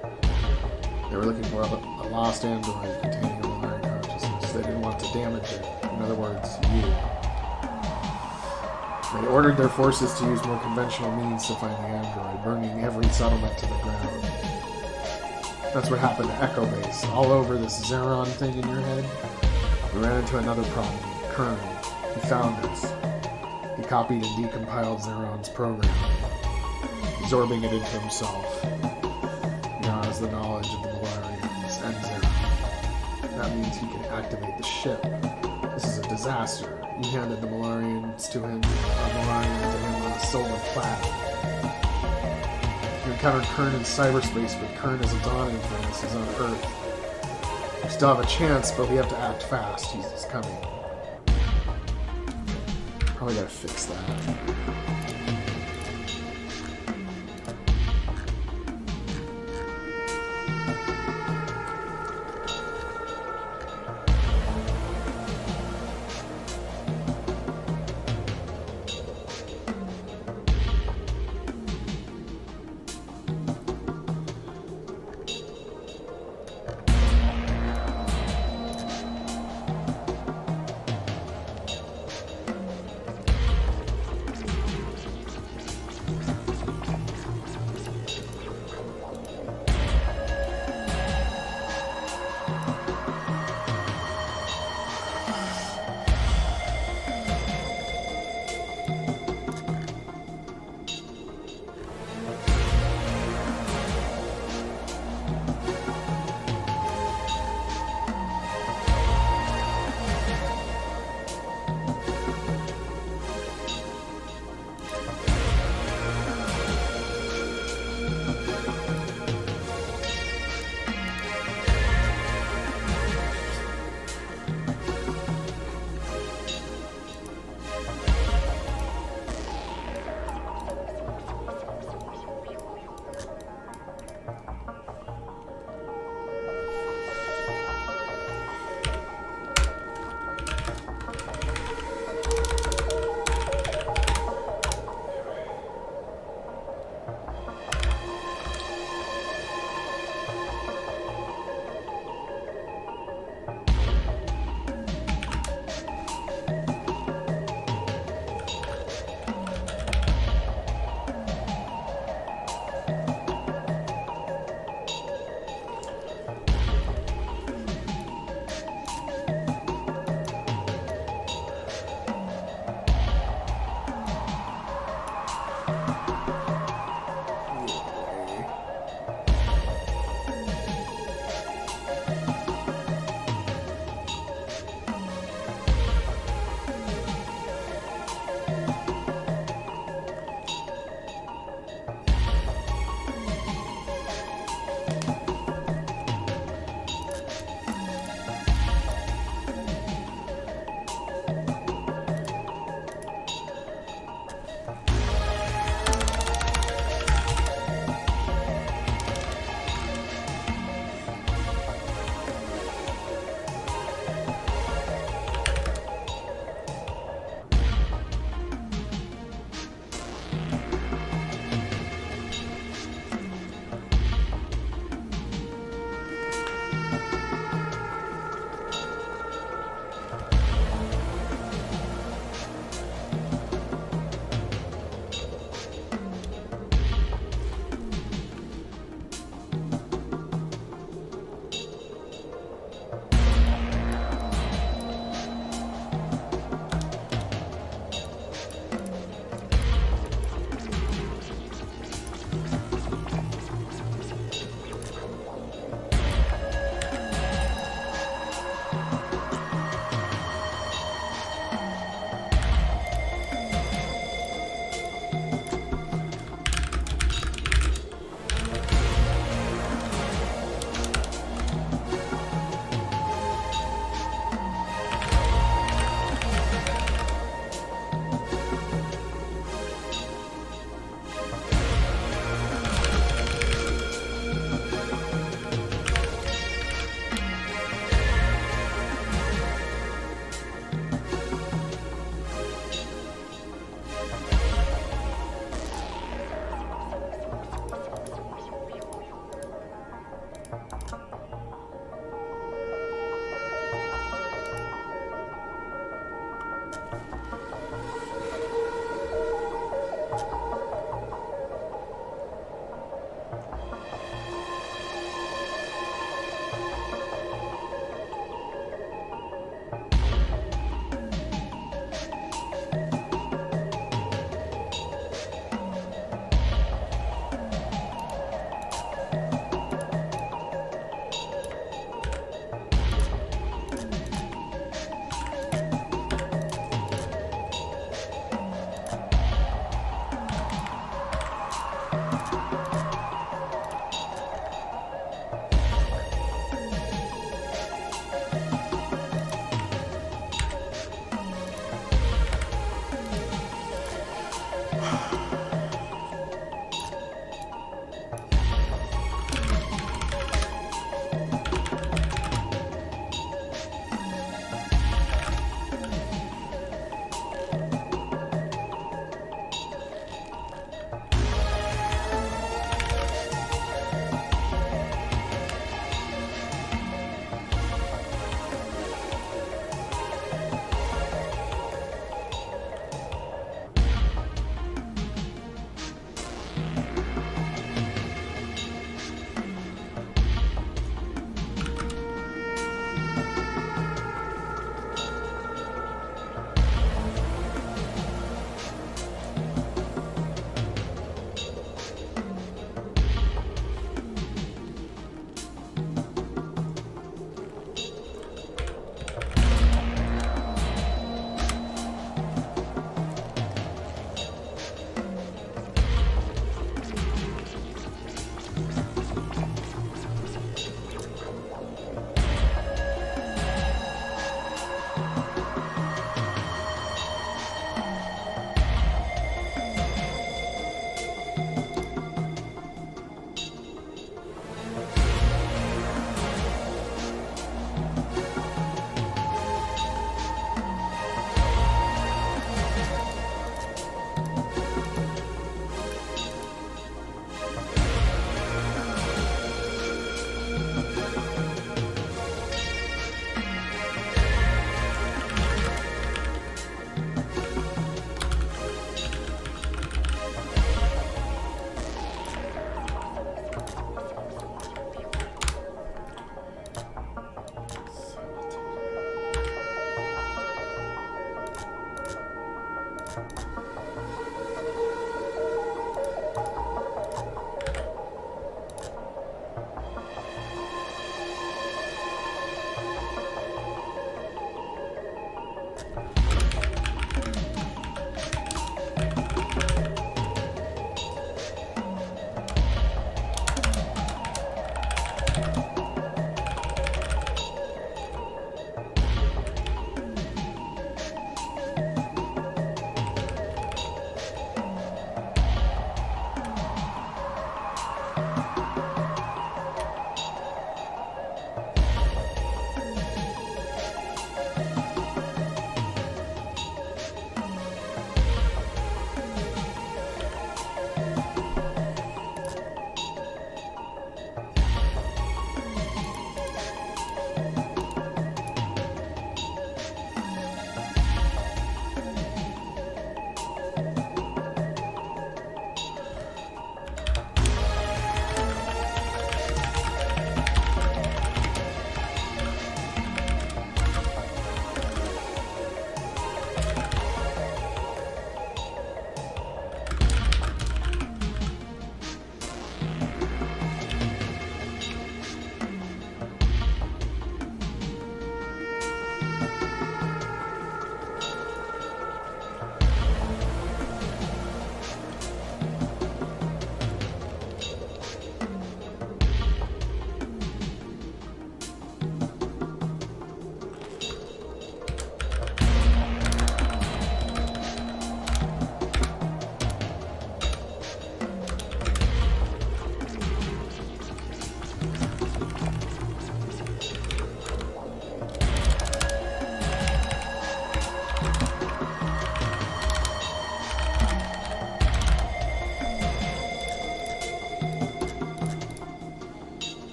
They were looking for a lost android containing a Malarian consciousness. They didn't want to damage it. In other words, you. They ordered their forces to use more conventional means to find the android, burning every settlement to the ground. That's what happened to Echo Base. All over this Zeron thing in your head, we ran into another problem. Kern. He found us. He copied and decompiled Zeron's program, absorbing it into himself. He now has the knowledge of the Malarians and Zeron. That means he can activate the ship. This is a disaster. You handed the Malarians to him, on a silver platter. You encountered Kern in cyberspace, but Kern isn't on Infernis, he's on Earth. We still have a chance, but we have to act fast. He's coming. Probably gotta fix that.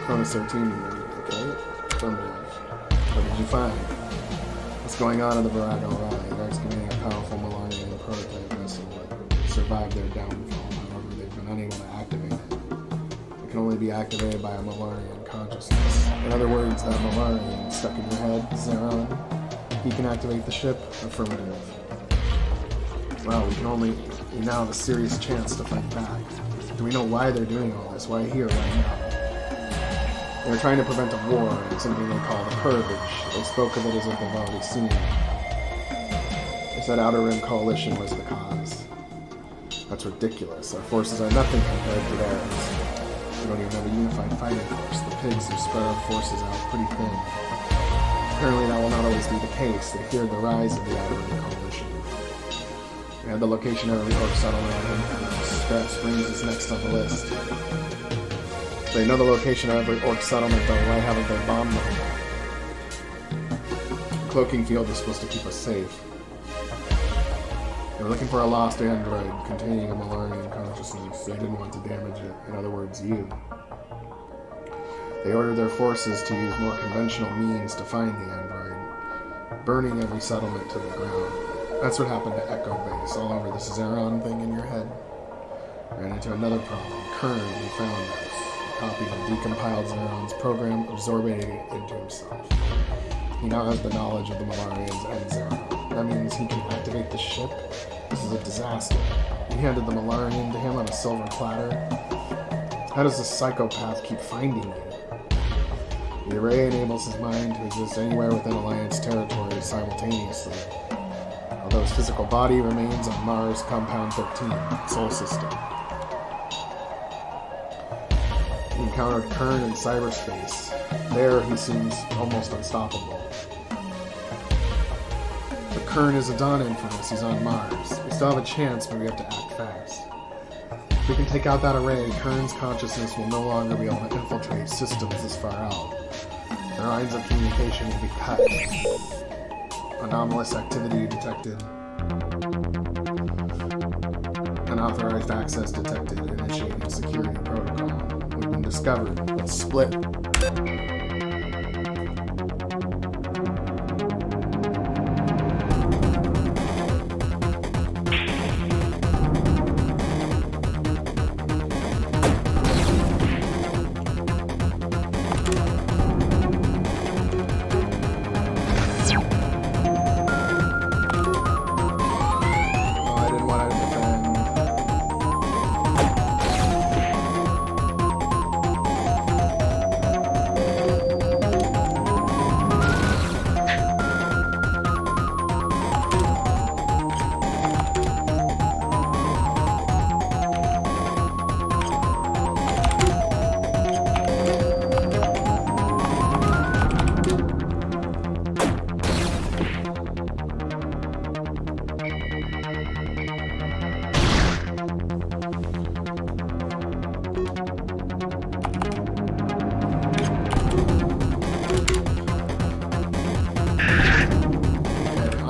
Cronus 13, okay? Affirmative. What did you find? What's going on in the Virago Valley? They're excavating a powerful Malarian prototype vessel that survived their downfall. However, they've been unable to activate it. It can only be activated by a Malarian consciousness. In other words, that Malarian stuck in your head, Zeron, he can activate the ship. Affirmative. Well, we now have a serious chance to fight back. Do we know why they're doing all this? Why here, right now? They're trying to prevent a war, something they call the Purge. They spoke of it as if they've already seen it. They said Outer Rim Coalition was the cause. That's ridiculous. Our forces are nothing compared to theirs. We don't even have a unified fighting force. The pigs have spread our forces out pretty thin. Apparently that will not always be the case. They feared the rise of the Outer Rim Coalition. We have the location of every orc settlement on Infernis. Scrap Springs is next on the list. They know the location of every orc settlement, though. Why haven't they bombed them? The cloaking field is supposed to keep us safe. They're looking for a lost android containing a Malarian consciousness. They didn't want to damage it. In other words, you. They ordered their forces to use more conventional means to find the android, burning every settlement to the ground. That's what happened to Echo Base, all over this Zeron thing in your head. Ran into another problem. Kern, he found this. Copied and decompiled Zeron's program, absorbing it into himself. He now has the knowledge of the Malarians and Zeron. That means he can activate the ship. This is a disaster. We handed the Malarian to him on a silver platter. How does this psychopath keep finding you? The array enables his mind to exist anywhere within Alliance territory simultaneously. Although his physical body remains on Mars Compound 13, Sol System. He encountered Kern in cyberspace. There, he seems almost unstoppable. But Kern is a Dawn Infernis. He's on Mars. We still have a chance, but we have to act fast. If we can take out that array, Kern's consciousness will no longer be able to infiltrate systems this far out. Their lines of communication will be cut. Anomalous activity detected. Unauthorized access detected. Initiating security protocol. We've been discovered. Let's split.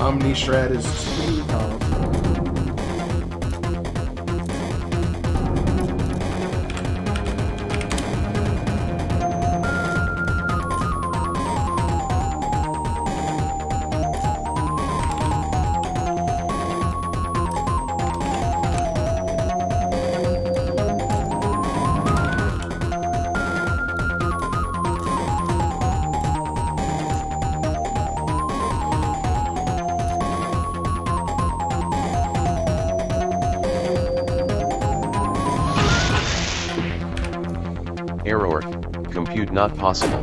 Omni-Shred is too powerful. Error. Compute not possible.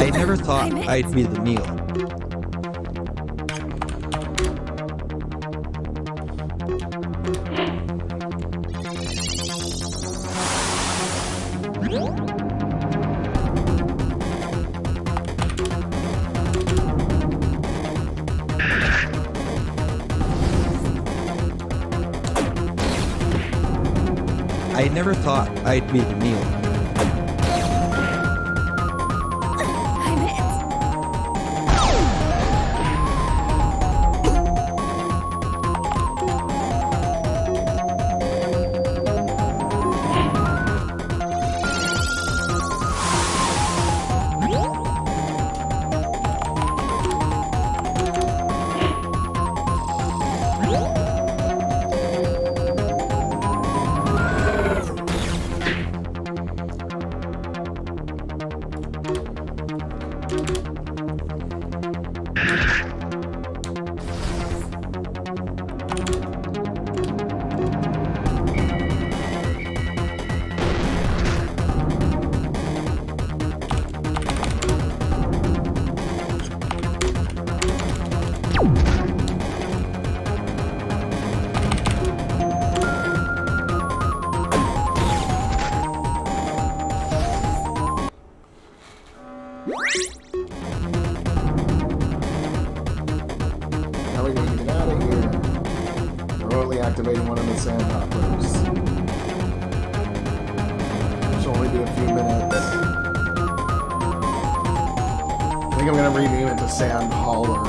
I never thought I'd be the meal. I never thought I'd be the meal. Now we're going to get out of here. Remotely activating one of the sandhoppers. Which will only be a few minutes. I think I'm going to rename it to Sand Hauler.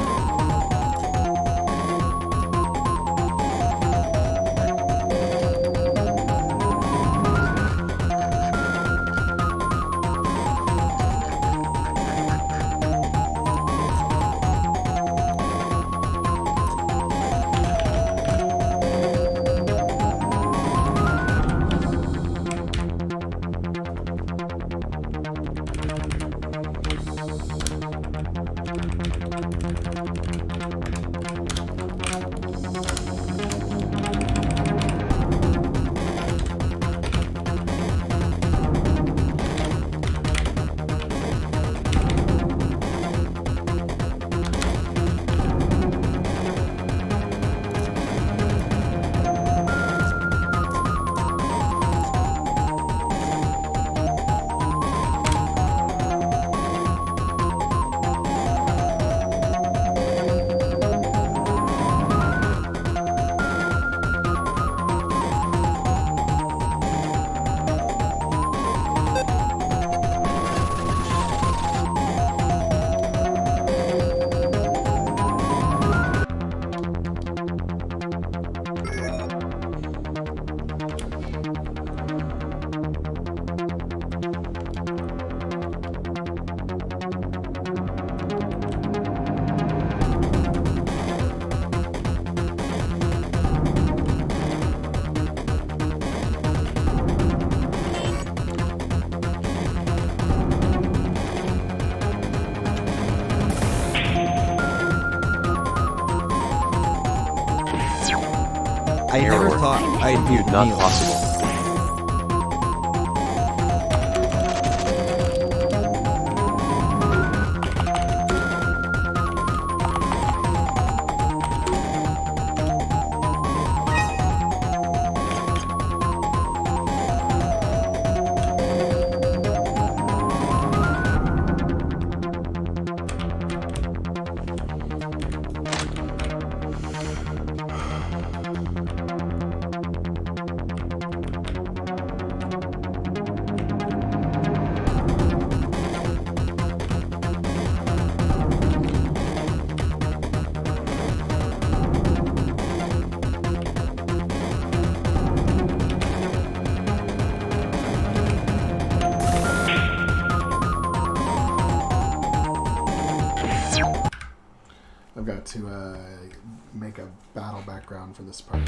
I never thought I'd be the not meal. possible. I've got to make a battle background for this part.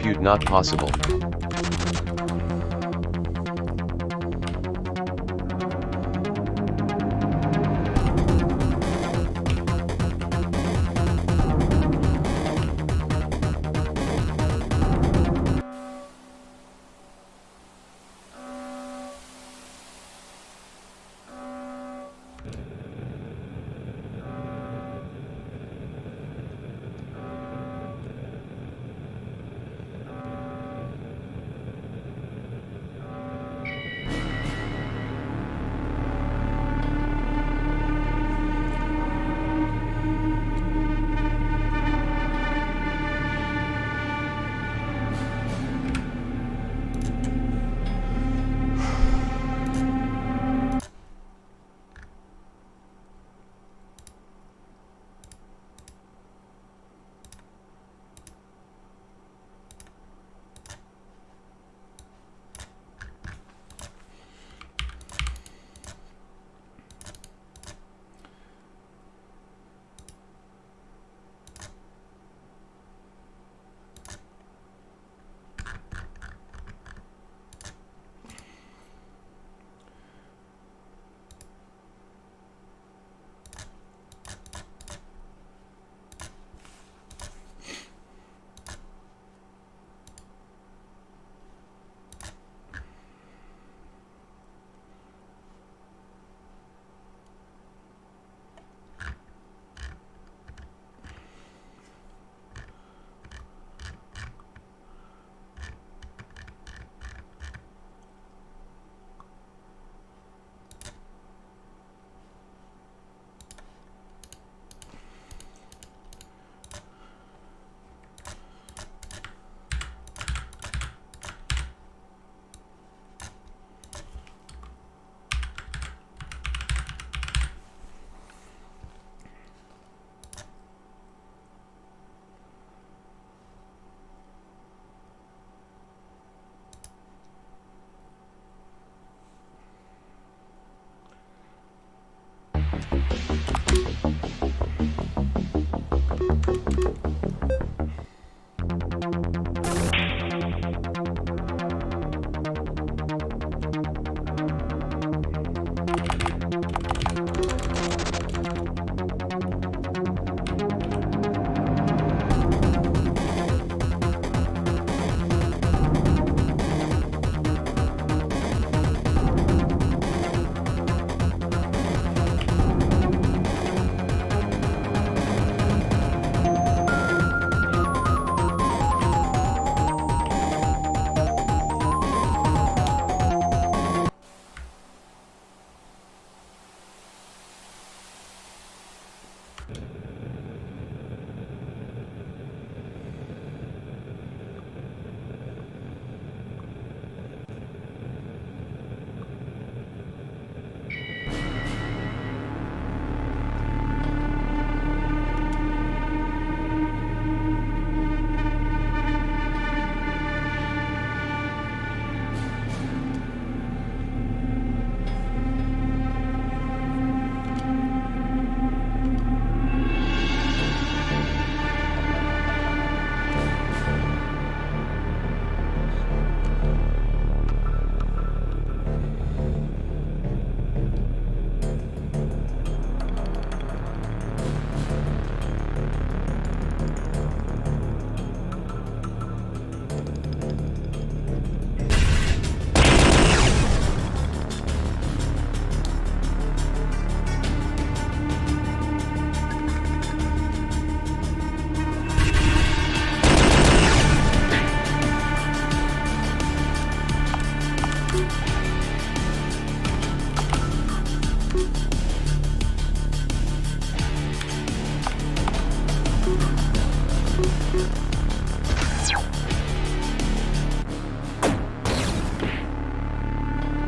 Compute not possible.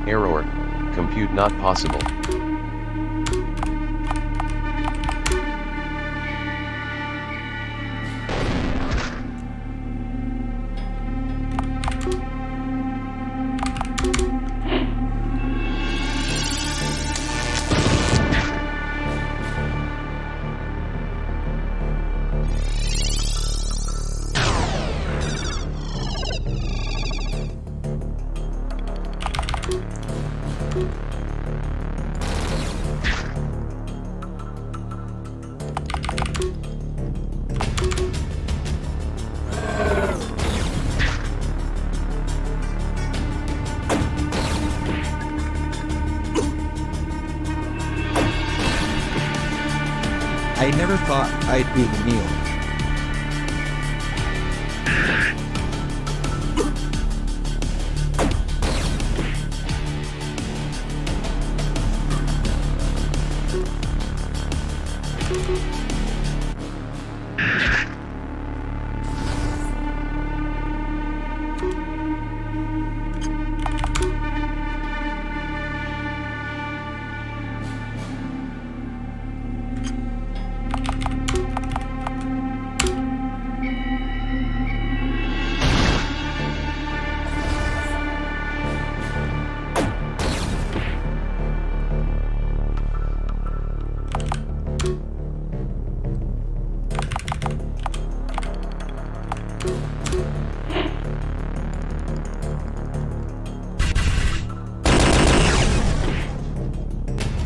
Error. Compute not possible. I never thought I'd be the meal.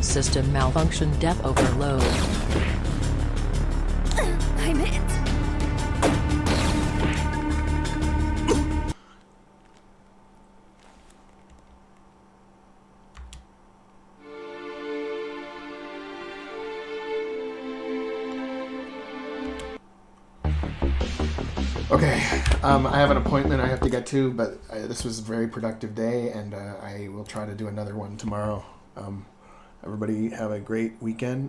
System malfunction, dev overload. I'm it. Okay, I have an appointment I have to get to, but this was a very productive day, and I will try to do another one tomorrow. Everybody have a great weekend.